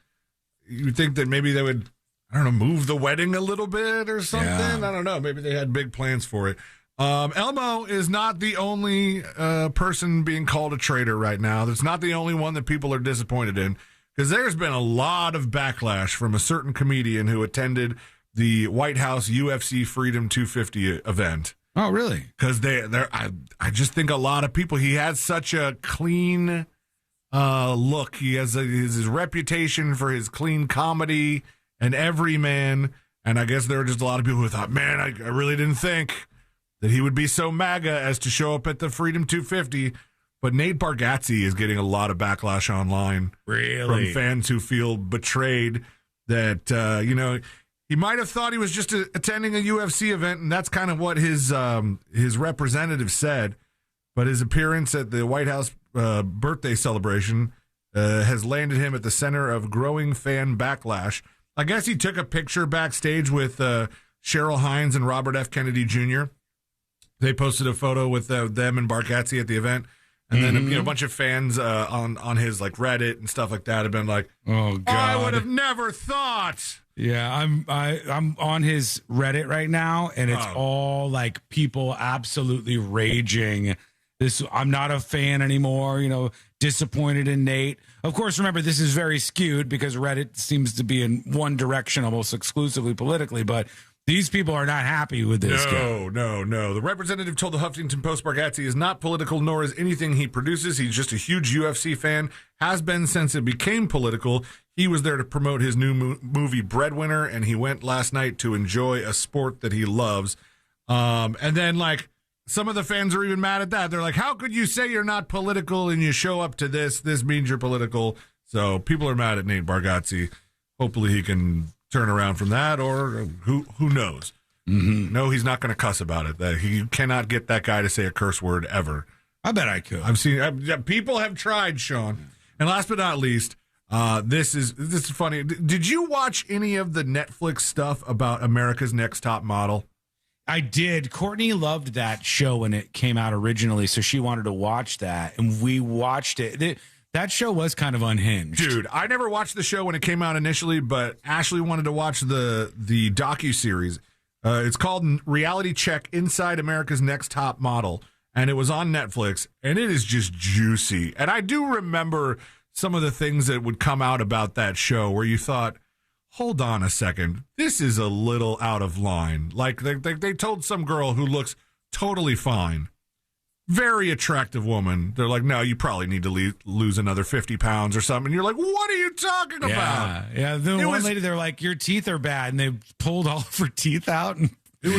You'd think that maybe they would, move the wedding a little bit or something. Yeah. I don't know. Maybe they had big plans for it. Elmo is not the only person being called a traitor right now. That's not the only one that people are disappointed in, because there's been a lot of backlash from a certain comedian who attended the White House UFC Freedom 250 event. Oh, really? Because I just think a lot of people, he has such a clean look. He has his reputation for his clean comedy and everyman. And I guess there were just a lot of people who thought, man, I really didn't think that he would be so MAGA as to show up at the Freedom 250. But Nate Bargatze is getting a lot of backlash online. Really? From fans who feel betrayed that, he might have thought he was just attending a UFC event, and that's kind of what his representative said. But his appearance at the White House birthday celebration has landed him at the center of growing fan backlash. I guess he took a picture backstage with Cheryl Hines and Robert F. Kennedy Jr. They posted a photo with them and Bargatze at the event. And then a bunch of fans on his Reddit and stuff like that have been like, "Oh God, I would have never thought." Yeah, I'm on his Reddit right now, and it's all people absolutely raging. I'm not a fan anymore. Disappointed in Nate. Of course, remember this is very skewed because Reddit seems to be in one direction almost exclusively politically, but these people are not happy with this guy. No. The representative told the Huffington Post Bargatze is not political, nor is anything he produces. He's just a huge UFC fan, has been since it became political. He was there to promote his new movie Breadwinner, and he went last night to enjoy a sport that he loves. And then, some of the fans are even mad at that. They're like, how could you say you're not political and you show up to this? This means you're political. So people are mad at Nate Bargatze. Hopefully he can turn around from that, or who knows? No, he's not going to cuss about it. That he cannot get that guy to say a curse word ever. I bet I could. I've seen people have tried, Sean. And last but not least, this is funny. Did you watch any of the Netflix stuff about America's Next Top Model? I did. Courtney loved that show when it came out originally, so she wanted to watch that, and we watched it. That show was kind of unhinged. Dude, I never watched the show when it came out initially, but Ashley wanted to watch the docuseries. It's called Reality Check Inside America's Next Top Model, and it was on Netflix, and it is just juicy. And I do remember some of the things that would come out about that show where you thought, hold on a second, this is a little out of line. Like they told some girl who looks totally fine, very attractive woman, they're like, no, you probably need to lose another 50 pounds or something. And you're like, what are you talking about? Yeah, the one lady, they're like, your teeth are bad, and they pulled all of her teeth out, and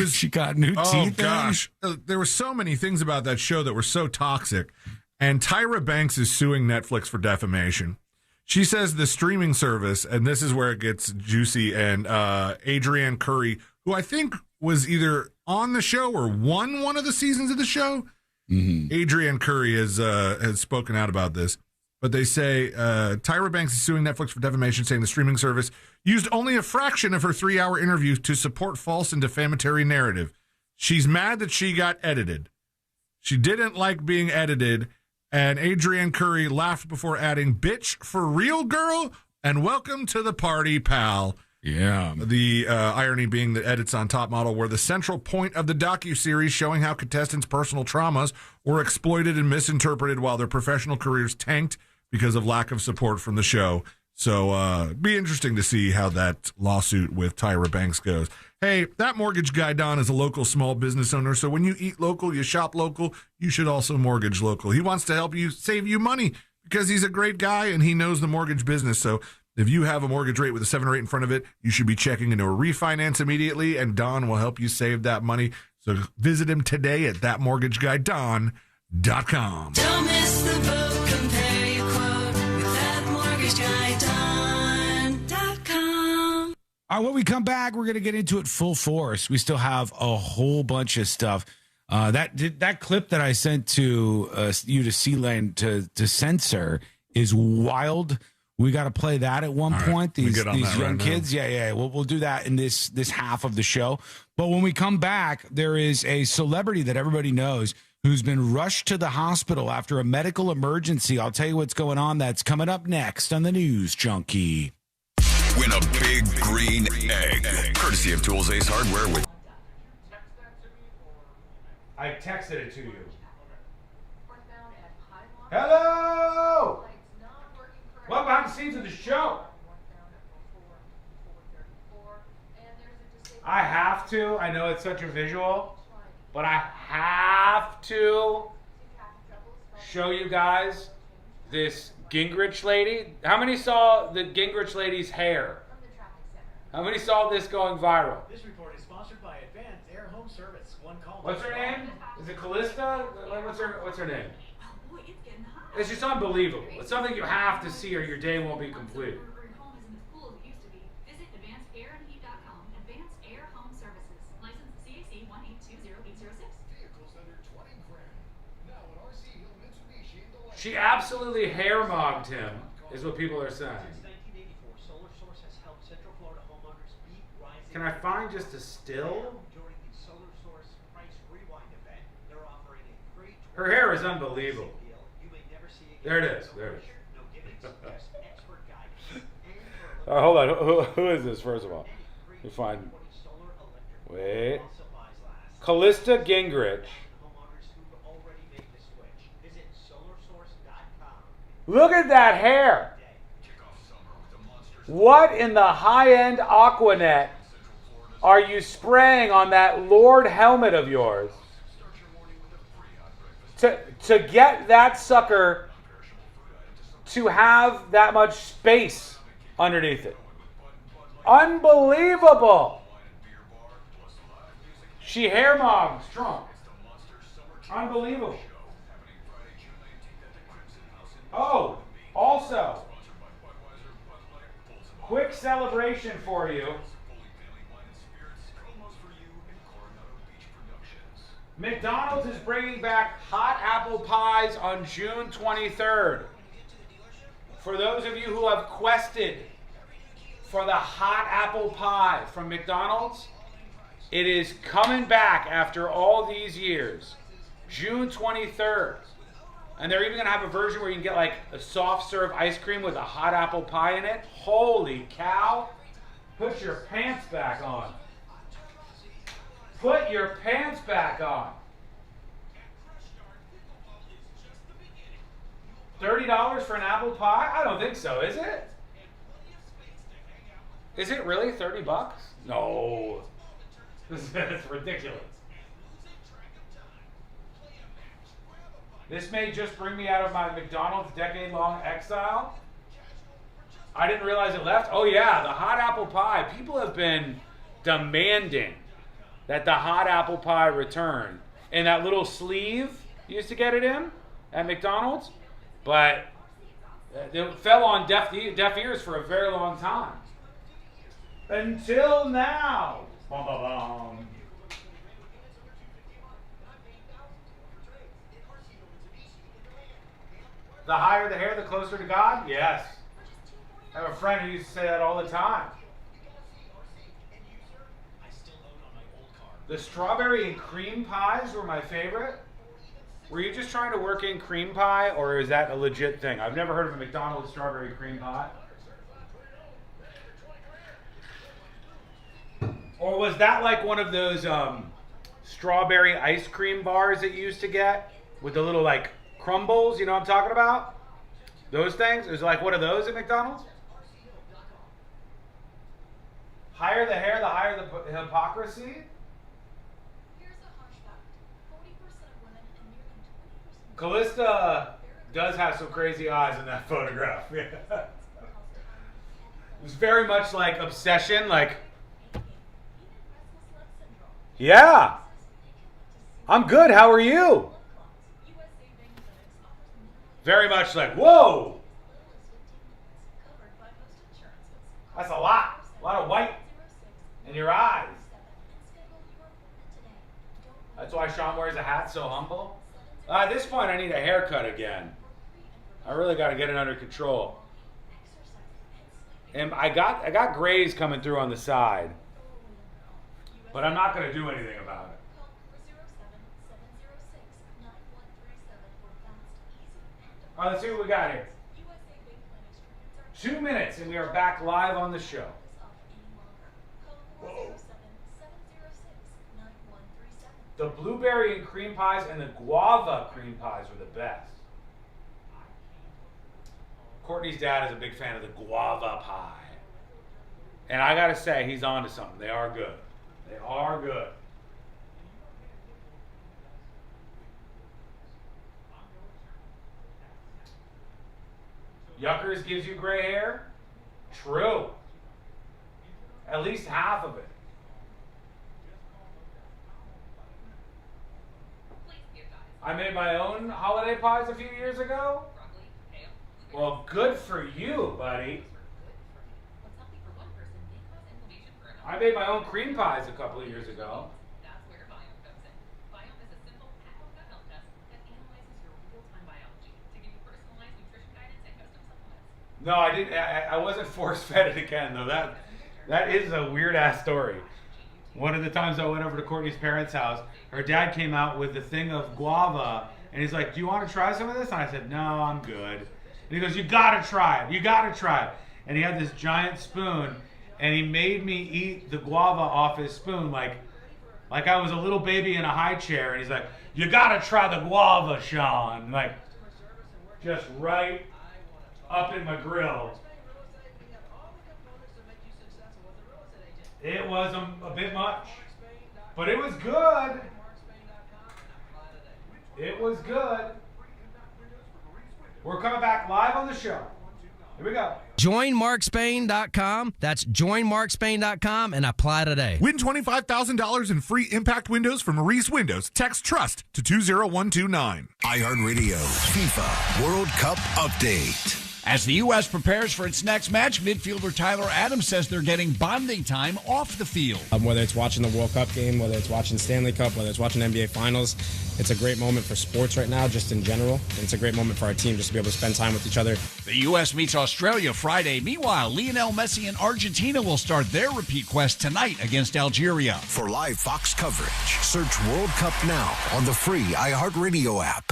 she got new teeth. Oh, gosh. There were so many things about that show that were so toxic. And Tyra Banks is suing Netflix for defamation. She says the streaming service, and this is where it gets juicy, and Adrienne Curry, who I think was either on the show or won one of the seasons of the show. Adrienne Curry has spoken out about this. But they say Tyra Banks is suing Netflix for defamation, saying the streaming service used only a fraction of her 3-hour interview to support false and defamatory narrative. She's mad that she got edited. She didn't like being edited. And Adrienne Curry laughed before adding, bitch, for real, girl, and welcome to the party, pal. Yeah. The irony being that edits on Top Model were the central point of the docuseries, showing how contestants' personal traumas were exploited and misinterpreted while their professional careers tanked because of lack of support from the show. So be interesting to see how that lawsuit with Tyra Banks goes. Hey, that mortgage guy, Don, is a local small business owner. So when you eat local, you shop local, you should also mortgage local. He wants to help you save you money because he's a great guy and he knows the mortgage business. So if you have a mortgage rate with a 7 or 8 in front of it, you should be checking into a refinance immediately, and Don will help you save that money. So visit him today at thatmortgagguydon.com. Don't miss the boat, compare your quote with thatmortgagguydon.com. All right, when we come back, we're going to get into it full force. We still have a whole bunch of stuff. That clip that I sent to you to C-Lane to censor is wild. We got to play that at one point. These young kids. Yeah. We'll do that in this half of the show. But when we come back, there is a celebrity that everybody knows who's been rushed to the hospital after a medical emergency. I'll tell you what's going on. That's coming up next on the News Junkie. Win a big green egg. Courtesy of Tools Ace Hardware with... I texted it to you. Hello! Welcome behind the scenes of the show. I have to. I know it's such a visual, but I have to show you guys this Gingrich lady. How many saw the Gingrich lady's hair? How many saw this going viral? This report is sponsored by Advanced Air Home Service. One call. What's her name? Is it Callista? What's her name? It's just unbelievable. It's something you have to see or your day won't be complete. Your home isn't as cool as it used to be. Visit AdvancedAirandHeat.com. Advanced Air Home Services. License CAC 1820806. Vehicles under 20 grand. Now at RC Hill Mitsubishi in the She absolutely hair mogged him, is what people are saying. Since 1984, Solar Source has helped Central Florida homeowners beat rising. Can I find just a still? During the Solar Source Price Rewind event, they're offering a free Her hair is unbelievable. deal you may never see again. There it is. There it is. No gimmicks, just expert guidance. Hold on. Who is this, first of all? You find. Wait. Callista Gingrich. Homeowners who've already made the switch. Visit solarsource.com. Look at that hair. What in the high-end Aquanet are you spraying on that Lord helmet of yours? To get that sucker to have that much space underneath it. Unbelievable. She hair mogs Trump. Unbelievable. Oh, also, quick celebration for you. McDonald's is bringing back hot apple pies on June 23rd. For those of you who have quested for the hot apple pie from McDonald's, it is coming back after all these years. June 23rd. And they're even going to have a version where you can get like a soft serve ice cream with a hot apple pie in it. Holy cow. Put your pants back on. Put your pants back on. $30 for an apple pie? I don't think so, is it? Is it really $30? No. That's ridiculous. This may just bring me out of my McDonald's decade-long exile. I didn't realize it left. Oh yeah, the hot apple pie. People have been demanding that the hot apple pie return. And that little sleeve you used to get it in at McDonald's. But it fell on deaf ears for a very long time. Until now. Bum, bum, bum. The higher the hair, the closer to God? Yes. I have a friend who used to say that all the time. The strawberry and cream pies were my favorite. Were you just trying to work in cream pie, or is that a legit thing? I've never heard of a McDonald's strawberry cream pie. Or was that like one of those strawberry ice cream bars that you used to get with the little like crumbles, you know what I'm talking about? Those things? It was like one of those at McDonald's? Higher the hair, the higher the hypocrisy? Callista does have some crazy eyes in that photograph. Yeah. It was very much like obsession, like, yeah, I'm good, how are you? Very much like, whoa, that's a lot of white in your eyes. That's why Sean wears a hat so humble. At this point, I need a haircut again. I really got to get it under control. And I got grays coming through on the side, but I'm not going to do anything about it. All right, let's see what we got here. 2 minutes, and we are back live on the show. Whoa. The blueberry and cream pies and the guava cream pies were the best. Courtney's dad is a big fan of the guava pie. And I gotta say, he's on to something. They are good. They are good. Yuckers gives you gray hair? True. At least half of it. I made my own holiday pies a few years ago. Well, good for you, buddy. I made my own cream pies a couple of years ago. No, I didn't. I wasn't force-fed it again, though. That is a weird-ass story. One of the times I went over to Courtney's parents' house, her dad came out with the thing of guava, and he's like, do you want to try some of this? And I said, no, I'm good. And he goes, you got to try it. You got to try it. And he had this giant spoon, and he made me eat the guava off his spoon like I was a little baby in a high chair. And he's like, you got to try the guava, Sean. Like, just right up in my grill. It was a bit much, but it was good. It was good. We're coming back live on the show. Here we go. JoinMarkSpain.com. That's JoinMarkSpain.com and apply today. Win $25,000 in free impact windows from Reese Windows. Text TRUST to 20129. iHeartRadio FIFA World Cup Update. As the U.S. prepares for its next match, midfielder Tyler Adams says they're getting bonding time off the field. Whether it's watching the World Cup game, whether it's watching Stanley Cup, whether it's watching NBA Finals, it's a great moment for sports right now, just in general. And it's a great moment for our team just to be able to spend time with each other. The U.S. meets Australia Friday. Meanwhile, Lionel Messi and Argentina will start their repeat quest tonight against Algeria. For live Fox coverage, search World Cup now on the free iHeartRadio app.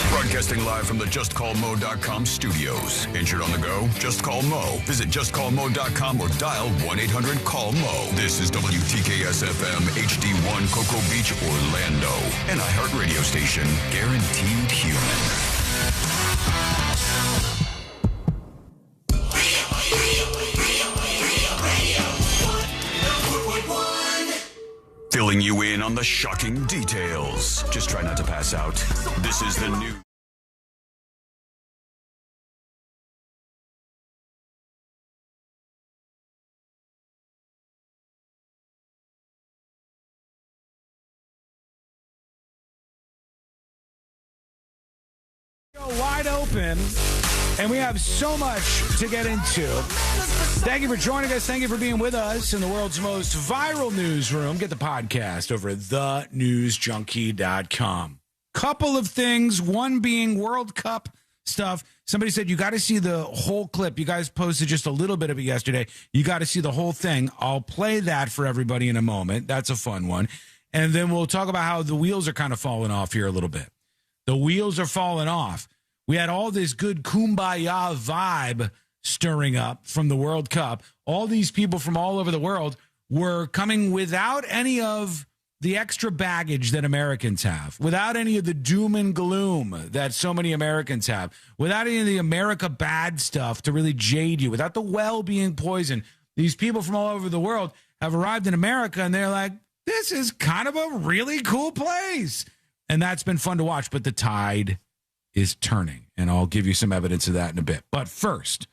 Broadcasting live from the JustCallMo.com studios. Injured on the go? Just call Mo. Visit JustCallMo.com or dial 1-800-CALL-MO. This is WTKS-FM HD1 Cocoa Beach, Orlando. An iHeartRadio station. Guaranteed human. Filling you in on the shocking details. Just try not to pass out. This is the new. Wide open, and we have so much to get into. Thank you for joining us. Thank you for being with us in the world's most viral newsroom. Get the podcast over at thenewsjunkie.com. Couple of things, one being World Cup stuff. Somebody said you got to see the whole clip. You guys posted just a little bit of it yesterday. You got to see the whole thing. I'll play that for everybody in a moment. That's a fun one. And then we'll talk about how the wheels are kind of falling off here a little bit. The wheels are falling off. We had all this good kumbaya vibe stirring up from the World Cup. All these people from all over the world were coming without any of the extra baggage that Americans have, without any of the doom and gloom that so many Americans have, without any of the America bad stuff to really jade you, without the well being poisoned. These people from all over the world have arrived in America, and they're like, this is kind of a really cool place. And that's been fun to watch, but the tide is turning, and I'll give you some evidence of that in a bit. But first,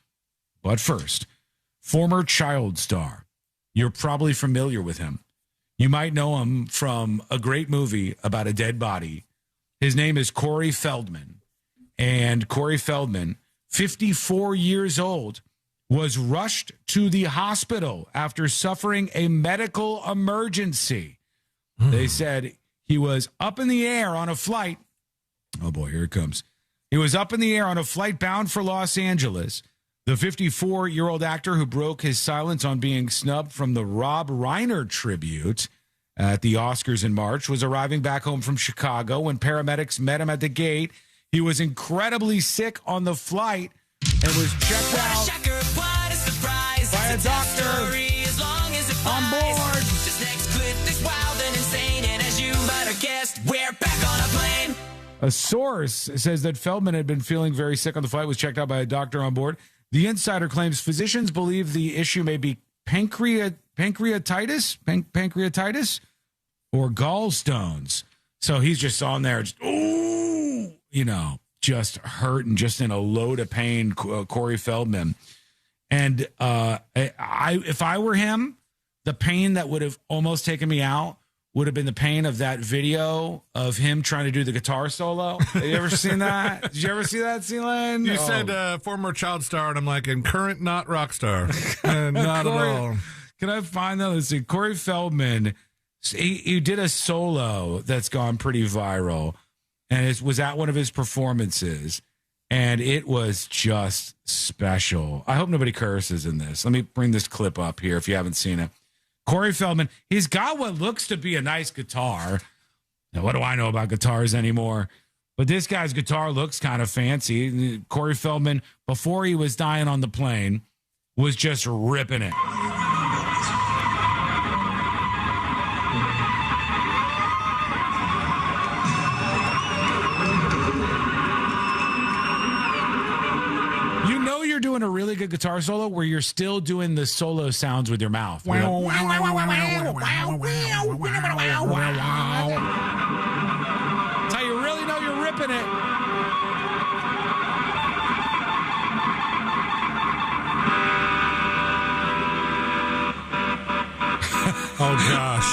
former child star. You're probably familiar with him. You might know him from a great movie about a dead body. His name is Corey Feldman. And Corey Feldman, 54 years old, was rushed to the hospital after suffering a medical emergency. They said he was up in the air on a flight. Oh, boy, here it comes. He was up in the air on a flight bound for Los Angeles. The 54-year-old actor who broke his silence on being snubbed from the Rob Reiner tribute at the Oscars in March was arriving back home from Chicago when paramedics met him at the gate. He was incredibly sick on the flight and was checked out by a doctor on board. This next clip is wild and insane, and as you might have guessed, we're back on a plane. A source says that Feldman had been feeling very sick on the flight, was checked out by a doctor on board. The insider claims physicians believe the issue may be pancreatitis or gallstones. So he's just on there, just hurt and just in a load of pain, Corey Feldman. And if I were him, the pain that would have almost taken me out would have been the pain of that video of him trying to do the guitar solo. Have you ever seen that? Did you ever see that, C-Lane? You said former child star, and I'm like, and current not rock star. Not at all. Can I find that? Let's see. Corey Feldman, he did a solo that's gone pretty viral, and it was at one of his performances, and it was just special. I hope nobody curses in this. Let me bring this clip up here if you haven't seen it. Corey Feldman, he's got what looks to be a nice guitar. Now, what do I know about guitars anymore? But this guy's guitar looks kind of fancy. Corey Feldman, before he was dying on the plane, was just ripping it. You're doing a really good guitar solo where you're still doing the solo sounds with your mouth. That's how you really know you're ripping it. Oh, gosh.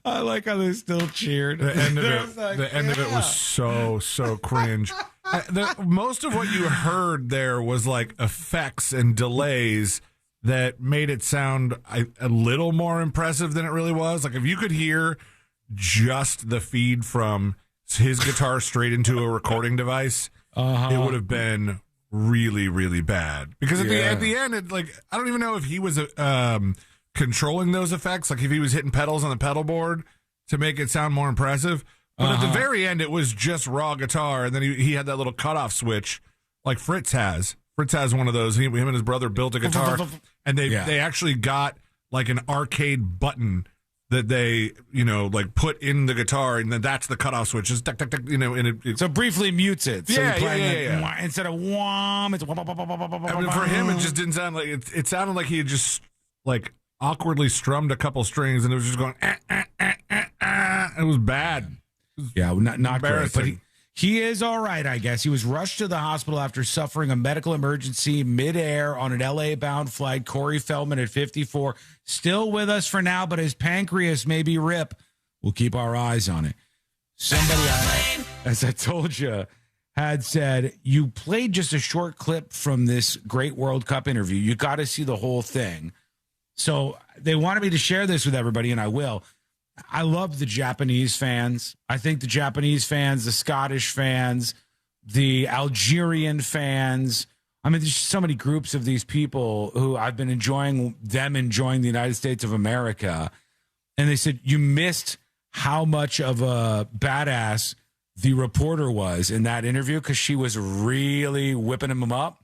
I like how they still cheered. The end of it, Like, the end of it was so cringe. Most of what you heard there was like effects and delays that made it sound a little more impressive than it really was. Like if you could hear just the feed from his guitar straight into a recording device, it would have been really, really bad. Because at the end, it, like I don't even know if he was controlling those effects, like if he was hitting pedals on the pedal board to make it sound more impressive. But at the very end, it was just raw guitar, and then he had that little cutoff switch like Fritz has. Fritz has one of those. Him and his brother built a guitar, and they actually got like an arcade button that they, like put in the guitar, and then that's the cutoff switch. It's tuck, tuck, tuck, and it so briefly mutes it. So yeah. Instead of wham, it's for him, it just didn't sound like it sounded like he had just like awkwardly strummed a couple strings, and it was just going. It was bad. Not great. But he is all right, I guess. He was rushed to the hospital after suffering a medical emergency midair on an LA-bound flight. Corey Feldman at 54, still with us for now, but his pancreas may be rip. We'll keep our eyes on it. Somebody, as I told you, had said, you played just a short clip from this great World Cup interview. You got to see the whole thing. So they wanted me to share this with everybody, and I will. I love the Japanese fans. I think the Japanese fans, the Scottish fans, the Algerian fans. I mean, there's so many groups of these people who I've been enjoying the United States of America. And they said, you missed how much of a badass the reporter was in that interview because she was really whipping him up.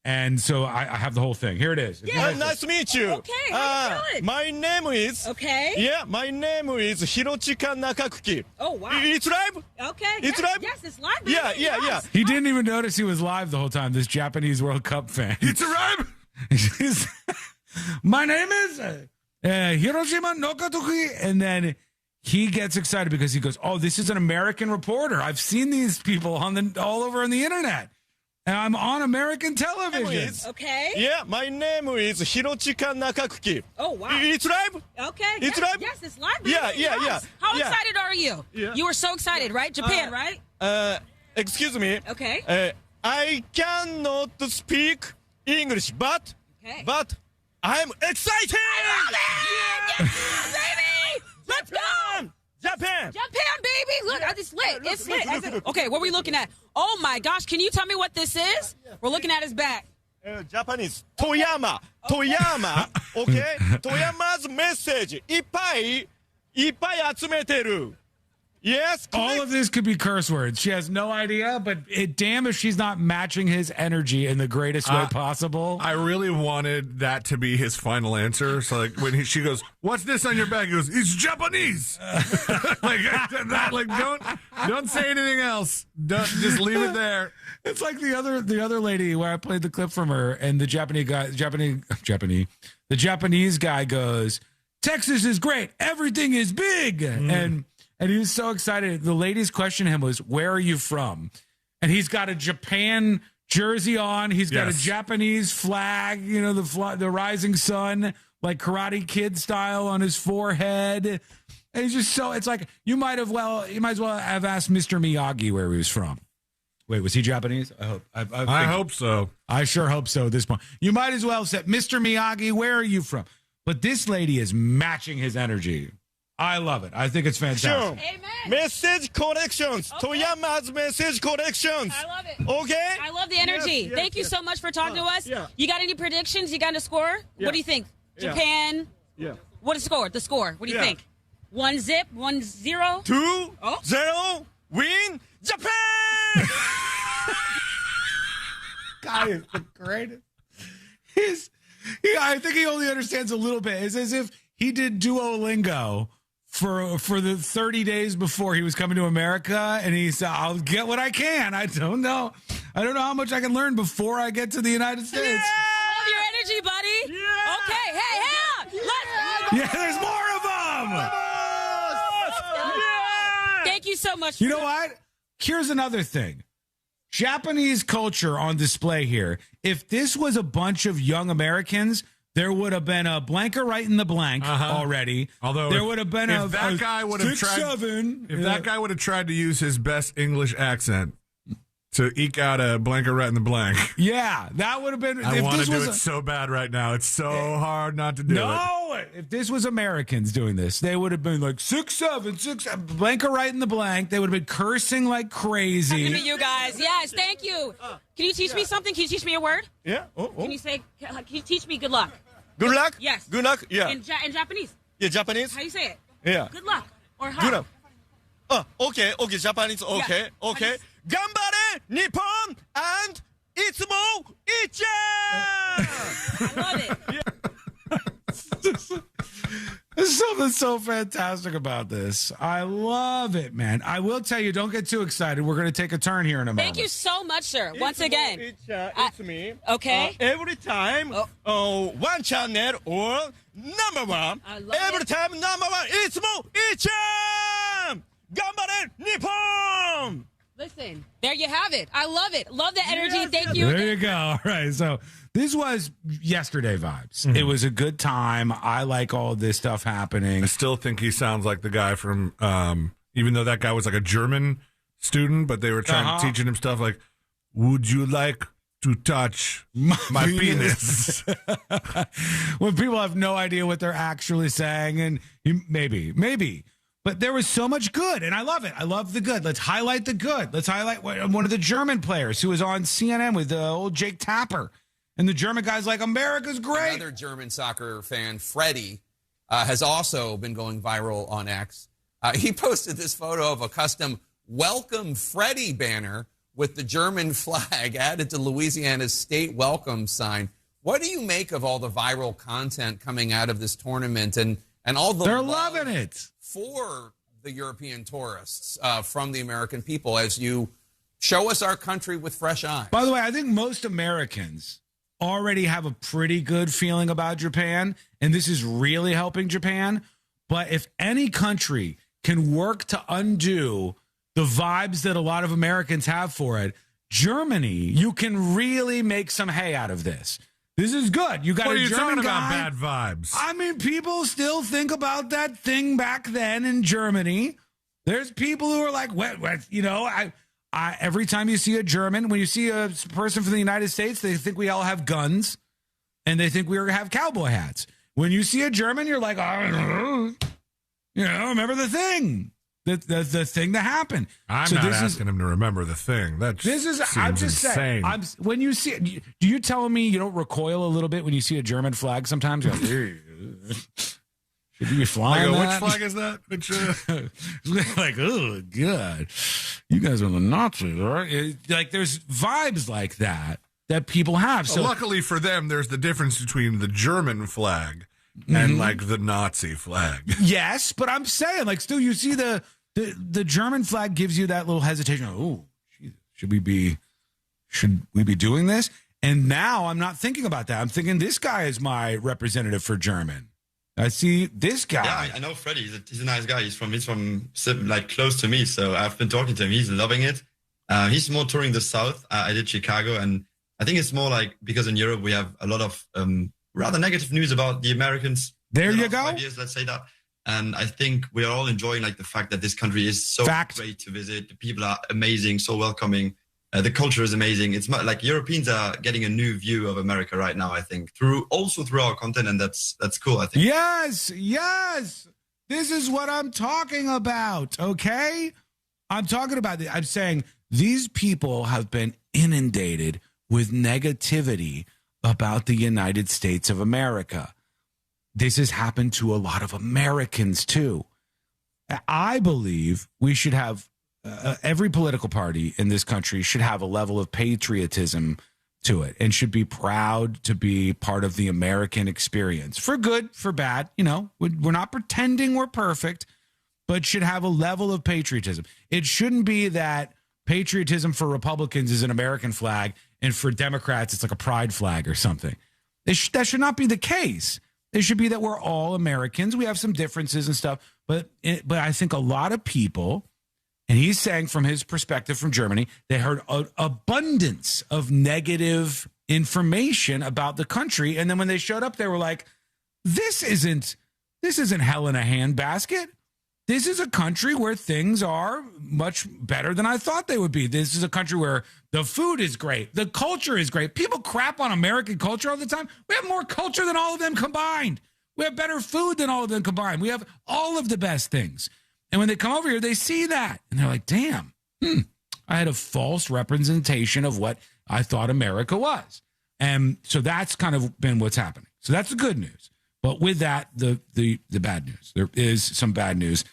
And so I have the whole thing. Here it is. Yeah, nice to meet you. Okay, how you doing? My name is... Okay. Yeah, my name is Hirochika Nakakuki. Oh, wow. It's live? Okay. It's yes, live? Yes, it's live. Baby. Yeah. He didn't even notice he was live the whole time, this Japanese World Cup fan. It's live? My name is Hiroshima Nokatuki. And then he gets excited because he goes, oh, this is an American reporter. I've seen these people all over on the internet. And I'm on American television. Okay. Yeah, my name is Hirochika Nakakuki. Oh, wow. It's live? Okay. It's yes, live? Yes, it's live. Baby. Yeah. How excited are you? Yeah. You were so excited, right? Japan, right? Excuse me. Okay. I cannot speak English, but I'm excited! I love it! Yeah, baby! Let's go! Japan, baby! Look, it's lit. It's lit. Okay, what are we looking at? Oh my gosh, can you tell me what this is? We're looking at his back. Japanese. Toyama. Okay? Toyama's message. いっぱい集めてる. Yes, correct. All of this could be curse words. She has no idea, but damn if she's not matching his energy in the greatest way possible. I really wanted that to be his final answer. So, like, when she goes, "What's this on your back?" He goes, "It's Japanese." Don't say anything else. Just leave it there. It's like the other lady where I played the clip from her, and the Japanese guy goes, "Texas is great. Everything is big," And he was so excited. The lady's question to him was, where are you from? And he's got a Japan jersey on. He's got a Japanese flag, the rising sun, like Karate Kid style on his forehead. And he's just it's like, you might as well have asked Mr. Miyagi where he was from. Wait, was he Japanese? I hope so. I sure hope so at this point. You might as well say, Mr. Miyagi, where are you from? But this lady is matching his energy. I love it. I think it's fantastic. Amen. Message collections. Okay. Toyama's message collections. I love it. Okay? I love the energy. Yes, Thank you so much for talking to us. Yeah. You got any predictions? You got a score? Yeah. What do you think? Yeah. Japan? Yeah. What is score? The score. What do you think? 1-0? 1-0? 2-0. Win Japan! Guy is the greatest. I think he only understands a little bit. It's as if he did Duolingo for the 30 days before he was coming to America, and he said, I'll get what I can. I don't know how much I can learn before I get to the United States. I love your energy, buddy. Yeah. Okay, hey, let's there's more of them. Yeah. Thank you so much. You know what? Here's another thing. Japanese culture on display here. If this was a bunch of young Americans, there would have been a blanker right in the blank already. Although there would have been if that guy would have tried, 6-7. If that guy would have tried to use his best English accent to eke out a blanker right in the blank. Yeah, that would have been. I want to do it so bad right now. It's so hard not to do it. No, if this was Americans doing this, they would have been like 6-7, blanker right in the blank. They would have been cursing like crazy. Happy to meet you guys. Yes, thank you. Can you teach me something? Can you teach me a word? Yeah. Can you teach me good luck? Good luck? Yes. Good luck? Yeah. In Japanese. Yeah, Japanese? How do you say it? Yeah. Good luck. Or how? Good luck. Okay, Japanese, okay, Yeah. okay. Ganbare, Nippon, and itsumo, icha! I love it. There's something so fantastic about this. I love it, man. I will tell you, don't get too excited. We're going to take a turn here in a moment. Thank you so much, sir. Once again. It's me. Okay. Every time, one channel or number one. Every time, number one, itsumo, icha! Ganbare, Nippon! Listen, there you have it. I love it. Love the energy. Thank you. There you go. All right. So this was yesterday vibes. Mm-hmm. It was a good time. I like all this stuff happening. I still think he sounds like the guy from, even though that guy was like a German student, but they were teaching him stuff like, would you like to touch my penis? When people have no idea what they're actually saying, and maybe. But there was so much good, and I love it. I love the good. Let's highlight the good. Let's highlight one of the German players who was on CNN with old Jake Tapper. And the German guy's like, America's great. Another German soccer fan, Freddie, has also been going viral on X. He posted this photo of a custom Welcome Freddie banner with the German flag added to Louisiana's state welcome sign. What do you make of all the viral content coming out of this tournament and all the They're loving it for the European tourists from the American people as you show us our country with fresh eyes? By the way, I think most Americans already have a pretty good feeling about Japan, and this is really helping Japan. But if any country can work to undo the vibes that a lot of Americans have for it, Germany, you can really make some hay out of this. This is good. You got what a are you German talking guy. about bad vibes? I mean, people still think about that thing back then in Germany. There's people who are like, what you know, I every time you see a German, when you see a person from the United States, they think we all have guns and they think we have cowboy hats. When you see a German, you're like, oh, you know, remember the thing. The thing that happened. I'm not asking him to remember the thing. I'm just saying. When you see, do you tell me you don't recoil a little bit when you see a German flag? Sometimes you're like, should you be flying? Which flag is that? Like, oh god, you guys are the Nazis, right? Like, there's vibes like that people have. So luckily for them, there's the difference between the German flag and like the Nazi flag. Yes, but I'm saying, like, still, you see the German flag gives you that little hesitation. Oh, should we be doing this? And now I'm not thinking about that. I'm thinking this guy is my representative for German. I see this guy. Yeah, I know Freddie. He's a nice guy. He's from like close to me, so I've been talking to him. He's loving it. He's more touring the South. I did Chicago, and I think it's more like because in Europe we have a lot of rather negative news about the Americans. There you go. 5 years, let's say that. And I think we are all enjoying like the fact that this country is so great to visit. The people are amazing, so welcoming. The culture is amazing. It's like Europeans are getting a new view of America right now, I think, through our content, and that's cool, I think. Yes. This is what I'm talking about, okay? I'm saying these people have been inundated with negativity about the United States of America. This has happened to a lot of Americans, too. I believe we should have every political party in this country should have a level of patriotism to it and should be proud to be part of the American experience, for good, for bad. You know, we're not pretending we're perfect, but should have a level of patriotism. It shouldn't be that patriotism for Republicans is an American flag and for Democrats it's like a pride flag or something. That should not be the case. It should be that we're all Americans. We have some differences and stuff, but I think a lot of people, and he's saying from his perspective from Germany, they heard an abundance of negative information about the country. And then when they showed up, they were like, this isn't hell in a handbasket. This is a country where things are much better than I thought they would be. This is a country where the food is great. The culture is great. People crap on American culture all the time. We have more culture than all of them combined. We have better food than all of them combined. We have all of the best things. And when they come over here, they see that. And they're like, damn, I had a false representation of what I thought America was. And so that's kind of been what's happening. So that's the good news. But with that, the bad news. There is some bad news.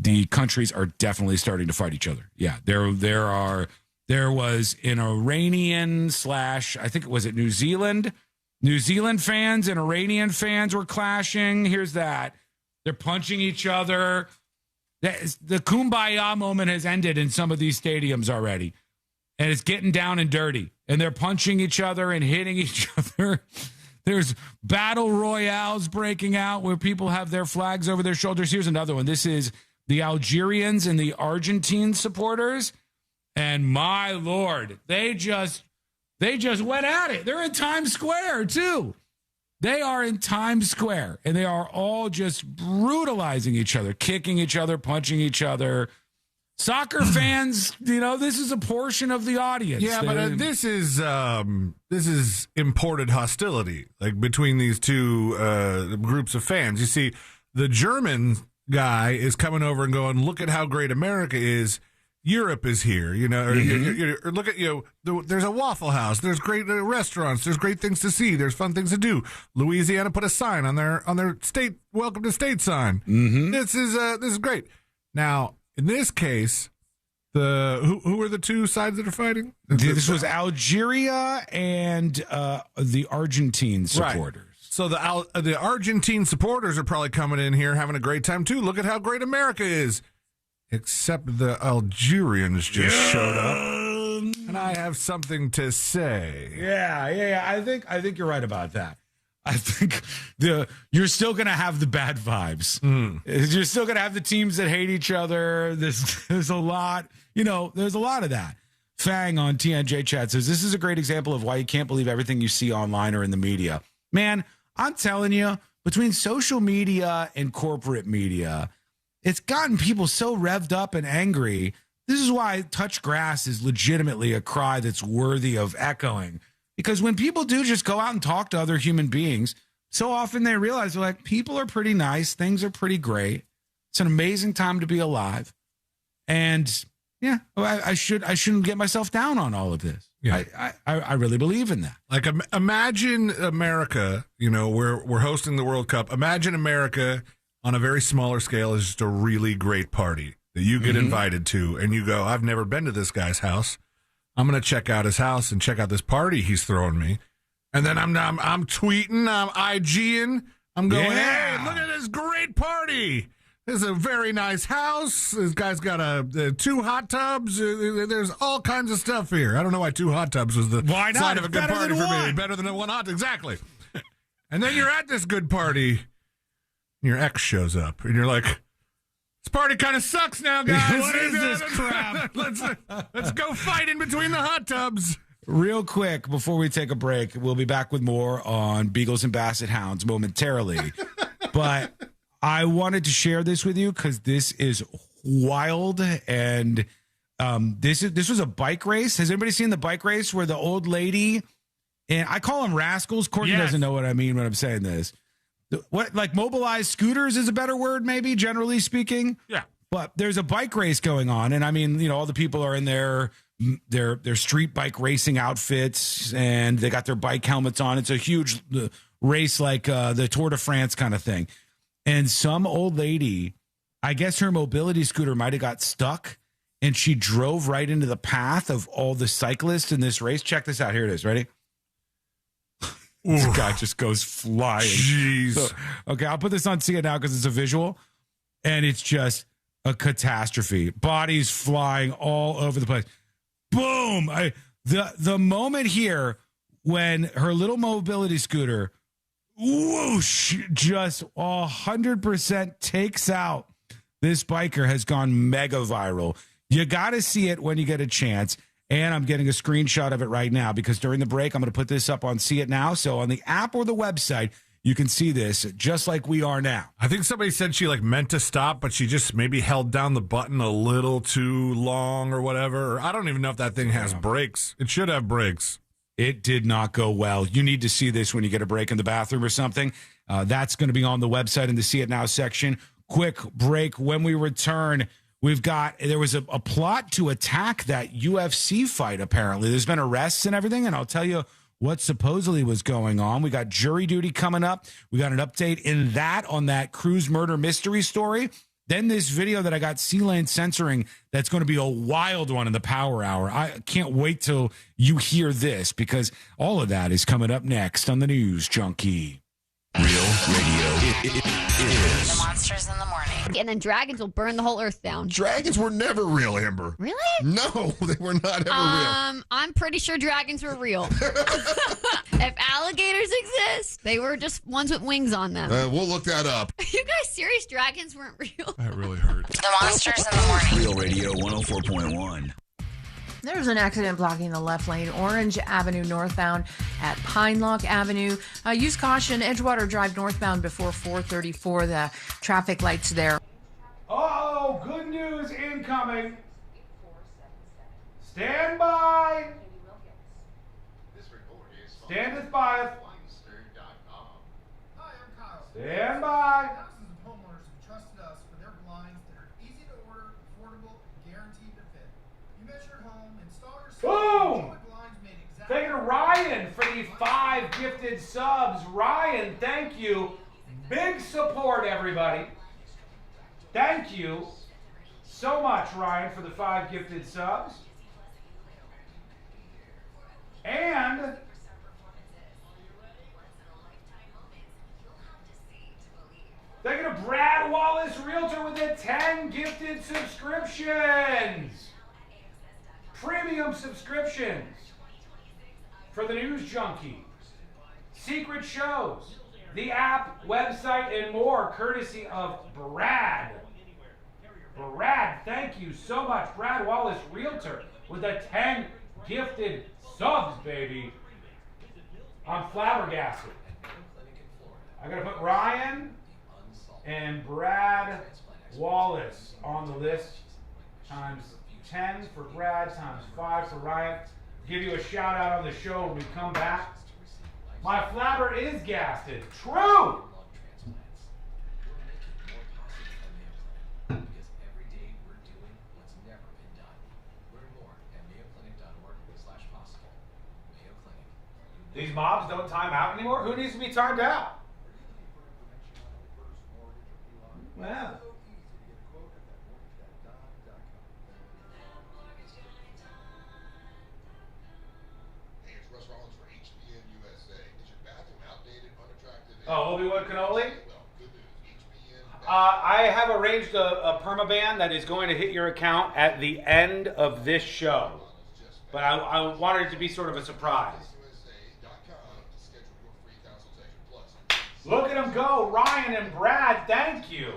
The countries are definitely starting to fight each other. Yeah, there was an Iranian / I think it was at New Zealand fans and Iranian fans were clashing. Here's that. They're punching each other. The kumbaya moment has ended in some of these stadiums already. And it's getting down and dirty. And they're punching each other and hitting each other. There's battle royales breaking out where people have their flags over their shoulders. Here's another one. This is the Algerians and the Argentine supporters. And my Lord, they just went at it. They're in Times Square, too. They are in Times Square, and they are all just brutalizing each other, kicking each other, punching each other. Soccer fans, this is a portion of the audience. Yeah, but this is imported hostility, like between these two groups of fans. You see, the German guy is coming over and going, look at how great America is. Europe is here, or look at, there's a Waffle House. There's great restaurants. There's great things to see. There's fun things to do. Louisiana put a sign on their state, welcome to state sign. Mm-hmm. This is great. Now, in this case, who are the two sides that are fighting? This was Algeria and the Argentine supporters. Right. So the Argentine supporters are probably coming in here having a great time, too. Look at how great America is. Except the Algerians just showed up. And I have something to say. Yeah. I think you're right about that. I think you're still going to have the bad vibes. You're still going to have the teams that hate each other. There's a lot, there's a lot of that. Fang on TNJ chat says, this is a great example of why you can't believe everything you see online or in the media. Man, I'm telling you, between social media and corporate media, it's gotten people so revved up and angry. This is why touch grass is legitimately a cry that's worthy of echoing. Because when people do just go out and talk to other human beings, so often they realize they're like, people are pretty nice. Things are pretty great. It's an amazing time to be alive. And yeah, I shouldn't get myself down on all of this. Yeah. I really believe in that. Like, imagine America, we're hosting the World Cup. Imagine America on a very smaller scale is just a really great party that you get invited to, and you go, I've never been to this guy's house. I'm going to check out his house and check out this party he's throwing me. And then I'm tweeting, I'm IGing, I'm going, hey, look at this great party. This is a very nice house. This guy's got 2 hot tubs. There's all kinds of stuff here. I don't know why 2 hot tubs was the sign of a good party for me. Better than 1 hot tub. Exactly. And then you're at this good party. Your ex shows up, and you're like, this party kind of sucks now, guys. What is this crap? Let's go fight in between the hot tubs. Real quick, before we take a break, we'll be back with more on Beagles and Basset Hounds momentarily. But I wanted to share this with you because this is wild, and this was a bike race. Has anybody seen the bike race where the old lady, and I call them rascals. Courtney doesn't know what I mean when I'm saying this. What, like mobilized scooters is a better word, maybe, generally speaking. Yeah. But there's a bike race going on. And I mean, all the people are in their street bike racing outfits and they got their bike helmets on. It's a huge race like the Tour de France kind of thing. And some old lady, I guess her mobility scooter might have got stuck and she drove right into the path of all the cyclists in this race. Check this out. Here it is. Ready? This guy just goes flying. Jeez. So, okay, I'll put this on See It Now because it's a visual, and it's just a catastrophe. Bodies flying all over the place. Boom! The moment here when her little mobility scooter, whoosh, just 100% takes out this biker has gone mega viral. You got to see it when you get a chance. And I'm getting a screenshot of it right now because during the break, I'm going to put this up on See It Now. So on the app or the website, you can see this just like we are now. I think somebody said she meant to stop, but she just maybe held down the button a little too long or whatever. Or I don't even know if that thing has brakes. It should have brakes. It did not go well. You need to see this when you get a break in the bathroom or something. That's going to be on the website in the See It Now section. Quick break. When we return, there was a plot to attack that UFC fight, apparently. There's been arrests and everything, and I'll tell you what supposedly was going on. We got jury duty coming up. We got an update in that on that Cruz murder mystery story. Then this video that I got C-Lane censoring that's going to be a wild one in the Power Hour. I can't wait till you hear this because all of that is coming up next on the News Junkie. Real radio. It is. The Monsters in the Morning. And then dragons will burn the whole earth down. Dragons were never real, Amber. Really? No, they were not ever real. I'm pretty sure dragons were real. If alligators exist, they were just ones with wings on them. We'll look that up. Are you guys serious? Dragons weren't real? That really hurt. The Monsters in the Morning. Real Radio 104.1. There's an accident blocking the left lane, Orange Avenue northbound at Pine Lock Avenue. Use caution, Edgewater Drive northbound before 434. The traffic lights there. Oh, good news incoming. Stand by. Standeth by us. Stand by. Thousands of homeowners have trusted us for their blinds that are easy to order, affordable, and guaranteed to fit. You measure at home, install yourself. Boom! Thank you to Ryan for the 5 gifted subs. Ryan, thank you. Big support, everybody. Thank you so much, Ryan, for the 5 gifted subs. And thank you to Brad Wallace, Realtor, with the 10 gifted subscriptions. Premium subscriptions for the News Junkie. Secret shows, the app, website, and more, courtesy of Brad. Brad, thank you so much. Brad Wallace, Realtor, with the 10 gifted subs, baby. I'm flabbergasted. I gotta put Ryan and Brad Wallace on the list. Times 10 for Brad, times 5 for Ryan. Give you a shout out on the show when we come back. My flabber is gasted. True! These mobs don't time out anymore? Who needs to be timed out? Well. Oh, Obi-Wan Kenobi? I have arranged a permaban that is going to hit your account at the end of this show. But I wanted it to be sort of a surprise. Look at them go. Ryan and Brad, thank you.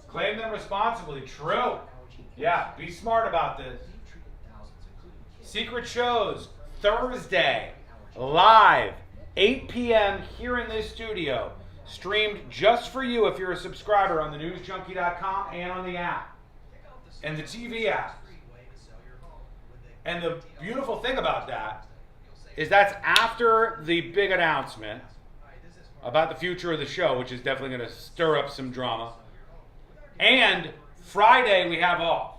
Claim them responsibly. True. Yeah, be smart about this. Secret shows, Thursday, live, 8 p.m. here in this studio. Streamed just for you if you're a subscriber on thenewsjunkie.com and on the app. And the TV app. And the beautiful thing about that is that's after the big announcement about the future of the show, which is definitely going to stir up some drama. And Friday we have off.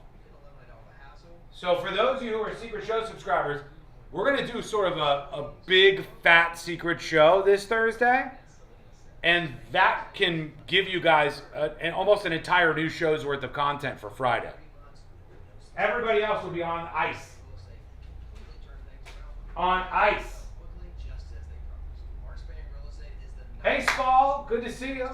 So for those of you who are Secret Show subscribers, we're going to do sort of a big fat secret show this Thursday. And that can give you guys almost an entire new show's worth of content for Friday. Everybody else will be on ice. On ice. Hey, Spall. Good to see you.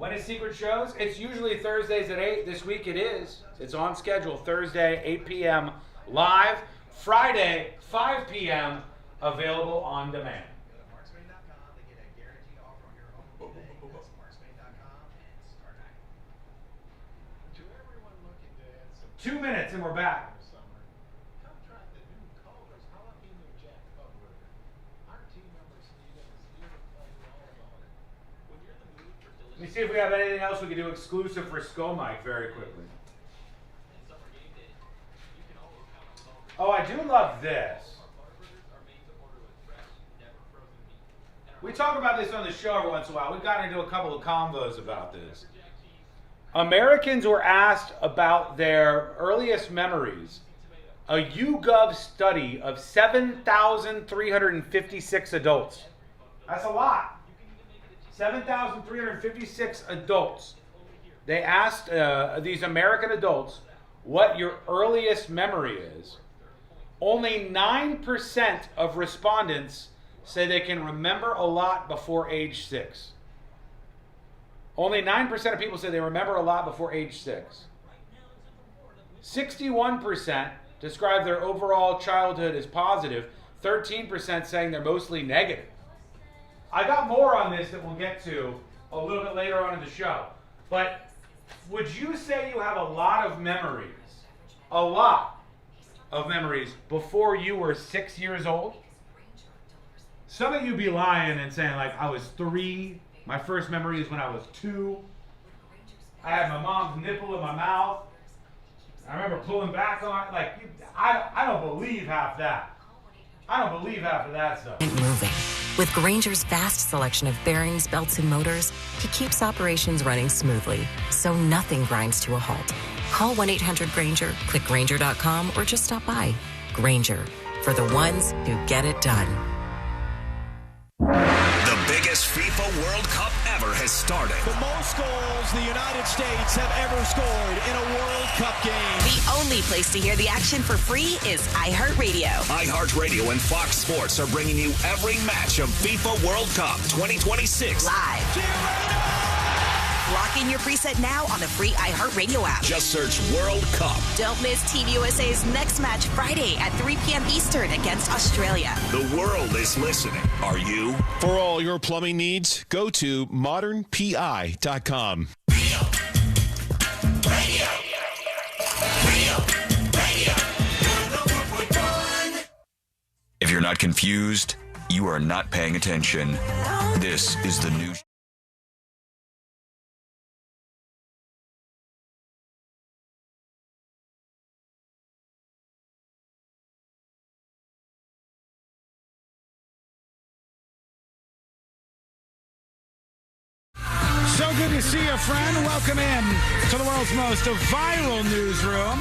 When is Secret Shows? It's usually Thursdays at 8. This week it is. It's on schedule. Thursday, 8 p.m. live. Friday, 5 p.m. available on demand. 2 minutes and we're back. Let me see if we have anything else we can do exclusive for Skull Mike very quickly. Oh, I do love this. We talk about this on the show every once in a while. We've gotten into a couple of combos about this. Americans were asked about their earliest memories. A YouGov study of 7,356 adults. That's a lot. 7,356 adults. They asked these American adults what your earliest memory is. Only 9% of respondents say they can remember a lot before age 6. Only 9% of people say they remember a lot before age 6. 61% describe their overall childhood as positive, 13% saying they're mostly negative. I got more on this that we'll get to a little bit later on in the show. But would you say you have a lot of memories, before you were 6 years old? Some of you be lying and saying, like, I was 3. My first memory is when I was 2. I had my mom's nipple in my mouth. I remember pulling back on it. Like, I don't believe half that. I don't believe half of that stuff. Moving. With Grainger's vast selection of bearings, belts, and motors, he keeps operations running smoothly, so nothing grinds to a halt. Call 1-800-GRAINGER, click Grainger.com, or just stop by. Grainger, for the ones who get it done. The biggest FIFA World Cup ever has started. The most goals the United States have ever scored in a World Cup game. The only place to hear the action for free is iHeartRadio. iHeartRadio and Fox Sports are bringing you every match of FIFA World Cup 2026. Live. Lock in your preset now on the free iHeartRadio app. Just search World Cup. Don't miss Team USA's next match Friday at 3 p.m. Eastern against Australia. The world is listening. Are you? For all your plumbing needs, go to modernpi.com. If you're not confused, you are not paying attention. This is the new. So good to see you, friend. Welcome in to the world's most viral newsroom.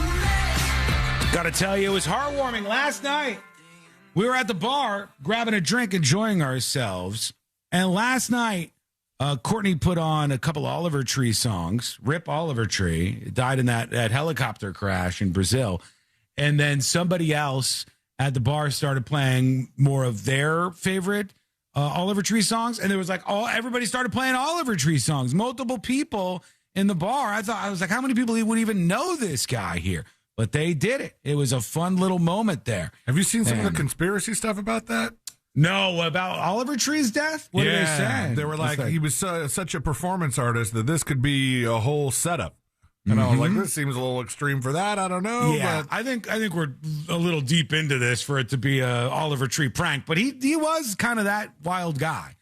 Got to tell you, it was heartwarming. Last night, we were at the bar grabbing a drink, enjoying ourselves. And last night, Courtney put on a couple of Oliver Tree songs. Rip Oliver Tree. Died in that helicopter crash in Brazil. And then somebody else at the bar started playing more of their favorite Oliver Tree songs, and there was like everybody started playing Oliver Tree songs. Multiple people in the bar. I was like, how many people would even know this guy here? But they did it. It was a fun little moment there. Have you seen some of the conspiracy stuff about that? No, about Oliver Tree's death? What did they say? They were like, he was such a performance artist that this could be a whole setup. And I was like, this seems a little extreme for that. I don't know. Yeah, but I think we're a little deep into this for it to be a Oliver Tree prank. But he was kind of that wild guy.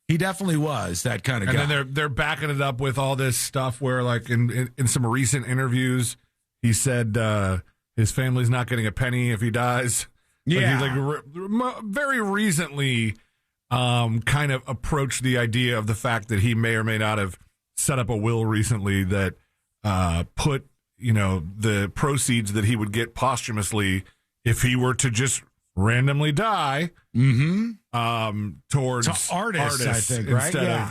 He definitely was that kind of guy. And then they're backing it up with all this stuff where, like, in some recent interviews, he said his family's not getting a penny if he dies. Yeah. Like, he very recently kind of approached the idea of the fact that he may or may not have set up a will recently that put, the proceeds that he would get posthumously if he were to just randomly die towards to artists, I think, right? Instead of,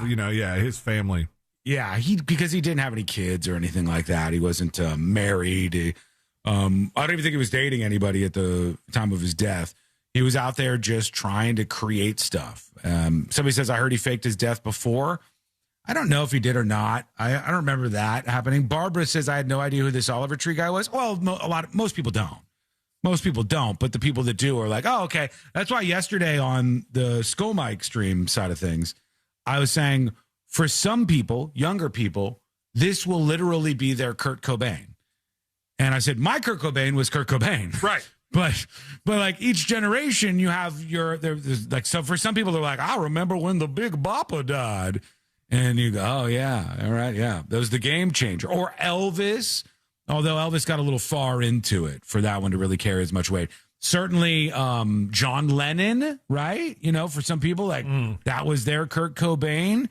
his family. Yeah, because he didn't have any kids or anything like that. He wasn't married. I don't even think he was dating anybody at the time of his death. He was out there just trying to create stuff. Somebody says, I heard he faked his death before. I don't know if he did or not. I don't remember that happening. Barbara says, I had no idea who this Oliver Tree guy was. Well, most people don't. Most people don't, but the people that do are like, oh, okay. That's why yesterday on the Skull Mike stream side of things, I was saying for some people, younger people, this will literally be their Kurt Cobain. And I said, my Kurt Cobain was Kurt Cobain. Right. But like each generation, you have there's like, so for some people, they're like, I remember when the Big Boppa died. And you go, oh, yeah, all right, yeah. That was the game changer. Or Elvis, although Elvis got a little far into it for that one to really carry as much weight. Certainly John Lennon, right? You know, for some people, like that was their Kurt Cobain.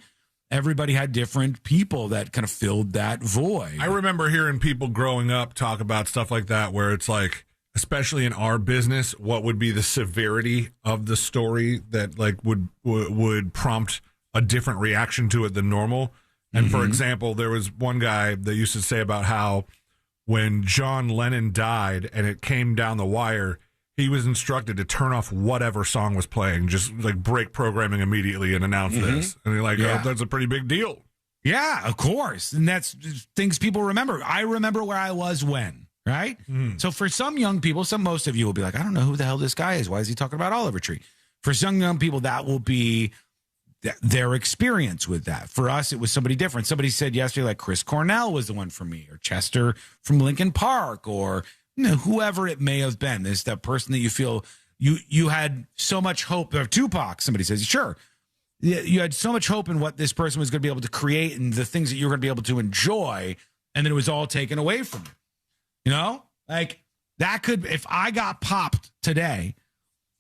Everybody had different people that kind of filled that void. I remember hearing people growing up talk about stuff like that, where it's like, especially in our business, what would be the severity of the story that like would prompt a different reaction to it than normal. And for example, there was one guy that used to say about how when John Lennon died and it came down the wire, he was instructed to turn off whatever song was playing, just like break programming immediately and announce this. And you're like, oh, that's a pretty big deal. Yeah, of course. And that's things people remember. I remember where I was when, right? So for some young people, most of you will be like, I don't know who the hell this guy is. Why is he talking about Oliver Tree? For some young people, that will be their experience with that. For us, it was somebody different. Somebody said yesterday, like Chris Cornell was the one for me, or Chester from Lincoln Park, or whoever it may have been. There's that person that you feel you had so much hope. Or Tupac, somebody says, sure. You had so much hope in what this person was going to be able to create and the things that you were going to be able to enjoy, and then it was all taken away from you. You know? Like, that could, if I got popped today,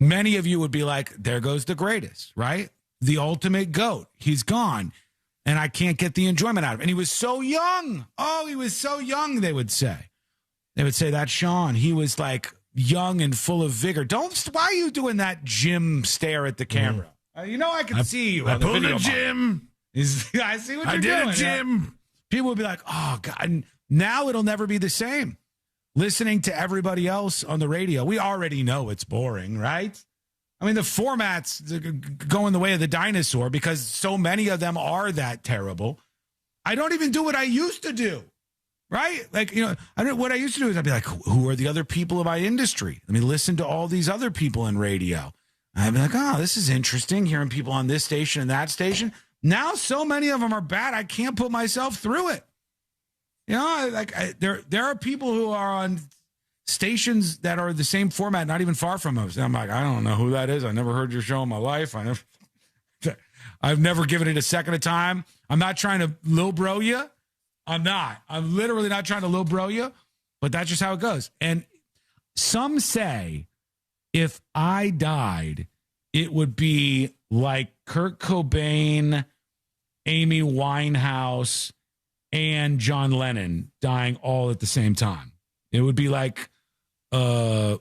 many of you would be like, there goes the greatest, right? The ultimate GOAT. He's gone. And I can't get the enjoyment out of it. And he was so young. Oh, he was so young, they would say. They would say, that's Sean. He was like young and full of vigor. Why are you doing that Jim stare at the camera? You know I can see you on the video. Jim. I see what you're doing. I did it, Jim. People would be like, oh, God. And now it'll never be the same. Listening to everybody else on the radio, we already know it's boring, right? I mean, the format's going the way of the dinosaur because so many of them are that terrible. I don't even do what I used to do, right? Like, what I used to do is I'd be like, who are the other people of my industry? Let me listen to all these other people in radio. I'd be like, oh, this is interesting, hearing people on this station and that station. Now so many of them are bad, I can't put myself through it. There are people who are on stations that are the same format, not even far from us. And I'm like, I don't know who that is. I never heard your show in my life. I've never given it a second of time. I'm not trying to lowbrow you. I'm not. I'm literally not trying to lowbrow you, but that's just how it goes. And some say if I died, it would be like Kurt Cobain, Amy Winehouse, and John Lennon dying all at the same time. It would be like a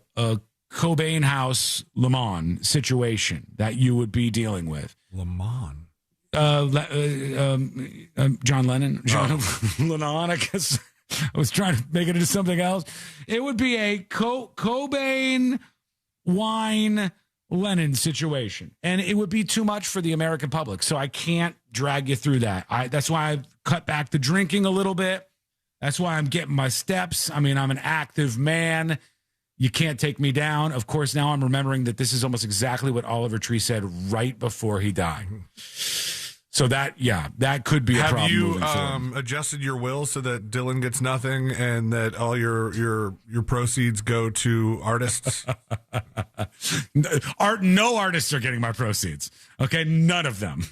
Cobain House Le Mans situation that you would be dealing with. Le Mans? John Lennon. Lennon, I guess. I was trying to make it into something else. It would be a Cobain wine Lennon situation. And it would be too much for the American public. So I can't drag you through that. That's why I've cut back the drinking a little bit. That's why I'm getting my steps. I mean, I'm an active man. You can't take me down. Of course, now I'm remembering that this is almost exactly what Oliver Tree said right before he died. So that could be a problem. Have you adjusted your will so that Dylan gets nothing and that all your proceeds go to artists? No artists are getting my proceeds. Okay, none of them.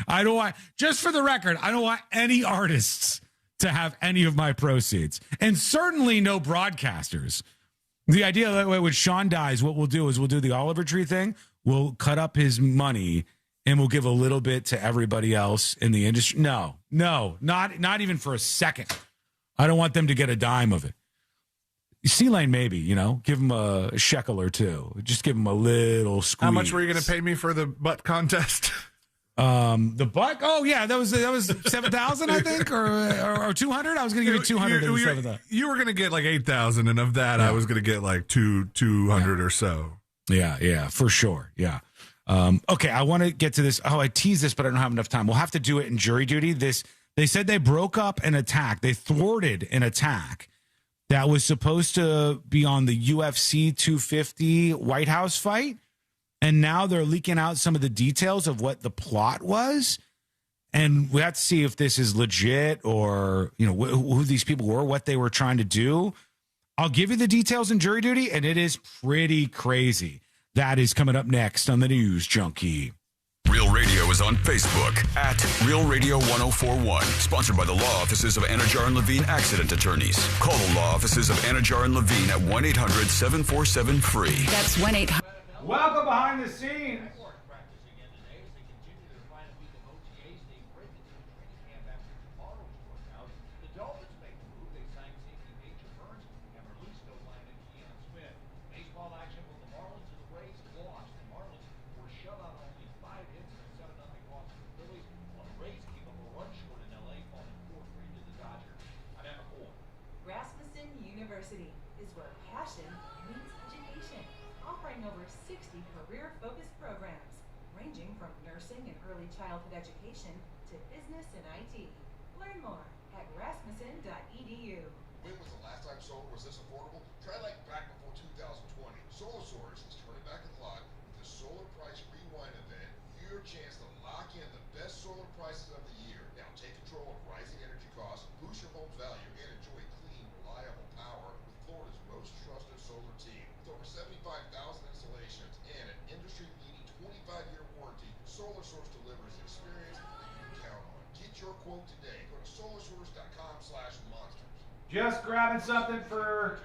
I don't want, just for the record, I don't want any artists to have any of my proceeds, and certainly no broadcasters. The idea that when Sean dies, what we'll do is we'll do the Oliver Tree thing. We'll cut up his money and we'll give a little bit to everybody else in the industry. No, not even for a second. I don't want them to get a dime of it. C-Lane, maybe, give him a shekel or two. Just give him a little squeeze. How much were you going to pay me for the butt contest? The butt? Oh yeah, that was 7,000, I think, or 200. I was going to give you 200. You were going to get like 8,000, and of that, I was going to get like 200 or so. Yeah, for sure. Yeah. Okay, I want to get to this. Oh, I teased this, but I don't have enough time. We'll have to do it in jury duty. They said they broke up an attack. They thwarted an attack that was supposed to be on the UFC 250 White House fight. And now they're leaking out some of the details of what the plot was. And we have to see if this is legit or, who these people were, what they were trying to do. I'll give you the details in jury duty, and it is pretty crazy. That is coming up next on the News Junkie. Real Radio is on Facebook at Real Radio 1041. Sponsored by the law offices of Anajar and Levine Accident Attorneys. Call the law offices of Anajar and Levine at 1-800-747-FREE. That's 1-800. Welcome behind the scenes. University is where passion meets education, offering over 60 career-focused programs, ranging from nursing and early childhood education to business and IT. Learn more at rasmussen.edu. When was the last time solar was this affordable? Try like back before 2020. Solar Source is turning back the clock with the Solar Price Rewind event. Your chance to lock in the best solar prices of the year. Now take control of rising energy costs, boost your home's value, and enjoy clean, reliable power with Florida's most trusted solar team. With over 75,000 installations and an industry-leading 25-year warranty, Solar Source delivers experience that you can count on. Get your quote today. Go to solarsource.com/monsters. Just grabbing something for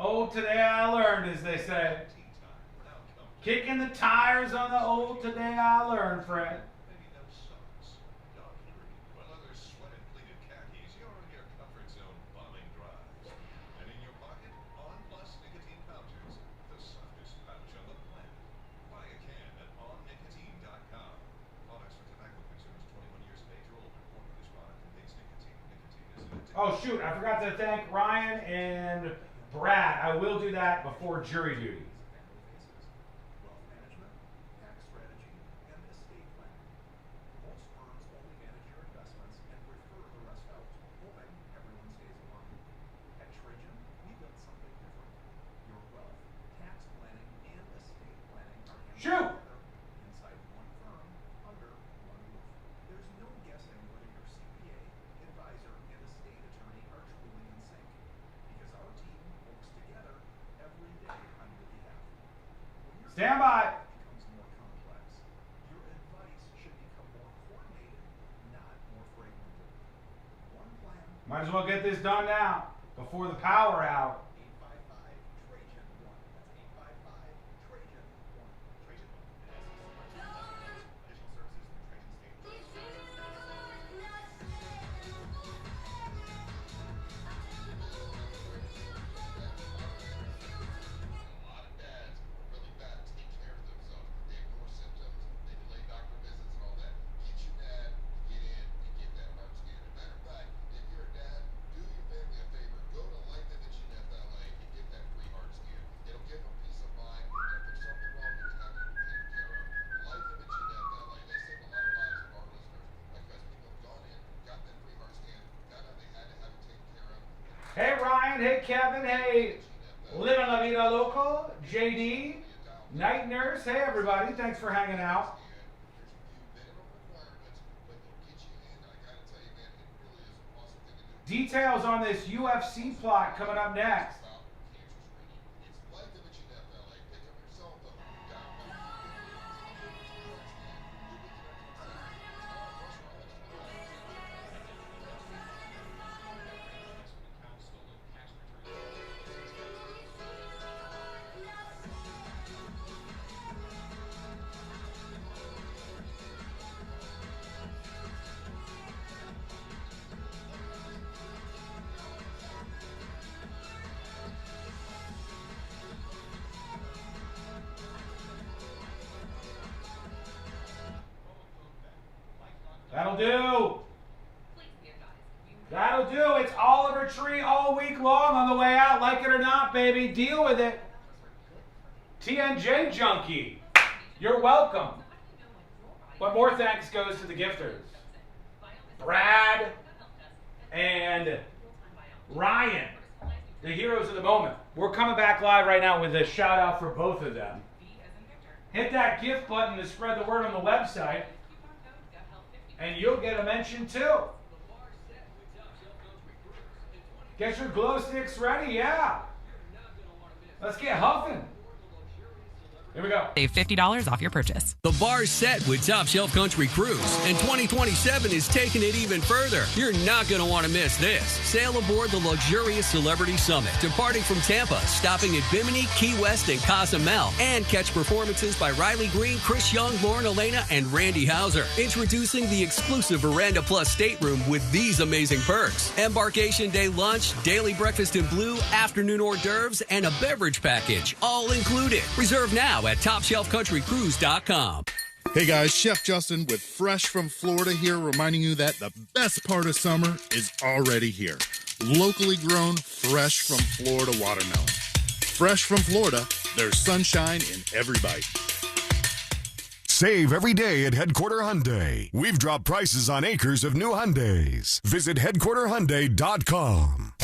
old today I learned, as they say. Kicking the tires on the old today I learned, Fred. Oh, shoot, I forgot to thank Ryan and Brad. I will do that before jury duty. Shoot! Stand by. Might as well get this done now before the power out. Hey Ryan, hey Kevin, hey Living La Vida Local, JD, Night Nurse, hey everybody, thanks for hanging out. Details on this UFC plot coming up next. That'll do. That'll do. It's Oliver Tree all week long on the way out. Like it or not, baby. Deal with it. TNJ Junkie. You're welcome. But more thanks goes to the gifters. Brad and Ryan, the heroes of the moment. We're coming back live right now with a shout out for both of them. Hit that gift button to spread the word on the website, and you'll get a mention too. Get your glow sticks ready, yeah. Let's get huffing. Here we go. Save $50 off your purchase. The bar's set with Top Shelf Country Cruise, and 2027 is taking it even further. You're not going to want to miss this. Sail aboard the luxurious Celebrity Summit, departing from Tampa, stopping at Bimini, Key West, and Cozumel, and catch performances by Riley Green, Chris Young, Lauren Elena, and Randy Hauser. Introducing the exclusive Veranda Plus stateroom with these amazing perks. Embarkation day lunch, daily breakfast in blue, afternoon hors d'oeuvres, and a beverage package, all included. Reserve now at TopShelfCountryCruise.com. Hey guys, Chef Justin with Fresh from Florida here, reminding you that the best part of summer is already here. Locally grown, fresh from Florida watermelon. Fresh from Florida, there's sunshine in every bite. Save every day at Headquarter Hyundai. We've dropped prices on acres of new Hyundais. Visit headquarterhyundai.com.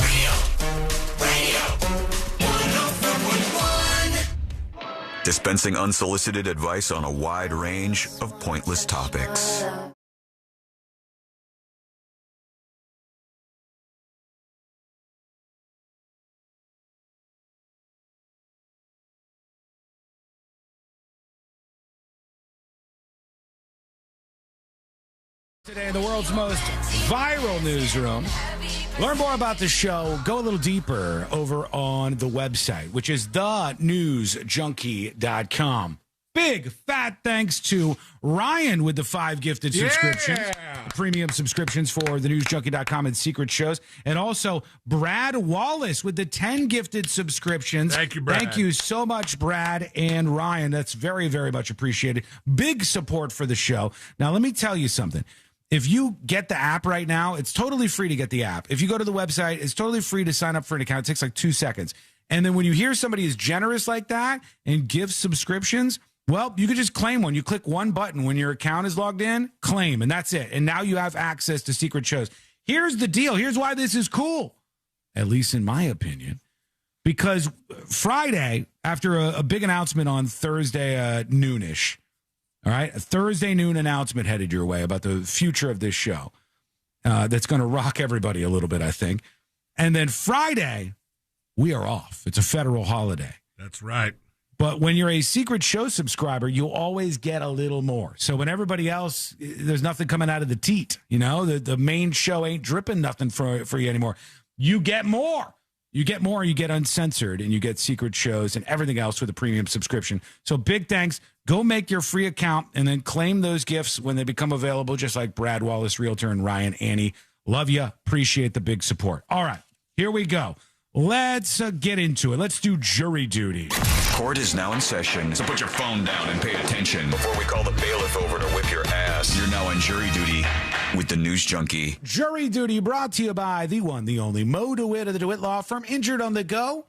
Dispensing unsolicited advice on a wide range of pointless topics. Today in the world's most viral newsroom. Learn more about the show. Go a little deeper over on the website, which is thenewsjunkie.com. Big fat thanks to Ryan with the 5 gifted subscriptions, premium subscriptions for thenewsjunkie.com and secret shows, and also Brad Wallace with the 10 gifted subscriptions. Thank you, Brad. Thank you so much, Brad and Ryan. That's very, very much appreciated. Big support for the show. Now, let me tell you something. If you get the app right now, it's totally free to get the app. If you go to the website, it's totally free to sign up for an account. It takes like 2 seconds. And then when you hear somebody is generous like that and gives subscriptions, well, you can just claim one. You click one button when your account is logged in, claim, and that's it. And now you have access to secret shows. Here's the deal. Here's why this is cool, at least in my opinion. Because Friday, after a big announcement on Thursday noonish, all right, a Thursday noon announcement headed your way about the future of this show that's going to rock everybody a little bit, I think. And then Friday, we are off. It's a federal holiday. That's right. But when you're a secret show subscriber, you'll always get a little more. So when everybody else, there's nothing coming out of the teat, you know, the main show ain't dripping nothing for you anymore. You get more. You get more, you get uncensored, and you get secret shows and everything else with a premium subscription. So big thanks. Go make your free account and then claim those gifts when they become available, just like Brad Wallace, Realtor, and Ryan Annie. Love you. Appreciate the big support. All right, here we go. Let's get into it. Let's do jury duty. Court is now in session, so put your phone down and pay attention before we call the bailiff over to whip your ass. You're now on jury duty with the News Junkie. Jury duty brought to you by the one, the only Mo DeWitt of the DeWitt Law Firm. Injured on the go?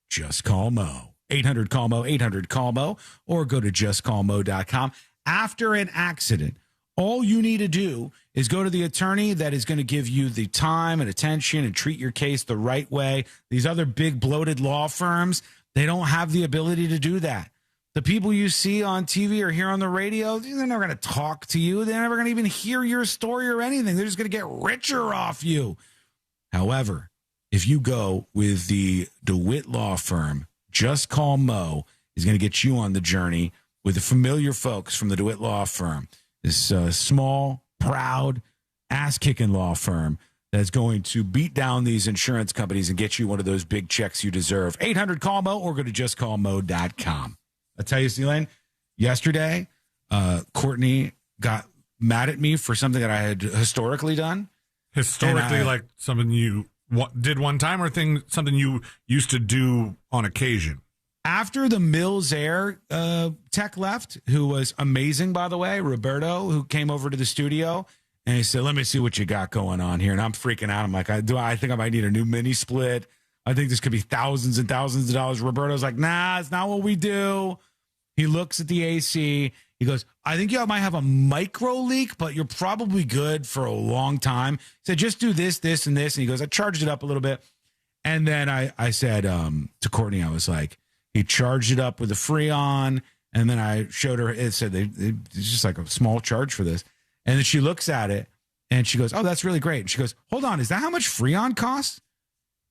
Just call Mo. 800-CALL-MO, 800-CALL-MO, or go to justcallmo.com. After an accident, all you need to do is go to the attorney that is going to give you the time and attention and treat your case the right way. These other big bloated law firms, they don't have the ability to do that. The people you see on TV or hear on the radio, they're never going to talk to you. They're never going to even hear your story or anything. They're just going to get richer off you. However, if you go with the DeWitt Law Firm, Just Call Mo is going to get you on the journey with the familiar folks from the DeWitt Law Firm. This small, proud, ass-kicking law firm that's going to beat down these insurance companies and get you one of those big checks you deserve. 800-CALL-MO or go to justcallmo.com. I'll tell you, Celine, yesterday, Courtney got mad at me for something that I had historically done. Historically, like something you did one time or something you used to do on occasion? After the Mills Air tech left, who was amazing, by the way, Roberto, who came over to the studio, and he said, let me see what you got going on here. And I'm freaking out. I'm like, I think I might need a new mini split. I think this could be thousands and thousands of dollars. Roberto's like, nah, it's not what we do. He looks at the AC. He goes, I think you might have a micro leak, but you're probably good for a long time. He said, just do this, this, and this. And he goes, I charged it up a little bit. And then I said to Courtney, I was like, he charged it up with a Freon. And then I showed her, it said it's just like a small charge for this. And then she looks at it and she goes, oh, that's really great. And she goes, hold on, is that how much Freon costs?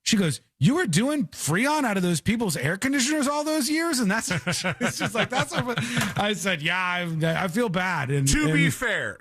She goes, you were doing Freon out of those people's air conditioners all those years? And that's, it's just like, that's what I said, yeah, I feel bad. And to be fair,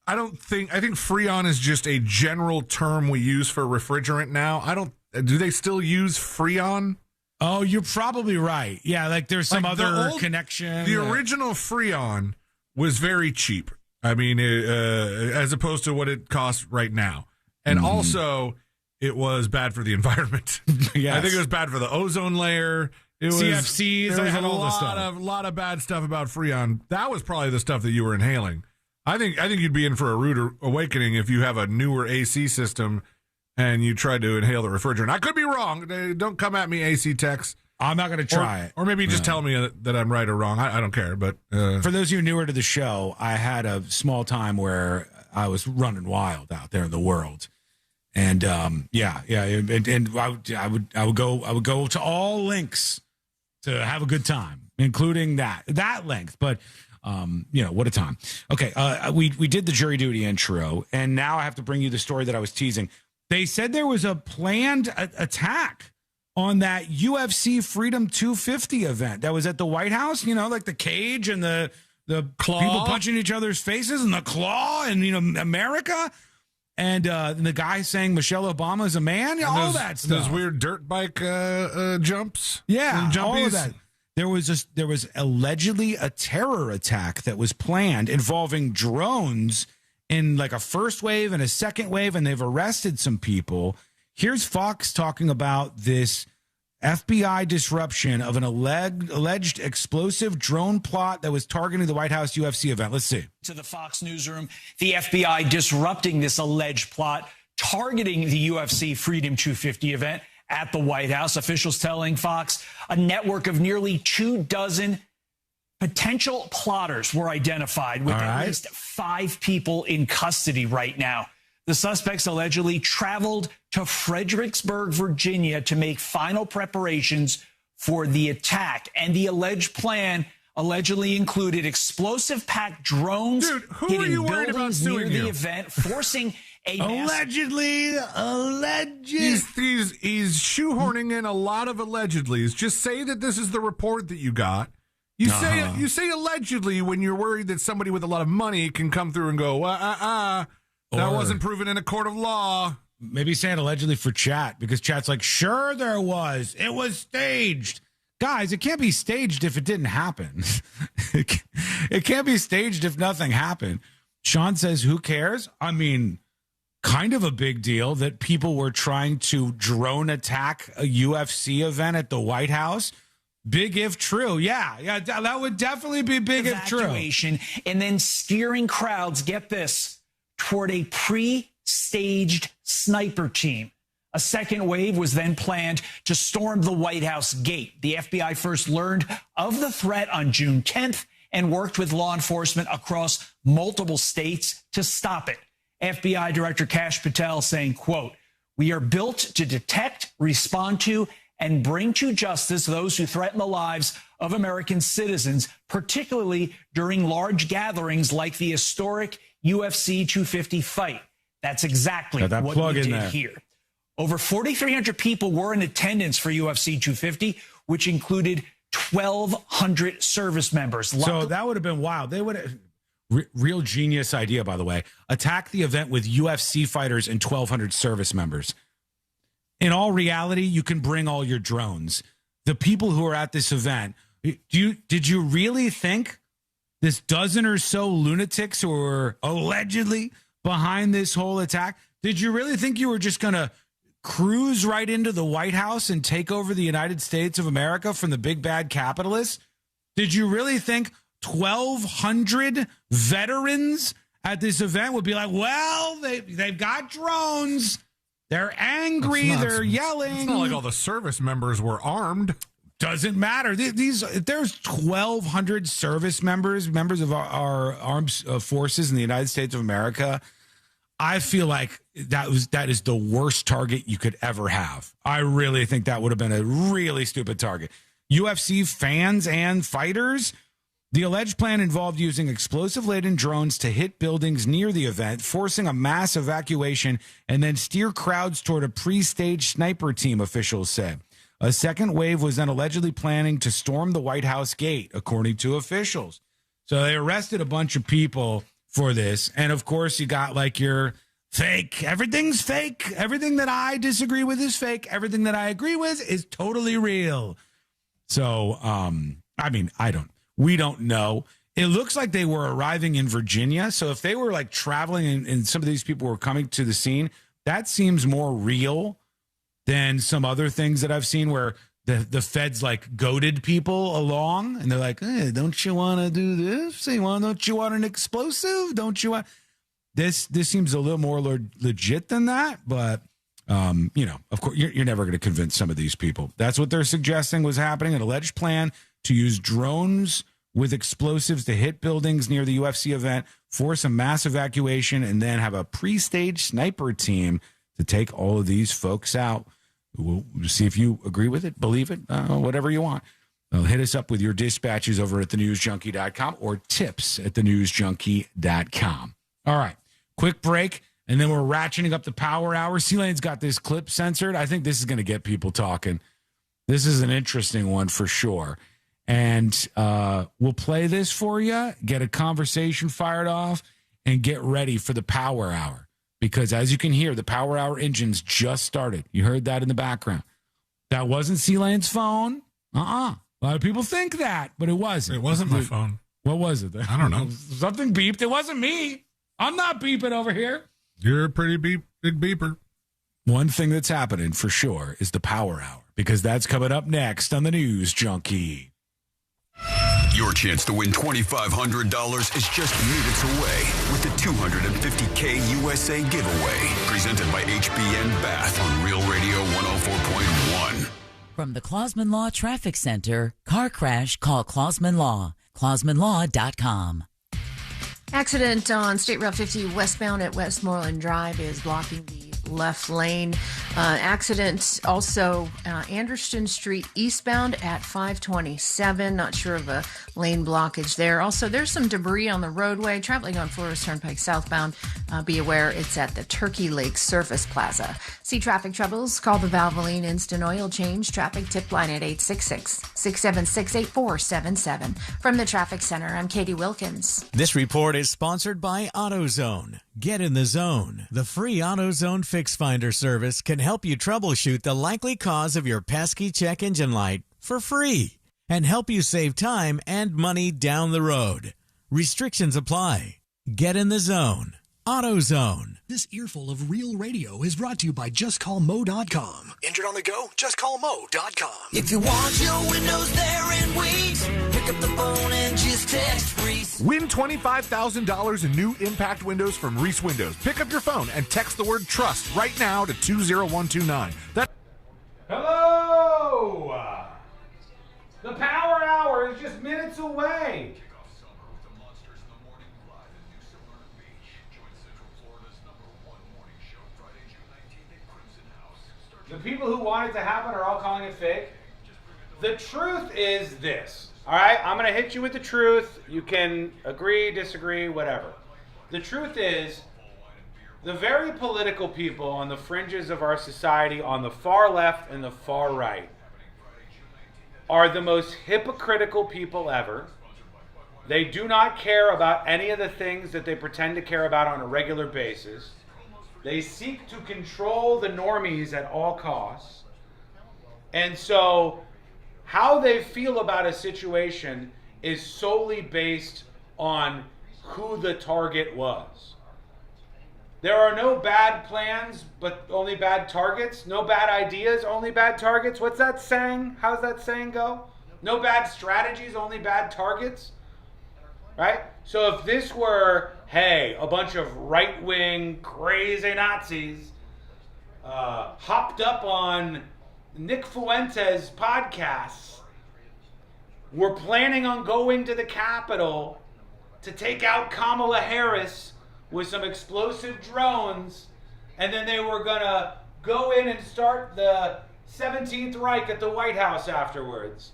I think Freon is just a general term we use for refrigerant now. Do they still use Freon? Oh, you're probably right. Yeah, like there's some other connection. The original Freon was very cheap. I mean, as opposed to what it costs right now. And also, it was bad for the environment. Yes. I think it was bad for the ozone layer. It was CFCs. There was had all this stuff. A lot of bad stuff about Freon. That was probably the stuff that you were inhaling. I think you'd be in for a rude awakening if you have a newer AC system and you try to inhale the refrigerant. I could be wrong. Don't come at me, AC techs. I'm not going to try it. Or maybe just tell me that I'm right or wrong. I don't care. But for those of you newer to the show, I had a small time where I was running wild out there in the world. And and I would go to all lengths to have a good time, including that length. But what a time. Okay, we did the jury duty intro, and now I have to bring you the story that I was teasing. They said there was a planned attack on that UFC Freedom 250 event that was at the White House. Like the cage and the claw, people punching each other's faces, and the claw, and America. And the guy saying Michelle Obama is a man, all that stuff. Those weird dirt bike jumps. Yeah, all of that. There was allegedly a terror attack that was planned involving drones in like a first wave and a second wave, and they've arrested some people. Here's Fox talking about this FBI disruption of an alleged explosive drone plot that was targeting the White House UFC event. Let's see. To the Fox newsroom, the FBI disrupting this alleged plot targeting the UFC Freedom 250 event at the White House. Officials telling Fox a network of nearly 24 potential plotters were identified with at least 5 people in custody right now. The suspects allegedly traveled to Fredericksburg, Virginia to make final preparations for the attack. And the alleged plan allegedly included explosive-packed drones hitting buildings near the event, forcing a allegedly. He's shoehorning in a lot of allegedlys. Just say that this is the report that you got. You say allegedly when you're worried that somebody with a lot of money can come through and go, that wasn't proven in a court of law. Maybe saying allegedly for chat, because chat's like, sure there was. It was staged. Guys, it can't be staged if it didn't happen. It can't be staged if nothing happened. Sean says, who cares? I mean, kind of a big deal that people were trying to drone attack a UFC event at the White House. Big if true. Yeah, that would definitely be big if true. And then steering crowds, get this, toward a pre-staged sniper team. A second wave was then planned to storm the White House gate. The FBI first learned of the threat on June 10th and worked with law enforcement across multiple states to stop it. FBI Director Kash Patel saying, quote, "We are built to detect, respond to, and bring to justice those who threaten the lives of American citizens, particularly during large gatherings like the historic UFC 250 fight." That's exactly what we did here. Over 4,300 people were in attendance for UFC 250, which included 1,200 service members. So that would have been wild. They would have, real genius idea, by the way, attack the event with UFC fighters and 1,200 service members. In all reality, you can bring all your drones. The people who are at this event, did you really think this dozen or so lunatics who were allegedly behind this whole attack, did you really think you were just going to cruise right into the White House and take over the United States of America from the big bad capitalists? Did you really think 1,200 veterans at this event would be like, well, they've got drones. They're angry. They're yelling. It's not like all the service members were armed. Doesn't matter. There's 1,200 service members of our armed forces in the United States of America. I feel like that is the worst target you could ever have. I really think that would have been a really stupid target. UFC fans and fighters. The alleged plan involved using explosive-laden drones to hit buildings near the event, forcing a mass evacuation, and then steer crowds toward a pre-staged sniper team, officials said. A second wave was then allegedly planning to storm the White House gate, according to officials. So they arrested a bunch of people for this. And, of course, you got like your fake. Everything's fake. Everything that I disagree with is fake. Everything that I agree with is totally real. So, we don't know. It looks like they were arriving in Virginia. So if they were like traveling and some of these people were coming to the scene, that seems more real than some other things that I've seen where the feds like goaded people along and they're like, hey, don't you want to do this? Don't you want an explosive? Don't you want this? This seems a little more legit than that. But, of course, you're never going to convince some of these people. That's what they're suggesting was happening. An alleged plan to use drones with explosives to hit buildings near the UFC event, force a mass evacuation, and then have a pre-staged sniper team to take all of these folks out. We'll see if you agree with it, believe it, whatever you want. Hit us up with your dispatches over at thenewsjunkie.com or tips at thenewsjunkie.com. All right, quick break, and then we're ratcheting up the power hour. C-Lane's got this clip censored. I think this is going to get people talking. This is an interesting one for sure. And we'll play this for you, get a conversation fired off, and get ready for the power hour. Because as you can hear, the power hour engines just started. You heard that in the background. That wasn't C-Lane's phone. A lot of people think that, but it wasn't. It wasn't my phone. What was it? I don't know. Something beeped. It wasn't me. I'm not beeping over here. You're a pretty big beeper. One thing that's happening for sure is the power hour, because that's coming up next on the News Junkie. Your chance to win $2,500 is just minutes away with the $250K USA giveaway, presented by HBN Bath on Real Radio 104.1. From the Clausman Law Traffic Center, car crash, call Clausman Law. ClausmanLaw.com. Accident on State Route 50 westbound at Westmoreland Drive is blocking the left lane. Accident also Anderson Street eastbound at 527. Not sure of a lane blockage there. Also, there's some debris on the roadway. Traveling on Flores Turnpike southbound, be aware it's at the Turkey Lake Surface Plaza. See traffic troubles? Call the Valvoline Instant Oil Change traffic tip line at 866-676-8477. From the Traffic Center, I'm Katie Wilkins. This report is sponsored by AutoZone. Get in the zone. The free AutoZone Fix Finder service can help you troubleshoot the likely cause of your pesky check engine light for free and help you save time and money down the road. Restrictions apply. Get in the zone. AutoZone. This earful of real radio is brought to you by JustCallMo.com. Injured on the go? JustCallMo.com. If you want your windows there in weeks, pick up the phone and just text Reese. Win $25,000 in new impact windows from Reese Windows. Pick up your phone and text the word TRUST right now to 20129. Hello! The power hour is just minutes away. The people who want it to happen are all calling it fake. The truth is this, all right? I'm going to hit you with the truth. You can agree, disagree, whatever. The truth is, the very political people on the fringes of our society, on the far left and the far right, are the most hypocritical people ever. They do not care about any of the things that they pretend to care about on a regular basis. They seek to control the normies at all costs. And so how they feel about a situation is solely based on who the target was. There are no bad plans, but only bad targets. No bad ideas, only bad targets. What's that saying? How's that saying go? No bad strategies, only bad targets. Right? So if this were, hey, a bunch of right-wing crazy Nazis hopped up on Nick Fuentes' podcasts were planning on going to the Capitol to take out Kamala Harris with some explosive drones, and then they were going to go in and start the 17th Reich at the White House afterwards.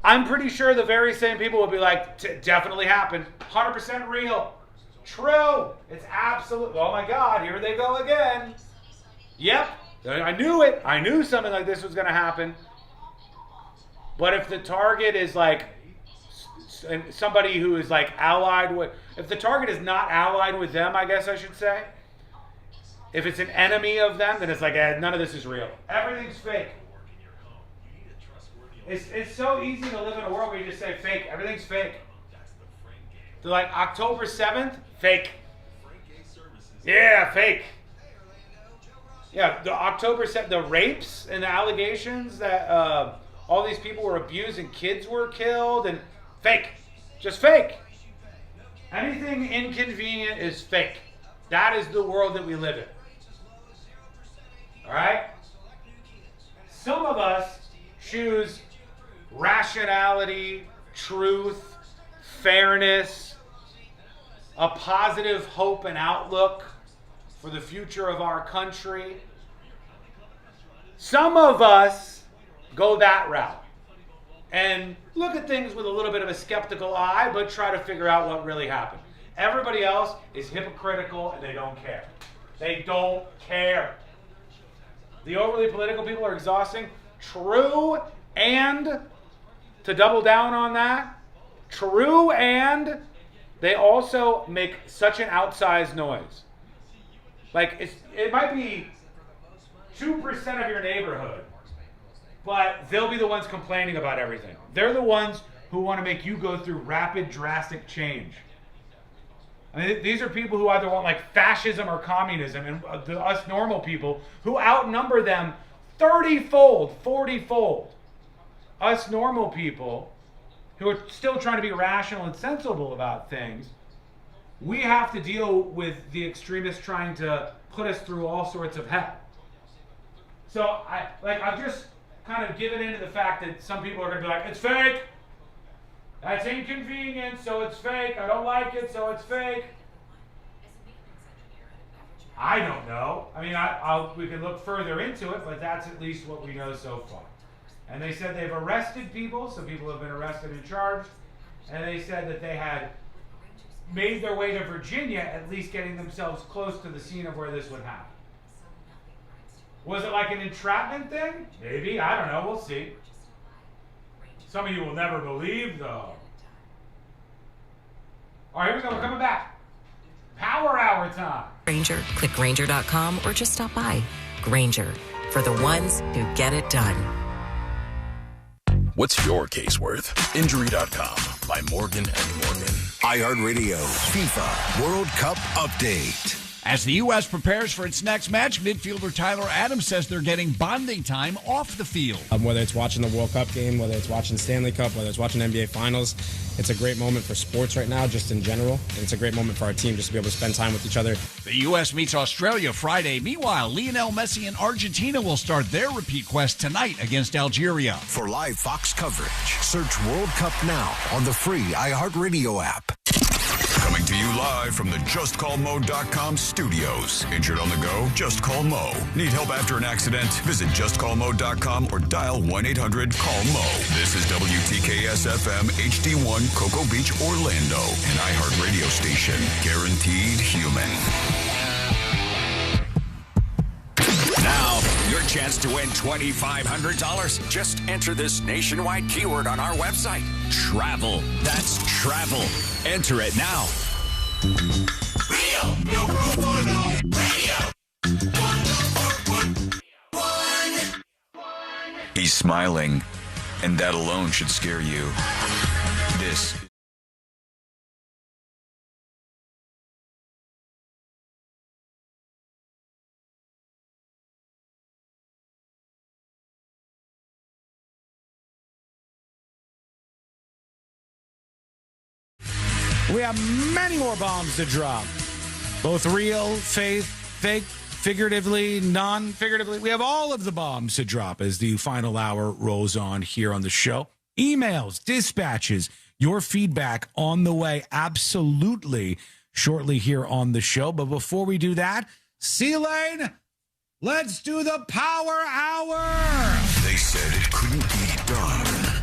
I'm pretty sure the very same people would be like, definitely happened. 100% real. True. It's absolute. Oh my God, here they go again. Yep. I knew it. I knew something like this was going to happen. But if the target is like somebody who is like allied with, if the target is not allied with them, I guess I should say, if it's an enemy of them, then it's like, none of this is real. Everything's fake. It's so easy to live in a world where you just say fake. Everything's fake. They're like, October 7th, fake. Yeah, fake. Yeah, the October 7th, the rapes and the allegations that all these people were abused and kids were killed, and fake. Just fake. Anything inconvenient is fake. That is the world that we live in. All right? Some of us choose rationality, truth, fairness, a positive hope and outlook for the future of our country. Some of us go that route and look at things with a little bit of a skeptical eye, but try to figure out what really happened. Everybody else is hypocritical and they don't care. They don't care. The overly political people are exhausting. True, and to double down on that, true, and they also make such an outsized noise. Like, it might be 2% of your neighborhood, but they'll be the ones complaining about everything. They're the ones who want to make you go through rapid, drastic change. I mean, these are people who either want like fascism or communism, and us normal people who outnumber them 30-fold, 40-fold. Us normal people who are still trying to be rational and sensible about things, we have to deal with the extremists trying to put us through all sorts of hell. So I've just kind of given into the fact that some people are going to be like, it's fake. That's inconvenient, so it's fake. I don't like it, so it's fake. I don't know. I mean, we can look further into it, but that's at least what we know so far. And they said they've arrested people, so people have been arrested and charged. And they said that they had made their way to Virginia, at least getting themselves close to the scene of where this would happen. Was it like an entrapment thing? Maybe. I don't know. We'll see. Some of you will never believe, though. All right, here we go. We're coming back. Power Hour time. Grainger, click Grainger.com, or just stop by. Grainger, for the ones who get it done. What's your case worth? Injury.com by Morgan & Morgan. iHeartRadio FIFA World Cup Update. As the U.S. prepares for its next match, midfielder Tyler Adams says they're getting bonding time off the field. Whether it's watching the World Cup game, whether it's watching Stanley Cup, whether it's watching NBA Finals, it's a great moment for sports right now, just in general. And it's a great moment for our team just to be able to spend time with each other. The U.S. meets Australia Friday. Meanwhile, Lionel Messi and Argentina will start their repeat quest tonight against Algeria. For live Fox coverage, search World Cup now on the free iHeartRadio app. Coming to you live from the JustCallMo.com studios. Injured on the go? Just call Mo. Need help after an accident? Visit JustCallMo.com or dial 1-800-CALL-MO. This is WTKS-FM HD1 Cocoa Beach, Orlando. An iHeart radio station. Guaranteed human. Now, your chance to win $2,500. Just enter this nationwide keyword on our website. Travel. That's travel. Enter it now. He's smiling, and that alone should scare you. This We have many more bombs to drop. Both real, fake, figuratively, non-figuratively. We have all of the bombs to drop as the final hour rolls on here on the show. Emails, dispatches, your feedback on the way absolutely shortly here on the show. But before we do that, C-Lane, let's do the Power Hour. They said it couldn't be done.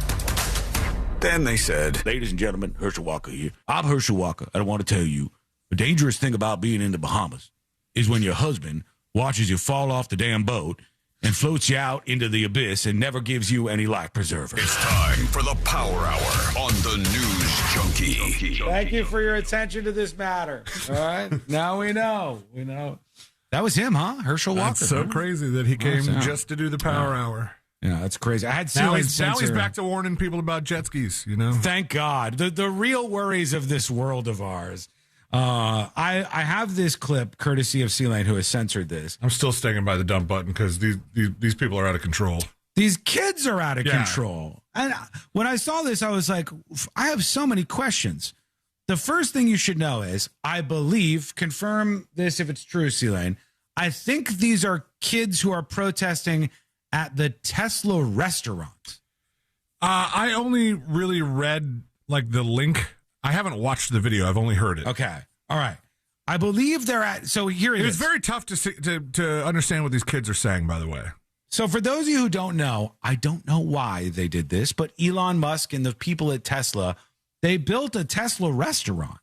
Then they said, ladies and gentlemen, Herschel Walker here. I'm Herschel Walker. I don't want to tell you the dangerous thing about being in the Bahamas is when your husband watches you fall off the damn boat and floats you out into the abyss and never gives you any life preserver. it's time for the Power Hour on the News Junkie. Thank you for your attention to this matter. All right? Now we know. We know. That was him, huh? Herschel Walker. That's so crazy that he came just to do the Power Hour. Yeah, that's crazy. I had now he's back to warning people about jet skis, you know? Thank God. The real worries of this world of ours. I have this clip courtesy of C-Lane who has censored this. I'm still sticking by the dump button because these people are out of control. These kids are out of control. And when I saw this, I was like, I have so many questions. The first thing you should know is, I believe, confirm this if it's true, C-Lane, I think these are kids who are protesting at the Tesla restaurant. I only really read like the link. I haven't watched the video. I've only heard it. Okay. All right. I believe they're at. So here it is. It's very tough to understand what these kids are saying, by the way. So for those of you who don't know, I don't know why they did this, but Elon Musk and the people at Tesla, they built a Tesla restaurant.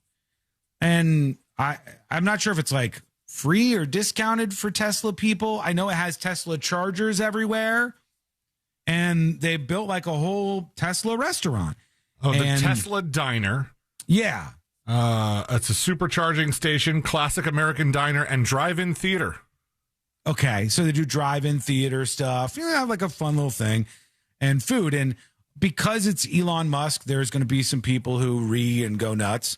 And I'm not sure if it's like free or discounted for Tesla people. I know it has Tesla chargers everywhere. And they built like a whole Tesla restaurant. Oh, the Tesla Diner. Yeah. It's a supercharging station, classic American diner, and drive-in theater. Okay, so they do drive-in theater stuff. You know, have like a fun little thing, and food. And because it's Elon Musk, there's going to be some people who and go nuts.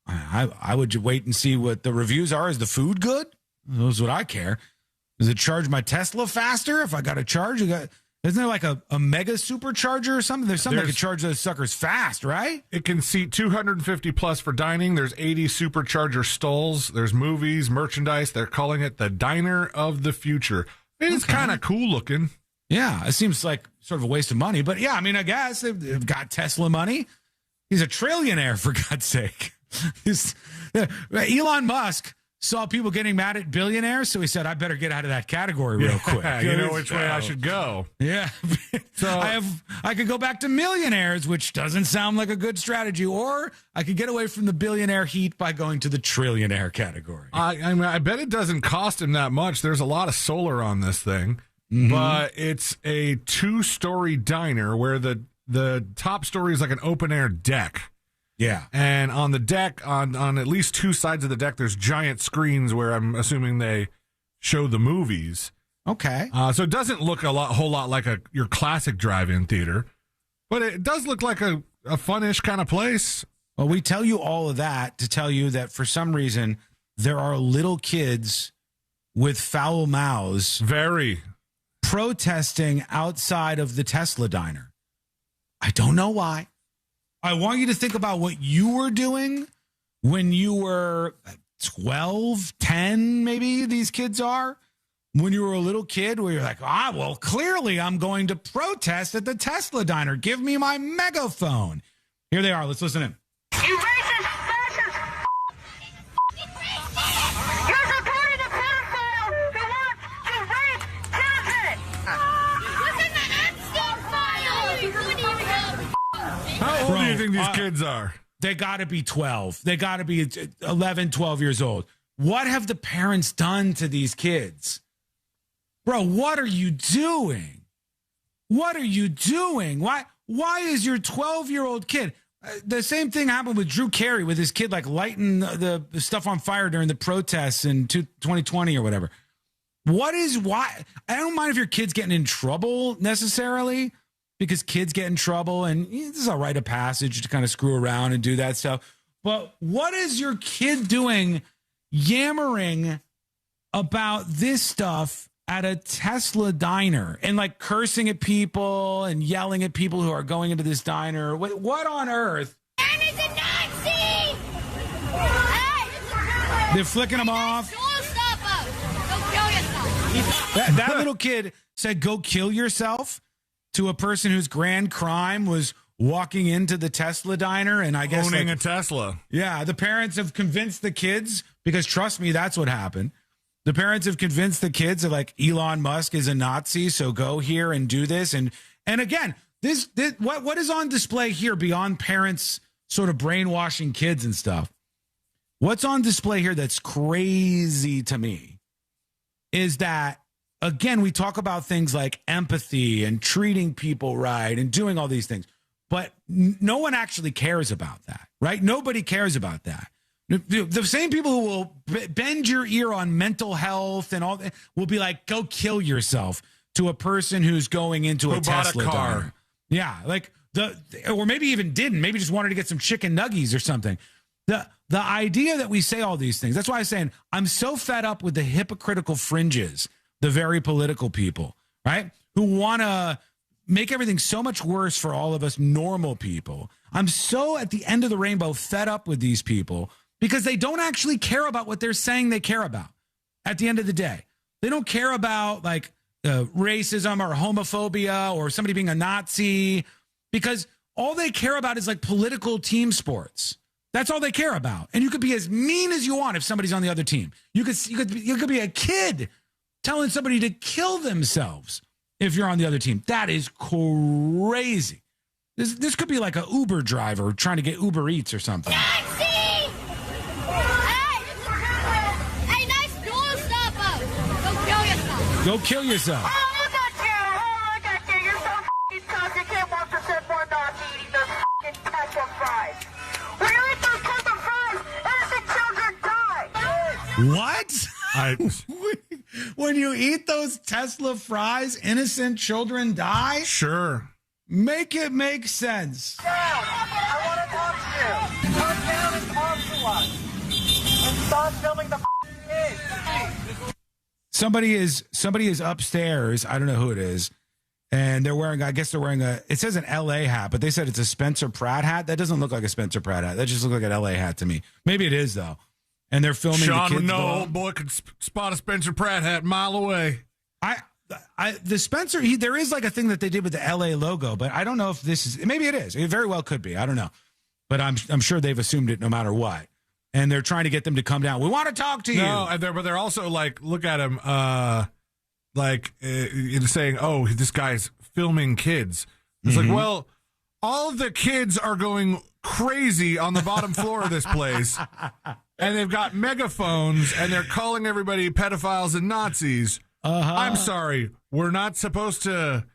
I would wait and see what the reviews are. Is the food good? That's what I care. Does it charge my Tesla faster if I got to charge? Isn't there like a mega supercharger or something? There's something that can charge those suckers fast, right? It can seat 250 plus for dining. There's 80 supercharger stalls. There's movies, merchandise. They're calling it the Diner of the Future. It's kind of cool looking. Yeah, it seems like sort of a waste of money. But yeah, I mean, I guess they've got Tesla money. He's a trillionaire, for God's sake. Elon Musk saw people getting mad at billionaires, so he said, I better get out of that category real quick. You know which way I should go. Yeah. So I could go back to millionaires, which doesn't sound like a good strategy, or I could get away from the billionaire heat by going to the trillionaire category. I mean, I bet it doesn't cost him that much. There's a lot of solar on this thing, but it's a 2-story diner where the top story is like an open-air deck. Yeah. And on the deck, on at least 2 sides of the deck, there's giant screens where I'm assuming they show the movies. Okay. So it doesn't look a whole lot like your classic drive-in theater, but it does look like a fun-ish kind of place. Well, we tell you all of that to tell you that for some reason there are little kids with foul mouths protesting outside of the Tesla diner. I don't know why. I want you to think about what you were doing when you were 12, 10, maybe these kids are. When you were a little kid where you're like, well, clearly I'm going to protest at the Tesla diner. Give me my megaphone. Here they are. Let's listen in. You racist, fascist, you're supporting a pedophile who wants to rape children. What's in the Epstein file? You wouldn't even know. How old do you think these kids are? They got to be 12. They got to be 11, 12 years old. What have the parents done to these kids? Bro, what are you doing? What are you doing? Why is your 12-year-old kid? The same thing happened with Drew Carey with his kid like lighting the stuff on fire during the protests in 2020 or whatever. Why? I don't mind if your kid's getting in trouble necessarily, because kids get in trouble and this is a rite of passage to kind of screw around and do that stuff. But what is your kid doing yammering about this stuff at a Tesla diner and like cursing at people and yelling at people who are going into this diner? What on earth? Anna's a Nazi! They're flicking them off. Don't stop us. They'll kill you That little kid said, "Go kill yourself," to a person whose grand crime was walking into the Tesla diner, and I guess owning a Tesla. Yeah, the parents have convinced the kids, because trust me, that's what happened. The parents have convinced the kids that, like, Elon Musk is a Nazi, so go here and do this. And again, this what is on display here beyond parents sort of brainwashing kids and stuff? What's on display here that's crazy to me is that, again, we talk about things like empathy and treating people right and doing all these things, but no one actually cares about that, right? Nobody cares about that. The same people who will bend your ear on mental health and all that will be like, "Go kill yourself," to a person who's going into a Tesla car. Diner. Yeah, like or maybe even didn't, maybe just wanted to get some chicken nuggies or something. The idea that we say all these things, that's why I'm saying I'm so fed up with the hypocritical fringes, the very political people, right? Who want to make everything so much worse for all of us normal people. I'm so at the end of the rainbow fed up with these people because they don't actually care about what they're saying they care about at the end of the day. They don't care about like racism or homophobia or somebody being a Nazi, because all they care about is like political team sports. That's all they care about. And you could be as mean as you want if somebody's on the other team. You could be a kid telling somebody to kill themselves if you're on the other team. That is crazy. This could be like an Uber driver trying to get Uber Eats or something. Taxi! Hey, nice door stopper. Go kill yourself. Go kill yourself. Oh, look at you. You're so f***ing tough. You can't 1% more not eating those f***ing Tesla fries. When you eat those Tesla fries, innocent children die. What? When you eat those Tesla fries, innocent children die? Sure. Make it make sense. I want to talk to you. Come down and talk to us. And stop filming the kids. Somebody is upstairs. I don't know who it is. And they're wearing, it says an LA hat, but they said it's a Spencer Pratt hat. That doesn't look like a Spencer Pratt hat. That just looks like an LA hat to me. Maybe it is, though. And they're filming Sean the kids. would know, old boy could spot a Spencer Pratt hat a mile away. The Spencer, there is like a thing that they did with the LA logo, but I don't know if this is, maybe it is. It very well could be. I don't know. But I'm sure they've assumed it no matter what. And they're trying to get them to come down. We want to talk to you. No, but they're also like, look at him, saying, "Oh, this guy's filming kids." It's like, well, all of the kids are going crazy on the bottom floor of this place, and they've got megaphones, and they're calling everybody pedophiles and Nazis. I'm sorry, we're not supposed to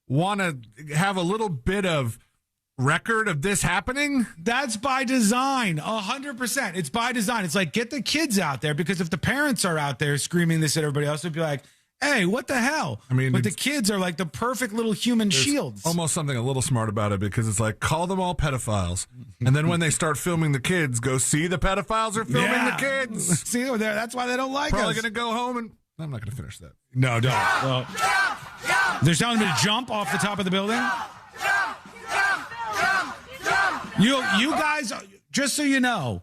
want to have a little bit of record of this happening? That's by design, 100%. It's by design. It's like, get the kids out there, because if the parents are out there screaming this at everybody else, it'd be like, hey, what the hell? I mean, but the kids are like the perfect little human shields. Almost something a little smart about it, because it's like, call them all pedophiles. And then when they start filming the kids, go see the pedophiles are filming the kids. See, that's why they don't like Probably us. going to go home and... I'm not going to finish that. No, don't. Well, they're telling me to jump off the top of the building. You guys, just so you know,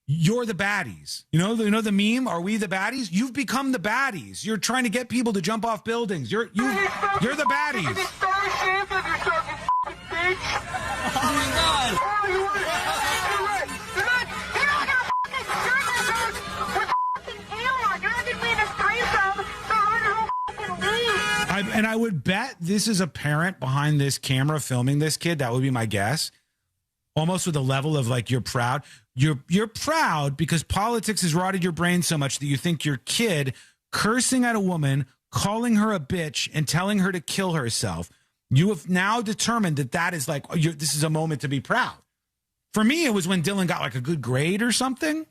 you're the baddies. You know the meme? Are we the baddies? You've become the baddies. You're trying to get people to jump off buildings. You're the baddies. Oh my God. And I would bet this is a parent behind this camera filming this kid. That would be my guess. Almost with a level of like, you're proud. You're proud because politics has rotted your brain so much that you think your kid cursing at a woman, calling her a bitch, and telling her to kill herself. You have now determined that is like, this is a moment to be proud. For me, it was when Dylan got like a good grade or something.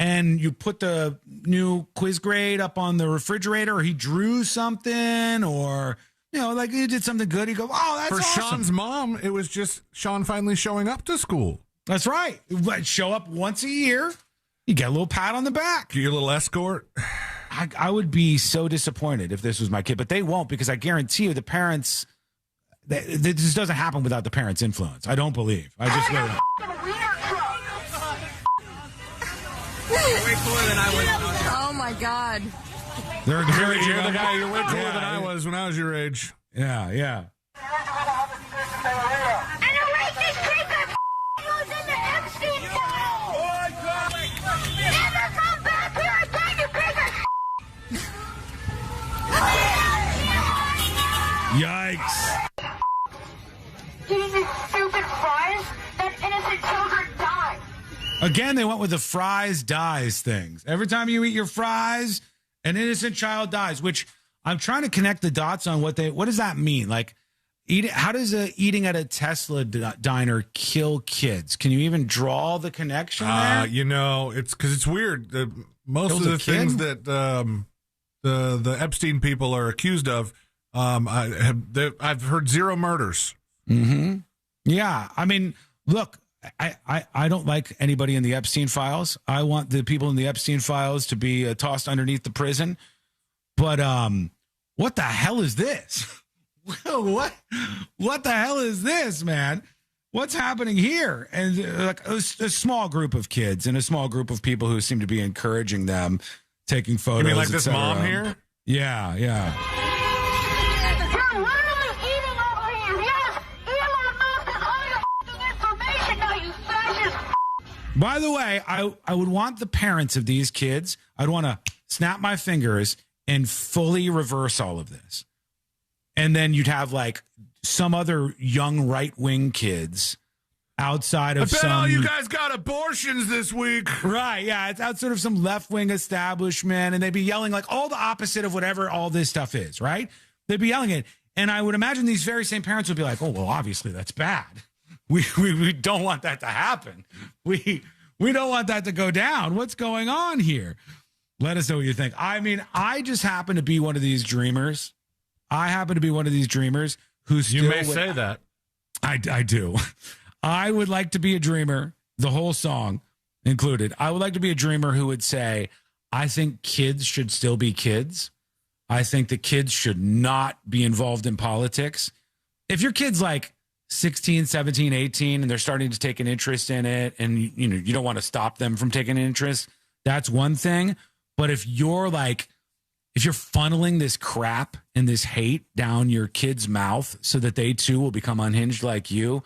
And you put the new quiz grade up on the refrigerator, or he drew something, or, like he did something good. He go, oh, that's awesome. For Sean's mom, it was just Sean finally showing up to school. That's right. Show up once a year. You get a little pat on the back. Get your little escort. I would be so disappointed if this was my kid, but they won't, because I guarantee you the parents, this doesn't happen without the parents' influence. I don't believe. I just really don't. Oh my God. They're encouraging You're the them. guy. You're way cooler than I was when I was your age. Yeah, yeah. And a racist creep that goes in the Epstein file. Never come back here again, you piece of Yikes. Eating these stupid fries, that innocent children die. Again, they went with the fries dies things. Every time you eat your fries, an innocent child dies, which I'm trying to connect the dots on what does that mean? Like, how does eating at a Tesla diner kill kids? Can you even draw the connection there? It's because it's weird. Most Kills of a the kid? things that the Epstein people are accused of, I've heard zero murders. Mm-hmm. Yeah. I mean, look, I don't like anybody in the Epstein files. I want the people in the Epstein files to be tossed underneath the prison. But what the hell is this? What the hell is this, man? What's happening here? And like a small group of kids and a small group of people who seem to be encouraging them, taking photos. You mean like this mom here? Yeah. You're literally eating over here. Yes, Elon Musk has all your information now, you fascist. By the way, I would want the parents of these kids, I'd want to snap my fingers and fully reverse all of this. And then you'd have like some other young right-wing kids outside of I bet all you guys got abortions this week. Right, yeah. It's outside of some left-wing establishment, and they'd be yelling like all the opposite of whatever all this stuff is, right? They'd be yelling it. And I would imagine these very same parents would be like, oh, well, obviously that's bad. We don't want that to happen. We don't want that to go down. What's going on here? Let us know what you think. I mean, I just happen to be one of these dreamers. Who still You may say that. I do. I would like to be a dreamer, the whole song included. I would like to be a dreamer who would say, I think kids should still be kids. I think the kids should not be involved in politics. If your kid's like 16, 17, 18, and they're starting to take an interest in it, and you don't want to stop them from taking an interest, that's one thing. But if you're funneling this crap and this hate down your kid's mouth so that they too will become unhinged like you,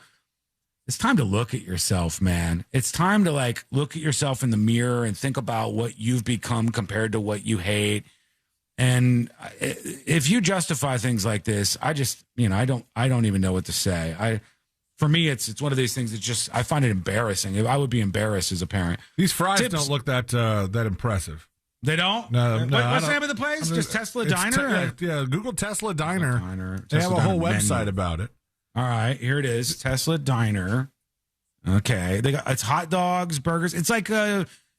it's time to look at yourself, man. It's time to like look at yourself in the mirror and think about what you've become compared to what you hate. And if you justify things like this, I just, I don't even know what to say. For me, it's one of these things that just, I find it embarrassing. I would be embarrassed as a parent. These fries don't look that impressive. They don't? No, What's the name of the place? Just Tesla Diner? Yeah, Google Tesla Diner. They Tesla have a whole Diner website menu. about it. All right, here it is. Tesla Diner. Okay. It's hot dogs, burgers. It's like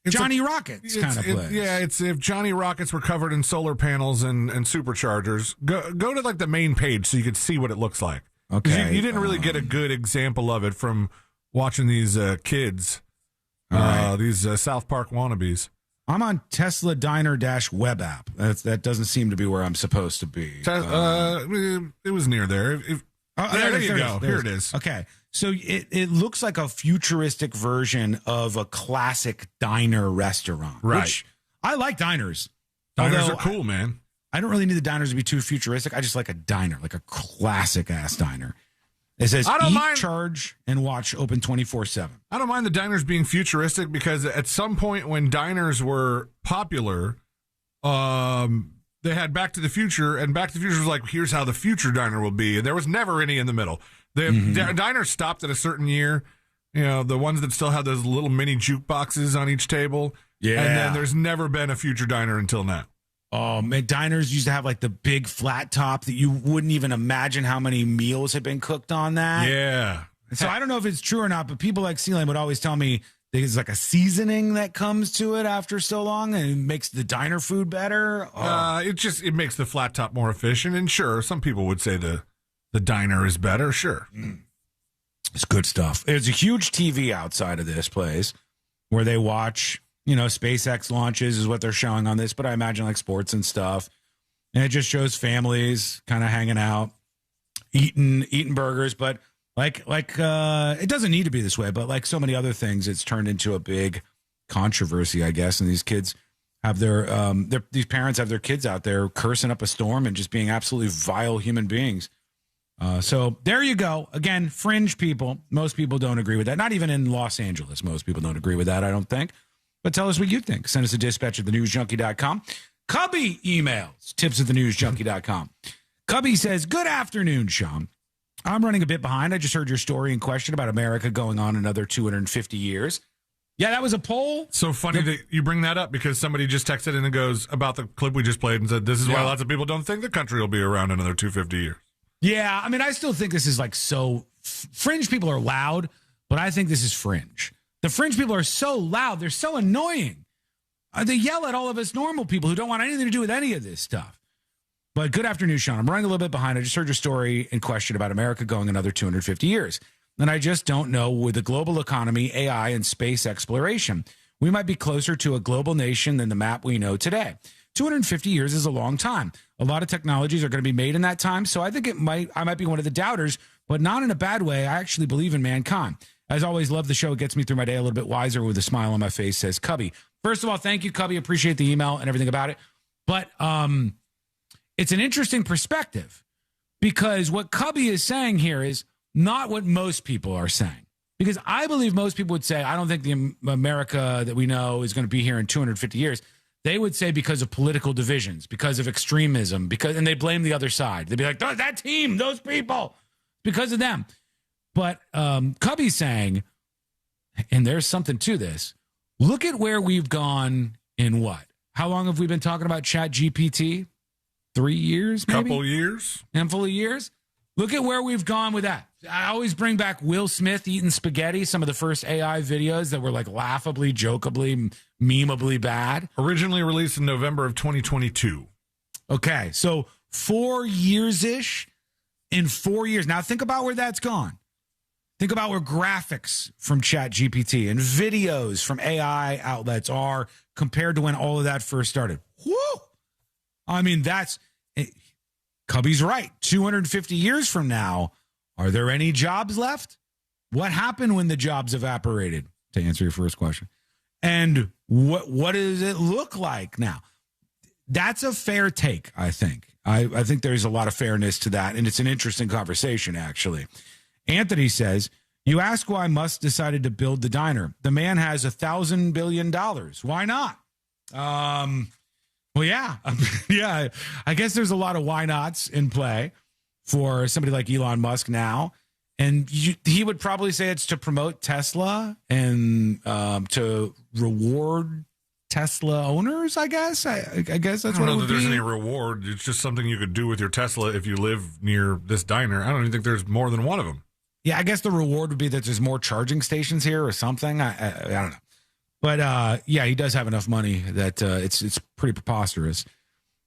Johnny Rockets kind of place. It's if Johnny Rockets were covered in solar panels and superchargers. Go to like the main page so you could see what it looks like. 'Cause Okay. You didn't really get a good example of it from watching these kids, these South Park wannabes. I'm on Tesla Diner web app. That doesn't seem to be where I'm supposed to be. It was near there. There you go. Here it is. Okay. So it looks like a futuristic version of a classic diner restaurant. Right. Which I like diners. Diners Although are cool, man. I don't really need the diners to be too futuristic. I just like a diner, like a classic ass diner. It says I don't eat, mind- charge, and watch open 24/7. I don't mind the diners being futuristic because at some point when diners were popular, they had Back to the Future, and Back to the Future was like, here's how the future diner will be. And there was never any in the middle. The diners stopped at a certain year, the ones that still have those little mini jukeboxes on each table. Yeah. And then there's never been a future diner until now. Oh, man, diners used to have like the big flat top that you wouldn't even imagine how many meals had been cooked on that. Yeah. So I don't know if it's true or not, but people like Sealand would always tell me there's like a seasoning that comes to it after so long and it makes the diner food better. It makes the flat top more efficient. And sure, some people would say the diner is better. Sure. It's good stuff. There's a huge TV outside of this place where they watch, SpaceX launches is what they're showing on this, but I imagine like sports and stuff. And it just shows families kind of hanging out, eating burgers, but like it doesn't need to be this way, but like so many other things, it's turned into a big controversy, I guess. And these kids have these parents have their kids out there cursing up a storm and just being absolutely vile human beings. So there you go. Again, fringe people. Most people don't agree with that. Not even in Los Angeles. Most people don't agree with that, I don't think. But tell us what you think. Send us a dispatch at thenewsjunkie.com. Cubby emails, tips@thenewsjunkie.com. Cubby says, good afternoon, Sean. I'm running a bit behind. I just heard your story and question about America going on another 250 years. Yeah, that was a poll. So funny that you bring that up because somebody just texted in and goes about the clip we just played and said, this is why lots of people don't think the country will be around another 250 years. Yeah, I mean, I still think this is like so fringe people are loud, but I think this is fringe. The fringe people are so loud. They're so annoying. They yell at all of us normal people who don't want anything to do with any of this stuff. But good afternoon, Sean. I'm running a little bit behind. I just heard your story and question about America going another 250 years. And I just don't know with the global economy, AI, and space exploration, we might be closer to a global nation than the map we know today. 250 years is a long time. A lot of technologies are going to be made in that time. So I think I might be one of the doubters, but not in a bad way. I actually believe in mankind. As always, love the show. It gets me through my day a little bit wiser with a smile on my face, says Cubby. First of all, thank you, Cubby. Appreciate the email and everything about it. But it's an interesting perspective because what Cubby is saying here is not what most people are saying. Because I believe most people would say, I don't think the America that we know is going to be here in 250 years. They would say because of political divisions, because of extremism, and they blame the other side. They'd be like, that team, those people, because of them. But Cubby's saying, and there's something to this, look at where we've gone in what? How long have we been talking about ChatGPT? 3 years, maybe? Couple years. Handful of years. Look at where we've gone with that. I always bring back Will Smith eating spaghetti, some of the first AI videos that were like laughably, jokeably, memeably bad. Originally released in November of 2022. Okay, so 4 years-ish. In 4 years. Now think about where that's gone. Think about where graphics from ChatGPT and videos from AI outlets are compared to when all of that first started. Whoo! I mean, Cubby's right. 250 years from now, are there any jobs left? What happened when the jobs evaporated? To answer your first question. And what does it look like now? That's a fair take, I think. I think there's a lot of fairness to that, and it's an interesting conversation, actually. Anthony says, you ask why Musk decided to build the diner. The man has $1,000 billion. Why not? Well, yeah. Yeah, I guess there's a lot of why nots in play for somebody like Elon Musk now. And he would probably say it's to promote Tesla and to reward Tesla owners, I guess. I guess that's what it would be. I don't know that there's any reward. It's just something you could do with your Tesla if you live near this diner. I don't even think there's more than one of them. Yeah, I guess the reward would be that there's more charging stations here or something. I don't know. But, yeah, he does have enough money that it's pretty preposterous.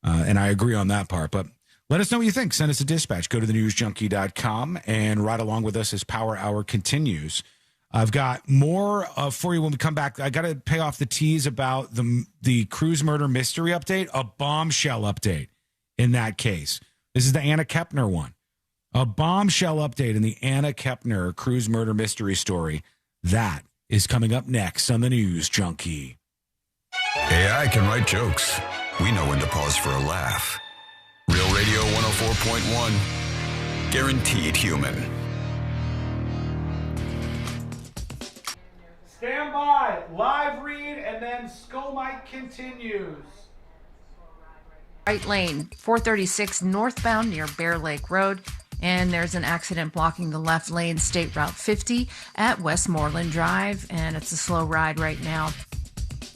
And I agree on that part. But let us know what you think. Send us a dispatch. Go to thenewsjunkie.com and ride along with us as Power Hour continues. I've got more for you when we come back. I got to pay off the tease about the Cruz murder mystery update, a bombshell update in that case. This is the Anna Kepner one. A bombshell update in the Anna Kepner Cruz murder mystery story. That is coming up next on the News Junkie. AI can write jokes. We know when to pause for a laugh. Real Radio 104.1. Guaranteed human. Stand by. Live read and then Skull Mike continues. Right lane, 436 northbound near Bear Lake Road. And there's an accident blocking the left lane, State Route 50 at Westmoreland Drive. And it's a slow ride right now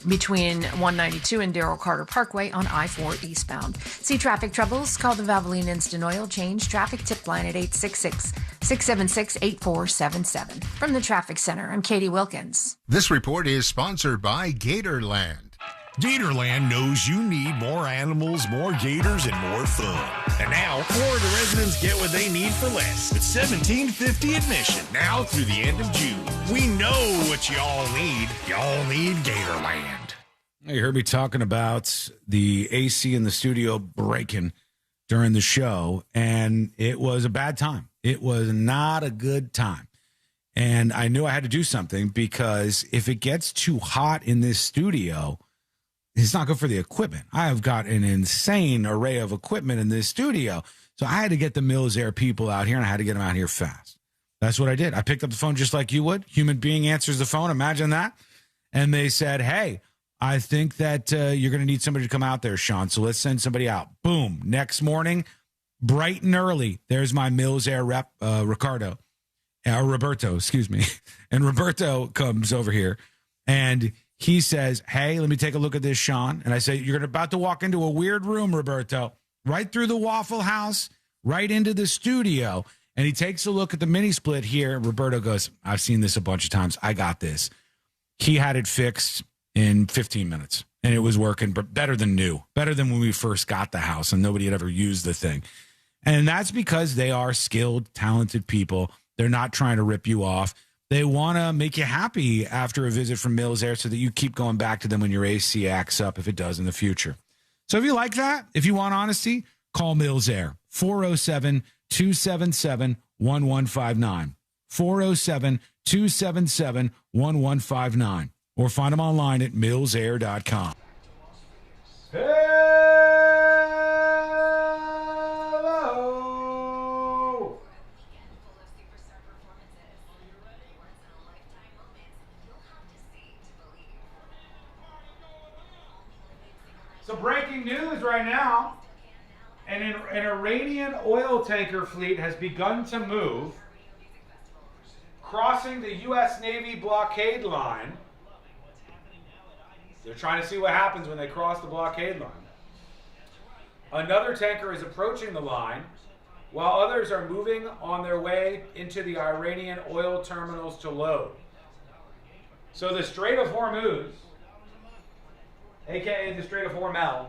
between 192 and Darrell Carter Parkway on I-4 eastbound. See traffic troubles? Call the Valvoline Instant Oil Change traffic tip line at 866-676-8477. From the Traffic Center, I'm Katie Wilkins. This report is sponsored by Gatorland. Gatorland knows you need more animals, more gators, and more fun. And now, Florida residents get what they need for less. With $17.50 admission, now through the end of June. We know what y'all need. Y'all need Gatorland. You heard me talking about the AC in the studio breaking during the show, and it was a bad time. It was not a good time. And I knew I had to do something because if it gets too hot in this studio, It's not good for the equipment. I have got an insane array of equipment in this studio. So I had to get the Mills Air people out here, and I had to get them out here fast. That's what I did. I picked up the phone just like you would. Human being answers the phone. Imagine that. And they said, hey, I think that you're going to need somebody to come out there, Sean. So let's send somebody out. Boom. Next morning, bright and early, there's my Mills Air rep, Roberto, excuse me. And Roberto comes over here, and he says, hey, let me take a look at this, Sean. And I say, you're about to walk into a weird room, Roberto, right through the Waffle House, right into the studio. And he takes a look at the mini split here. Roberto goes, I've seen this a bunch of times. I got this. He had it fixed in 15 minutes, and it was working, but better than new, better than when we first got the house and nobody had ever used the thing. And that's because they are skilled, talented people. They're not trying to rip you off. They want to make you happy after a visit from Mills Air so that you keep going back to them when your AC acts up, if it does in the future. So if you like that, if you want honesty, call Mills Air, 407-277-1159, 407-277-1159, or find them online at millsair.com. So breaking news right now, an Iranian oil tanker fleet has begun to move, crossing the U.S. Navy blockade line. They're trying to see what happens when they cross the blockade line. Another tanker is approaching the line, while others are moving on their way into the Iranian oil terminals to load. So the Strait of Hormuz, aka the Strait of Hormel,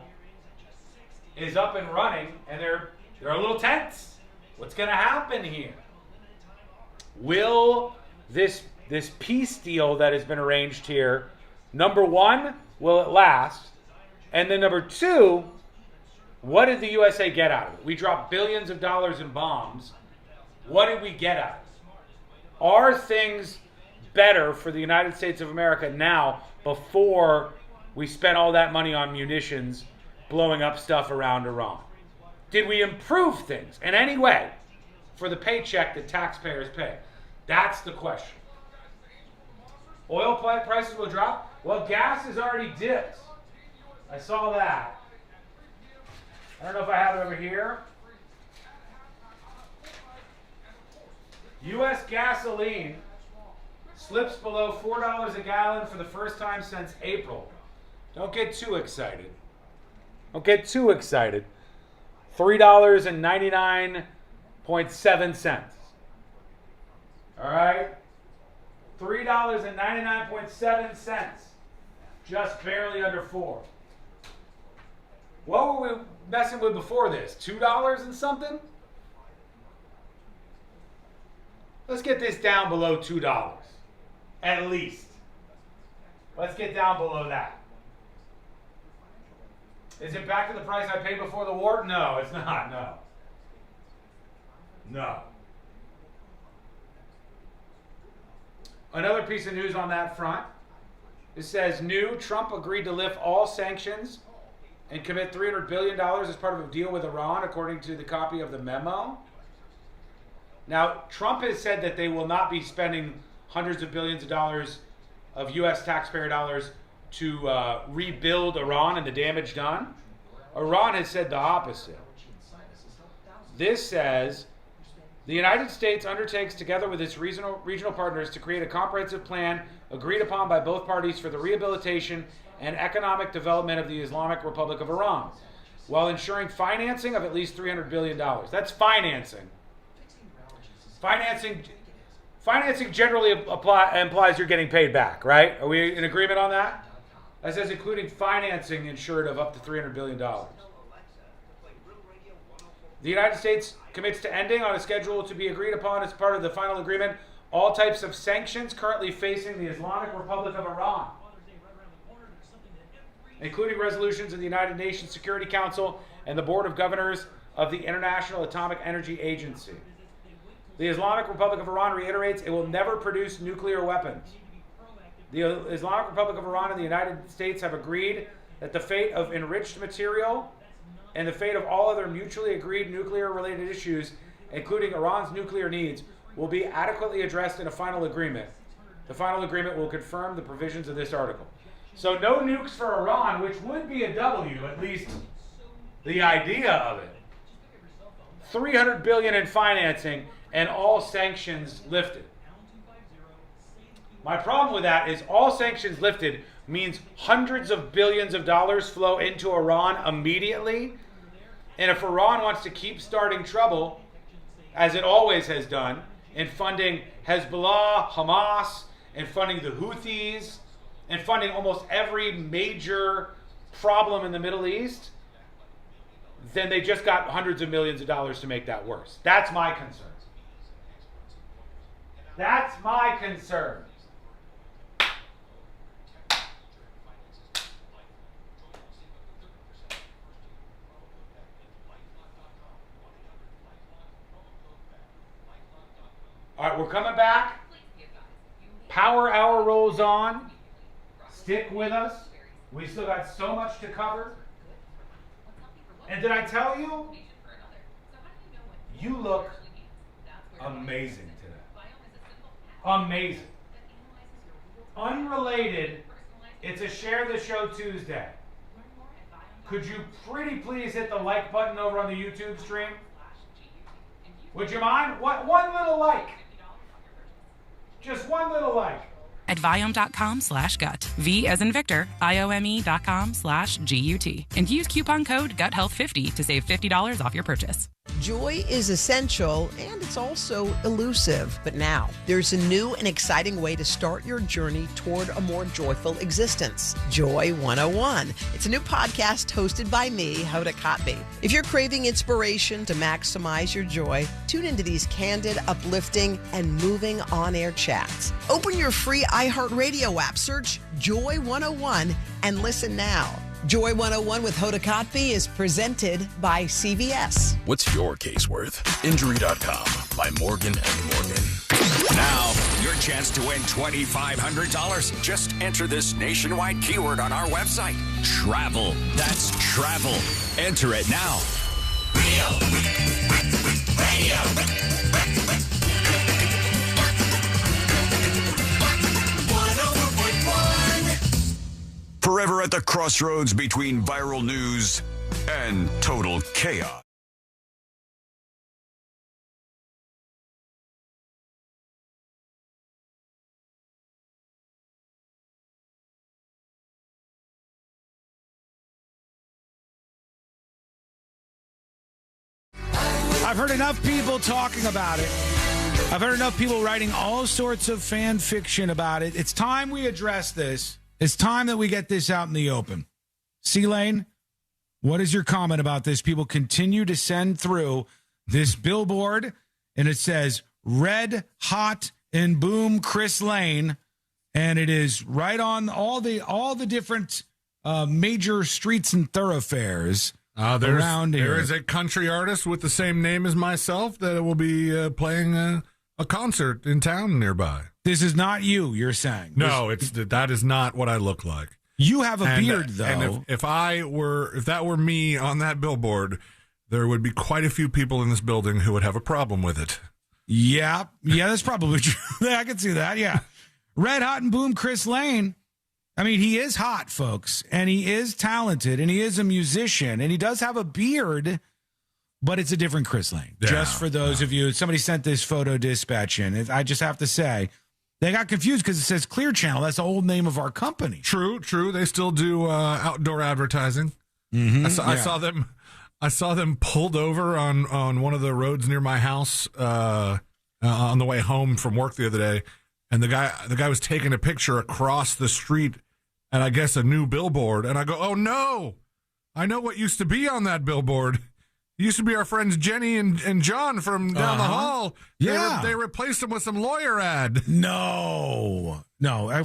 is up and running, and they're a little tense. What's going to happen here? Will this peace deal that has been arranged here, number one, will it last? And then number two, what did the USA get out of it? We dropped billions of dollars in bombs. What did we get out of it? Are things better for the United States of America now before we spent all that money on munitions blowing up stuff around Iran? Did we improve things in any way for the paycheck that taxpayers pay? That's the question. Oil prices will drop. Well, gas has already dipped. I saw that. I don't know if I have it over here. U.S. gasoline slips below $4 a gallon for the first time since April. Don't get too excited. Don't get too excited. $3.99.7. All right? $3.99.7. Just barely under 4. What were we messing with before this? $2 and something? Let's get this down below $2. At least. Let's get down below that. Is it back to the price I paid before the war? No, it's not. No. No. Another piece of news on that front. It says, Trump agreed to lift all sanctions and commit $300 billion as part of a deal with Iran, according to the copy of the memo. Now, Trump has said that they will not be spending hundreds of billions of dollars of U.S. taxpayer dollars to rebuild Iran and the damage done. Iran has said the opposite. This says, the United States undertakes, together with its regional partners, to create a comprehensive plan agreed upon by both parties for the rehabilitation and economic development of the Islamic Republic of Iran, while ensuring financing of at least $300 billion. That's financing. Financing generally implies you're getting paid back, right? Are we in agreement on that? That says including financing insured of up to $300 billion. The United States commits to ending on a schedule to be agreed upon as part of the final agreement all types of sanctions currently facing the Islamic Republic of Iran, including resolutions of the United Nations Security Council and the Board of Governors of the International Atomic Energy Agency. The Islamic Republic of Iran reiterates it will never produce nuclear weapons. The Islamic Republic of Iran and the United States have agreed that the fate of enriched material and the fate of all other mutually agreed nuclear-related issues, including Iran's nuclear needs, will be adequately addressed in a final agreement. The final agreement will confirm the provisions of this article. So no nukes for Iran, which would be a W, at least the idea of it. $300 billion in financing and all sanctions lifted. My problem with that is all sanctions lifted means hundreds of billions of dollars flow into Iran immediately. And if Iran wants to keep starting trouble, as it always has done, in funding Hezbollah, Hamas, and funding the Houthis, and funding almost every major problem in the Middle East, then they just got hundreds of millions of dollars to make that worse. That's my concern. That's my concern. All right, we're coming back. Power Hour rolls on. Stick with us. We still got so much to cover. And did I tell you? You look amazing today. Amazing. Unrelated, it's a Share the Show Tuesday. Could you pretty please hit the like button over on the YouTube stream? Would you mind? One little like. Just one little like. At Viome.com/gut. V as in Victor, IOME.com/GUT. And use coupon code GUTHEALTH50 to save $50 off your purchase. Joy is essential and it's also elusive. But now there's a new and exciting way to start your journey toward a more joyful existence. Joy 101. It's a new podcast hosted by me, Hoda Kotb. If you're craving inspiration to maximize your joy, tune into these candid, uplifting, and moving on-air chats. Open your free iHeartRadio app, search Joy 101, and listen now. Joy 101 with Hoda Kotb is presented by CVS. What's your case worth? Injury.com by Morgan & Morgan. Now, your chance to win $2,500. Just enter this nationwide keyword on our website. Travel. That's travel. Enter it now. Radio. Forever at the crossroads between viral news and total chaos. I've heard enough people talking about it. I've heard enough people writing all sorts of fan fiction about it. It's time we address this. It's time that we get this out in the open. C-Lane, what is your comment about this? People continue to send through this billboard, and it says, Red Hot and Boom Chris Lane, and it is right on all the different major streets and thoroughfares around here. There is a country artist with the same name as myself that will be playing a concert in town nearby. This is not you, you're saying? No, that is not what I look like. You have a beard, though. And if that were me on that billboard, there would be quite a few people in this building who would have a problem with it. Yeah, that's probably true. I can see that, yeah. Red Hot and Boom Chris Lane. I mean, he is hot, folks, and he is talented, and he is a musician, and he does have a beard, but it's a different Chris Lane. Yeah, just for those of you, somebody sent this photo dispatch in. I just have to say, they got confused because it says Clear Channel. That's the old name of our company. True. They still do outdoor advertising. Mm-hmm. I saw them pulled over on one of the roads near my house on the way home from work the other day, and the guy was taking a picture across the street, and I guess a new billboard. And I go, oh no, I know what used to be on that billboard. It used to be our friends Jenny and John from down the hall. Yeah. They replaced them with some lawyer ad. No.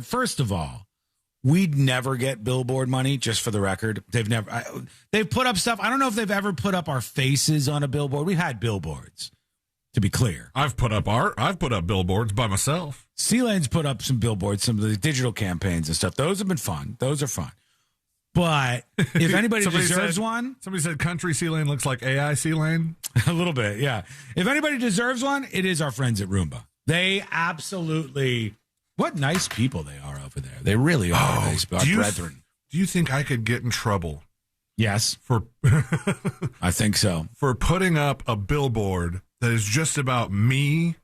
First of all, we'd never get billboard money, just for the record. They've put up stuff. I don't know if they've ever put up our faces on a billboard. We've had billboards, to be clear. I've put up art. I've put up billboards by myself. C-Lane's put up some billboards, some of the digital campaigns and stuff. Those have been fun. Those are fun. But if anybody deserves one. Somebody said country sea lane looks like AI sea lane. A little bit, yeah. If anybody deserves one, it is our friends at Roomba. They absolutely, what nice people they are over there. They really are nice, our brethren. Do you think I could get in trouble? Yes. For I think so. For putting up a billboard that is just about me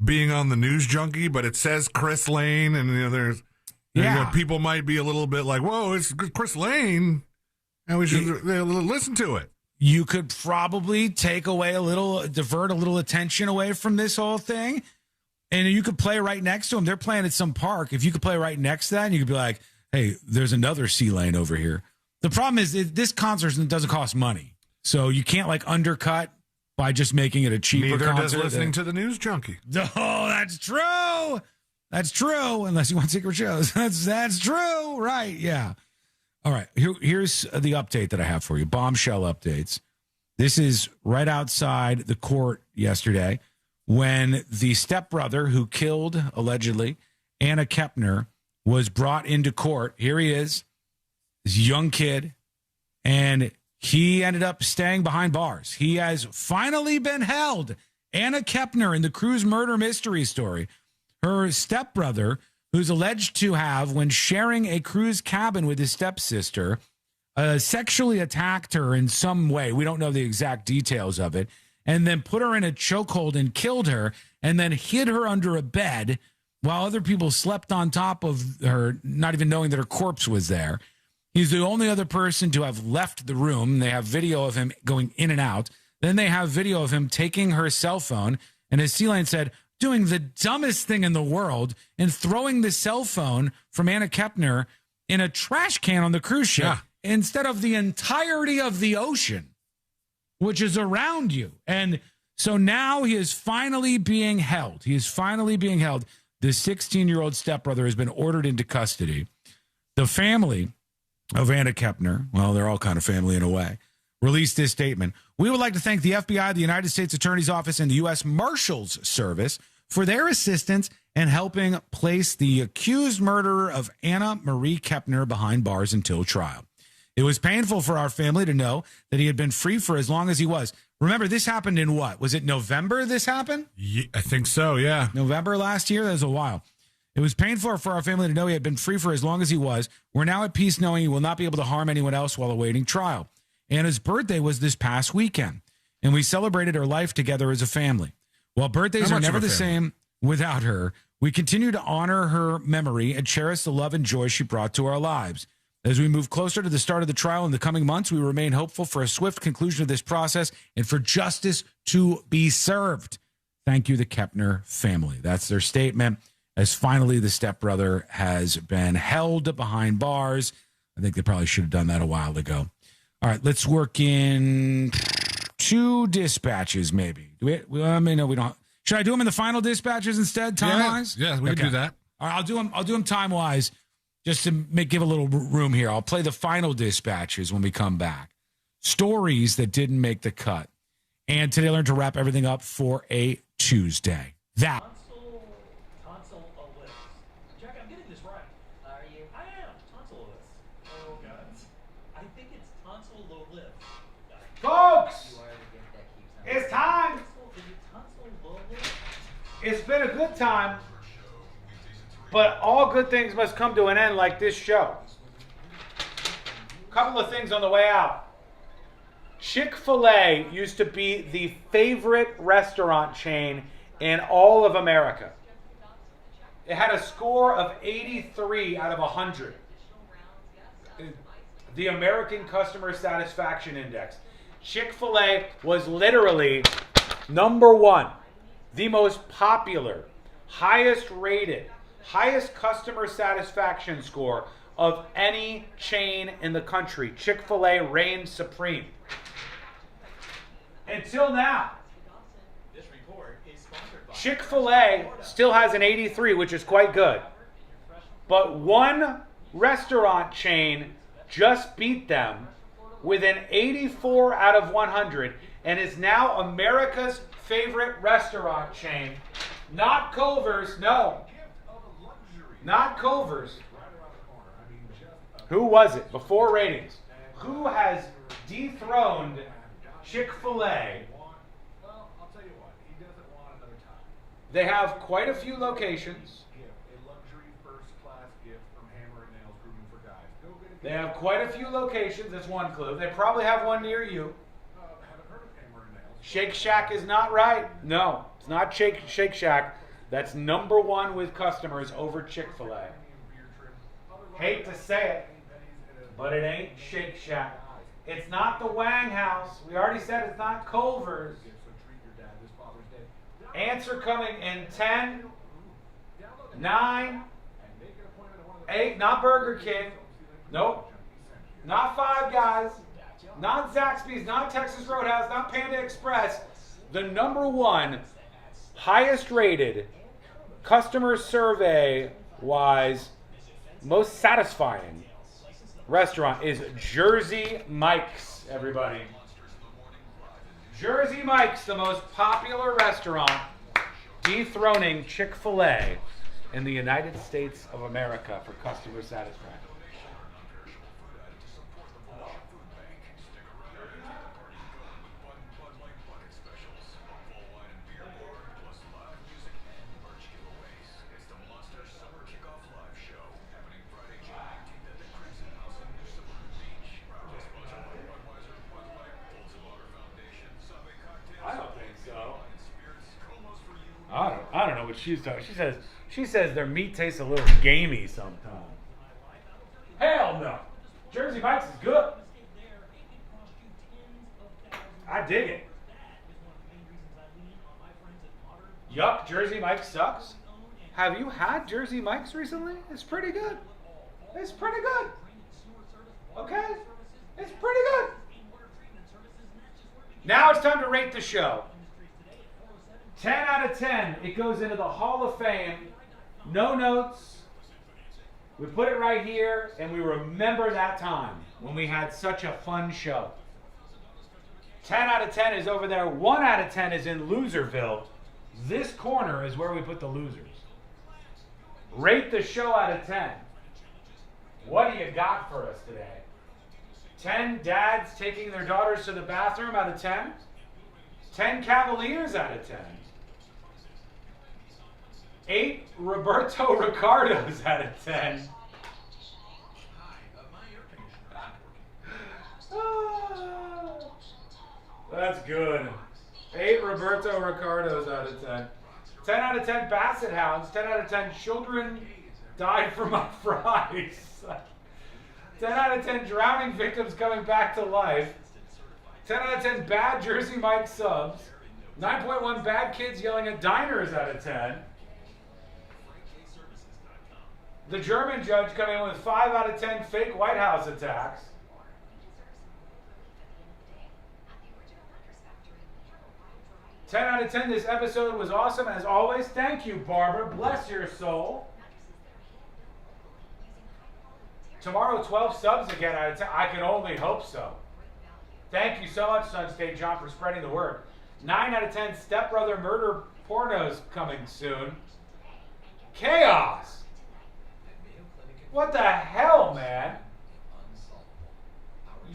being on the News Junkie, but it says Chris Lane, and there's people might be a little bit like, whoa, it's Chris Lane, and we should listen to it. You could probably divert a little attention away from this whole thing, and you could play right next to them. They're playing at some park. If you could play right next to that, and you could be like, hey, there's another sea lane over here. The problem is this concert doesn't cost money, so you can't undercut by just making it a cheaper concert. Neither does listening to the News Junkie. Oh, that's true. That's true. Unless you want secret shows. That's true. Right. Yeah. All right. Here's the update that I have for you. Bombshell updates. This is right outside the court yesterday when the stepbrother who killed, allegedly, Anna Kepner was brought into court. Here he is, this young kid, and he ended up staying behind bars. He has finally been held. Anna Kepner in the Cruz murder mystery story. Her stepbrother, who's alleged to have, when sharing a Cruz cabin with his stepsister, sexually attacked her in some way. We don't know the exact details of it. And then put her in a chokehold and killed her, and then hid her under a bed while other people slept on top of her, not even knowing that her corpse was there. He's the only other person to have left the room. They have video of him going in and out. Then they have video of him taking her cell phone, and as Sea-Lane said, doing the dumbest thing in the world and throwing the cell phone from Anna Kepner in a trash can on the cruise ship instead of the entirety of the ocean, which is around you. And so now he is finally being held. He is finally being held. The 16-year-old stepbrother has been ordered into custody. The family of Anna Kepner, well, they're all kind of family in a way, released this statement. We would like to thank the FBI, the United States Attorney's Office, and the U.S. Marshals Service for their assistance in helping place the accused murderer of Anna Marie Kepner behind bars until trial. It was painful for our family to know that he had been free for as long as he was. Remember, this happened in what? Was it November this happened? Yeah, I think so, yeah. November last year? That was a while. It was painful for our family to know he had been free for as long as he was. We're now at peace knowing he will not be able to harm anyone else while awaiting trial. Anna's birthday was this past weekend, and we celebrated her life together as a family. While birthdays are never the same without her, we continue to honor her memory and cherish the love and joy she brought to our lives. As we move closer to the start of the trial in the coming months, we remain hopeful for a swift conclusion of this process and for justice to be served. Thank you, the Kepner family. That's their statement, as finally the stepbrother has been held behind bars. I think they probably should have done that a while ago. All right, let's work in 2 dispatches, maybe. Do we? No, we don't. Should I do them in the final dispatches instead, time-wise? Yeah, we can do that. All right, I'll do them time-wise, just to give a little room here. I'll play the final dispatches when we come back. Stories that didn't make the cut. And today I learned to wrap everything up for a Tuesday. That. Jack, I'm getting this right. Are you? I am. Tonsilolus. Oh, God. I think it's tonsilolus. Folks, it's time. It's been a good time, but all good things must come to an end like this show. Couple of things on the way out. Chick-fil-A used to be the favorite restaurant chain in all of America. It had a score of 83 out of 100. The American Customer Satisfaction Index. Chick-fil-A was literally number 1. The most popular, highest rated, highest customer satisfaction score of any chain in the country. Chick-fil-A reigned supreme. Until now. Chick-fil-A still has an 83, which is quite good. But one restaurant chain just beat them with an 84 out of 100 and is now America's favorite restaurant chain. Not Culver's, no. Not Culver's. Who was it before ratings? Who has dethroned Chick-fil-A? Well, I'll tell you what. He doesn't want another time. They have quite a few locations. A luxury first-class gift from Hammer and Nails Grooming for Guys. Go get it. They have quite a few locations. That's one clue. They probably have one near you. Haven't heard of Hammer and Nails. Shake Shack is not right. No, it's not Shake Shack. That's number one with customers over Chick-fil-A. Hate to say it, but it ain't Shake Shack. It's not the Wang House. We already said it's not Culver's. Answer coming in 10, 9, 8, not Burger King. Nope. Not Five Guys. Not Zaxby's. Not Texas Roadhouse. Not Panda Express. The number one highest rated customer survey wise most satisfying restaurant is Jersey Mike's, everybody. Jersey Mike's, the most popular restaurant, dethroning Chick-fil-A in the United States of America for customer satisfaction. I don't know what she's talking. She says their meat tastes a little gamey sometimes. Hell no. Jersey Mike's is good. I dig it. Yup, Jersey Mike's sucks. Have you had Jersey Mike's recently? It's pretty good. It's pretty good. Okay? It's pretty good. Now it's time to rate the show. 10 out of 10. It goes into the Hall of Fame. No notes. We put it right here, and we remember that time when we had such a fun show. 10 out of 10 is over there. 1 out of 10 is in Loserville. This corner is where we put the losers. Rate the show out of 10. What do you got for us today? 10 dads taking their daughters to the bathroom out of 10? 10 Cavaliers out of 10. 8 Roberto Ricardos out of 10. Oh, that's good. 8 Roberto Ricardos out of 10. 10 out of 10 Basset Hounds. 10 out of 10 Children Died for My Fries. 10 out of 10 Drowning Victims Coming Back to Life. 10 out of 10 Bad Jersey Mike Subs. 9.1 Bad Kids Yelling at Diners out of 10. The German judge coming in with 5 out of 10 fake White House attacks. Ten out of 10, this episode was awesome as always. Thank you, Barbara. Bless your soul. Tomorrow, 12 subs again out of 10. I can only hope so. Thank you so much, Sun State John, for spreading the word. 9 out of 10, Stepbrother Murder Pornos coming soon. Chaos. What the hell, man?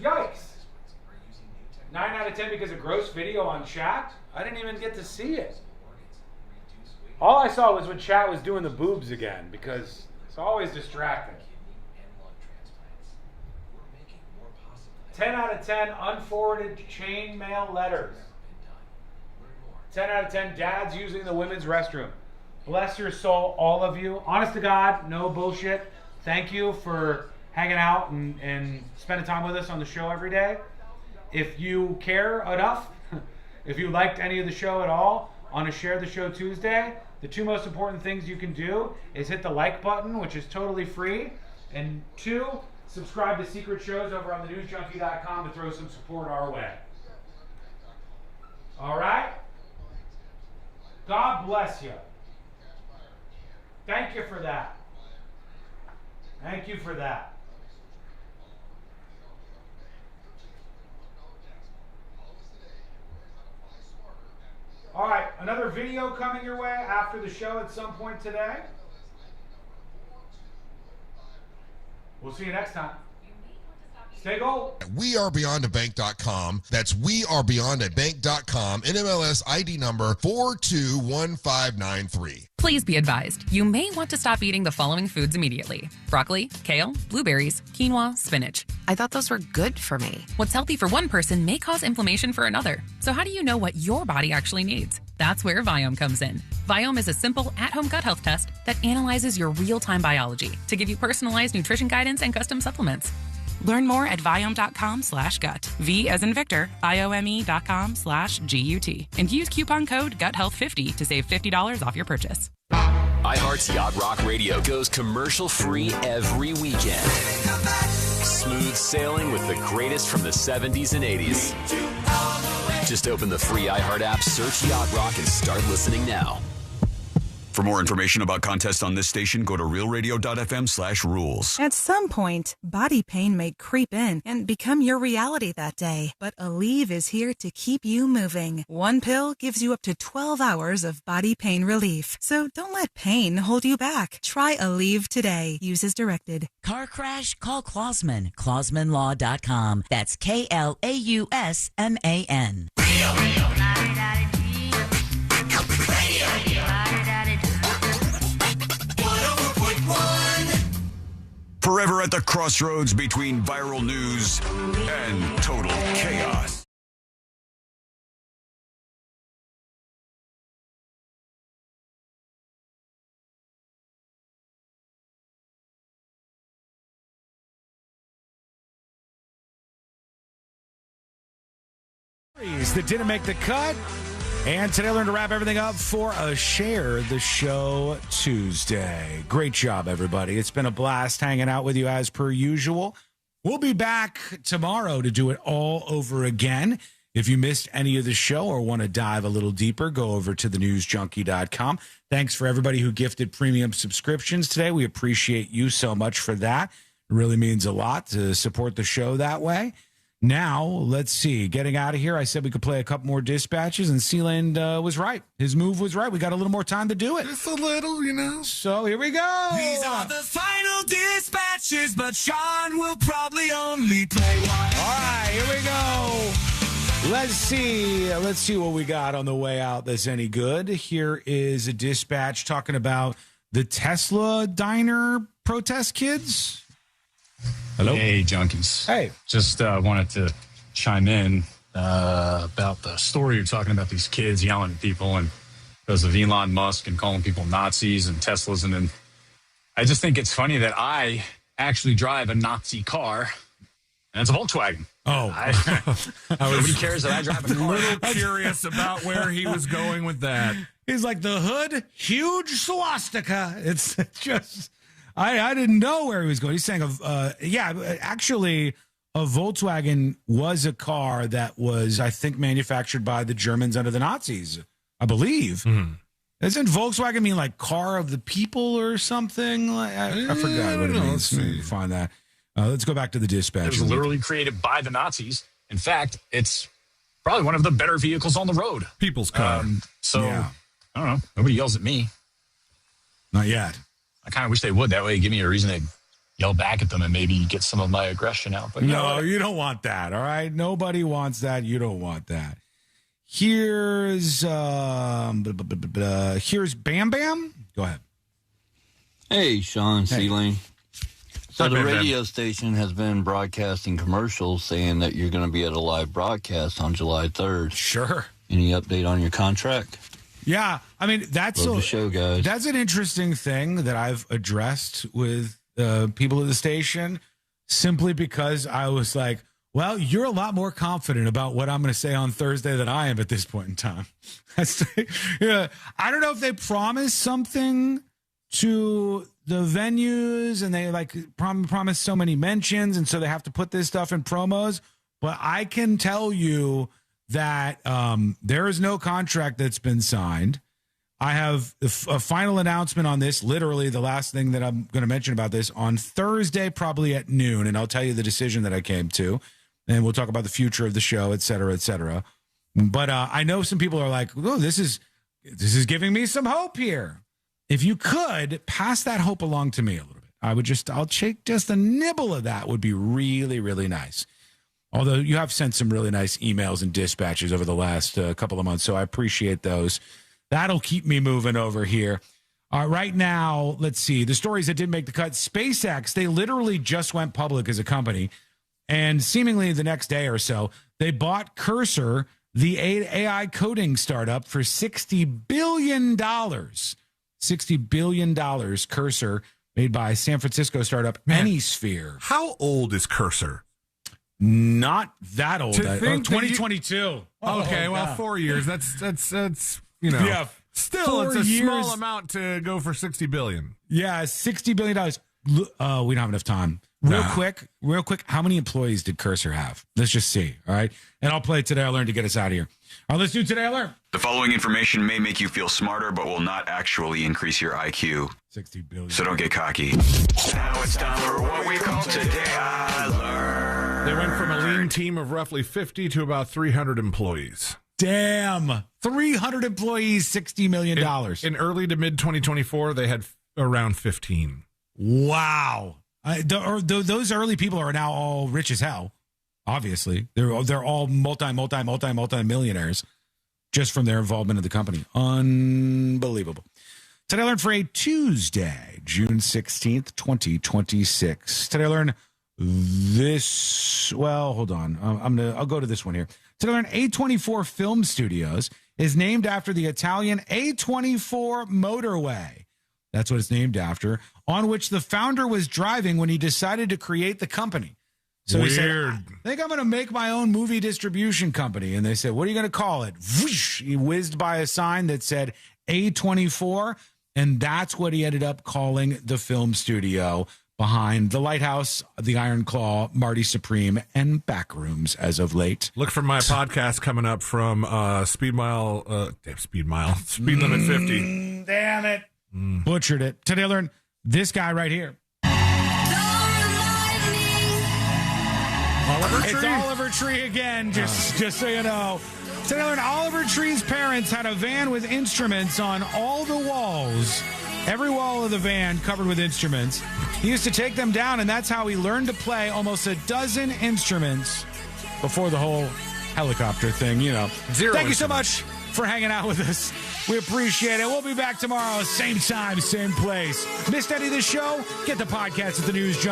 Yikes. 9 out of 10 because of gross video on chat? I didn't even get to see it. All I saw was when chat was doing the boobs again because it's always distracting. 10 out of 10 unforwarded chain mail letters. 10 out of 10 dads using the women's restroom. Bless your soul, all of you. Honest to God, no bullshit. Thank you for hanging out and spending time with us on the show every day. If you care enough, if you liked any of the show at all, on a Share the Show Tuesday, the 2 most important things you can do is hit the like button, which is totally free, and 2, subscribe to Secret Shows over on thenewsjunkie.com to throw some support our way. All right? God bless you. Thank you for that. Thank you for that. All right, another video coming your way after the show at some point today. We'll see you next time. Stay gold. WeAreBeyondABank.com. That's WeAreBeyondABank.com. NMLS ID number 421593. Please be advised, you may want to stop eating the following foods immediately: broccoli, kale, blueberries, quinoa, spinach. I thought those were good for me. What's healthy for one person may cause inflammation for another. So how do you know what your body actually needs? That's where Viome comes in. Viome is a simple at-home gut health test that analyzes your real-time biology to give you personalized nutrition guidance and custom supplements. Learn more at Viome.com/gut. V as in Victor, IOME.com/GUT. And use coupon code GUTHEALTH50 to save $50 off your purchase. iHeart's Yacht Rock Radio goes commercial-free every weekend. Smooth sailing with the greatest from the 70s and 80s. Just open the free iHeart app, search Yacht Rock, and start listening now. For more information about contests on this station, go to realradio.fm/rules. At some point, body pain may creep in and become your reality that day. But Aleve is here to keep you moving. One pill gives you up to 12 hours of body pain relief. So don't let pain hold you back. Try Aleve today. Use as directed. Car crash? Call Klausman. KlausmanLaw.com. That's KLAUSMAN. Forever at the crossroads between viral news and total chaos. That didn't make the cut. And today we're going to wrap everything up for a Share the Show Tuesday. Great job, everybody. It's been a blast hanging out with you as per usual. We'll be back tomorrow to do it all over again. If you missed any of the show or want to dive a little deeper, go over to thenewsjunkie.com. Thanks for everybody who gifted premium subscriptions today. We appreciate you so much for that. It really means a lot to support the show that way. Now, let's see. Getting out of here, I said we could play a couple more dispatches, and Sealand was right. His move was right. We got a little more time to do it. Just a little, you know. So here we go. These are the final dispatches, but Sean will probably only play one. All right, here we go. Let's see what we got on the way out that's any good. Here is a dispatch talking about the Tesla diner protest kids. Hello. Hey, junkies. Hey. Just wanted to chime in about the story you're talking about, these kids yelling at people and because of Elon Musk and calling people Nazis and Teslas. And then I just think it's funny that I actually drive a Nazi car, and it's a Volkswagen. Oh. Nobody cares that I drive a car. A little curious about where he was going with that. He's like, the hood, huge swastika. It's just... I didn't know where he was going. He's saying, actually, a Volkswagen was a car that was, I think, manufactured by the Germans under the Nazis, I believe. Mm-hmm. Doesn't Volkswagen mean like car of the people or something? I forgot what it means. Let's find that. Let's go back to the dispatch. It was literally created by the Nazis. In fact, it's probably one of the better vehicles on the road. People's car. I don't know. Nobody yells at me. Not yet. I kind of wish they would. That way, give me a reason to yell back at them and maybe get some of my aggression out. But no, you don't want that. All right, nobody wants that. You don't want that. Here's Bam Bam. Go ahead. Hey, Sean Sealing. So the Bam Bam. radio station has been broadcasting commercials saying that you're going to be at a live broadcast on July 3rd. Sure. Any update on your contract? Yeah, I mean, that's Love the show, guys. That's an interesting thing that I've addressed with people at the station, simply because I was like, well, you're a lot more confident about what I'm going to say on Thursday than I am at this point in time. Yeah, I don't know if they promised something to the venues and they like promised so many mentions, and so they have to put this stuff in promos. But I can tell you that there is no contract that's been signed. I have a final announcement on this, literally the last thing that I'm going to mention about this, on Thursday, probably at noon, and I'll tell you the decision that I came to, and we'll talk about the future of the show, et cetera, et cetera. But I know some people are like, oh, this is giving me some hope here. If you could, pass that hope along to me a little bit. I'll take just a nibble of that would be really, really nice. Although you have sent some really nice emails and dispatches over the last couple of months, so I appreciate those. That'll keep me moving over here. Right now, let's see. The stories that didn't make the cut. SpaceX, they literally just went public as a company. And seemingly the next day or so, they bought Cursor, the AI coding startup, for $60 billion. $60 billion, Cursor, made by San Francisco startup Anysphere. How old is Cursor? Not that old. 2022. Okay, well, 4 years. That's Yeah. Still, it's a small amount to go for $60 billion. Yeah, $60 billion. We don't have enough time. Real quick, how many employees did Cursor have? Let's just see, all right? And I'll play Today I Learned to get us out of here. All right, let's do Today I Learned. The following information may make you feel smarter, but will not actually increase your IQ. 60 billion. So don't get cocky. Now it's time for what we call Today I Learned. They went from a lean team of roughly 50 to about 300 employees. Damn. 300 employees, $60 million. In early to mid 2024, they had around 15. Wow. Those early people are now all rich as hell. Obviously, they're all multi-millionaires just from their involvement in the company. Unbelievable. Today I Learned for a Tuesday, June 16th, 2026. Today I Learned this. Well, hold on. I'll go to this one here. Today I Learned A24 Film Studios is named after the Italian A24 motorway. That's what it's named after, on which the founder was driving when he decided to create the company. So Weird. He said, I think I'm going to make my own movie distribution company. And they said, what are you going to call it? Whoosh, he whizzed by a sign that said A24. And that's what he ended up calling the film studio behind The Lighthouse, The Iron Claw, Marty Supreme, and Backrooms as of late. Look for my podcast coming up from Speed Limit 50. Damn it. Butchered it. Today I learned this guy right here. Oliver Tree? It's Oliver Tree again, just so you know. Today I learned Oliver Tree's parents had a van with instruments on all the walls. Every wall of the van covered with instruments. He used to take them down, and that's how he learned to play almost a dozen instruments before the whole helicopter thing, you know. Thank you so much for hanging out with us. We appreciate it. We'll be back tomorrow, same time, same place. Missed any of this show? Get the podcast at the News Junkie.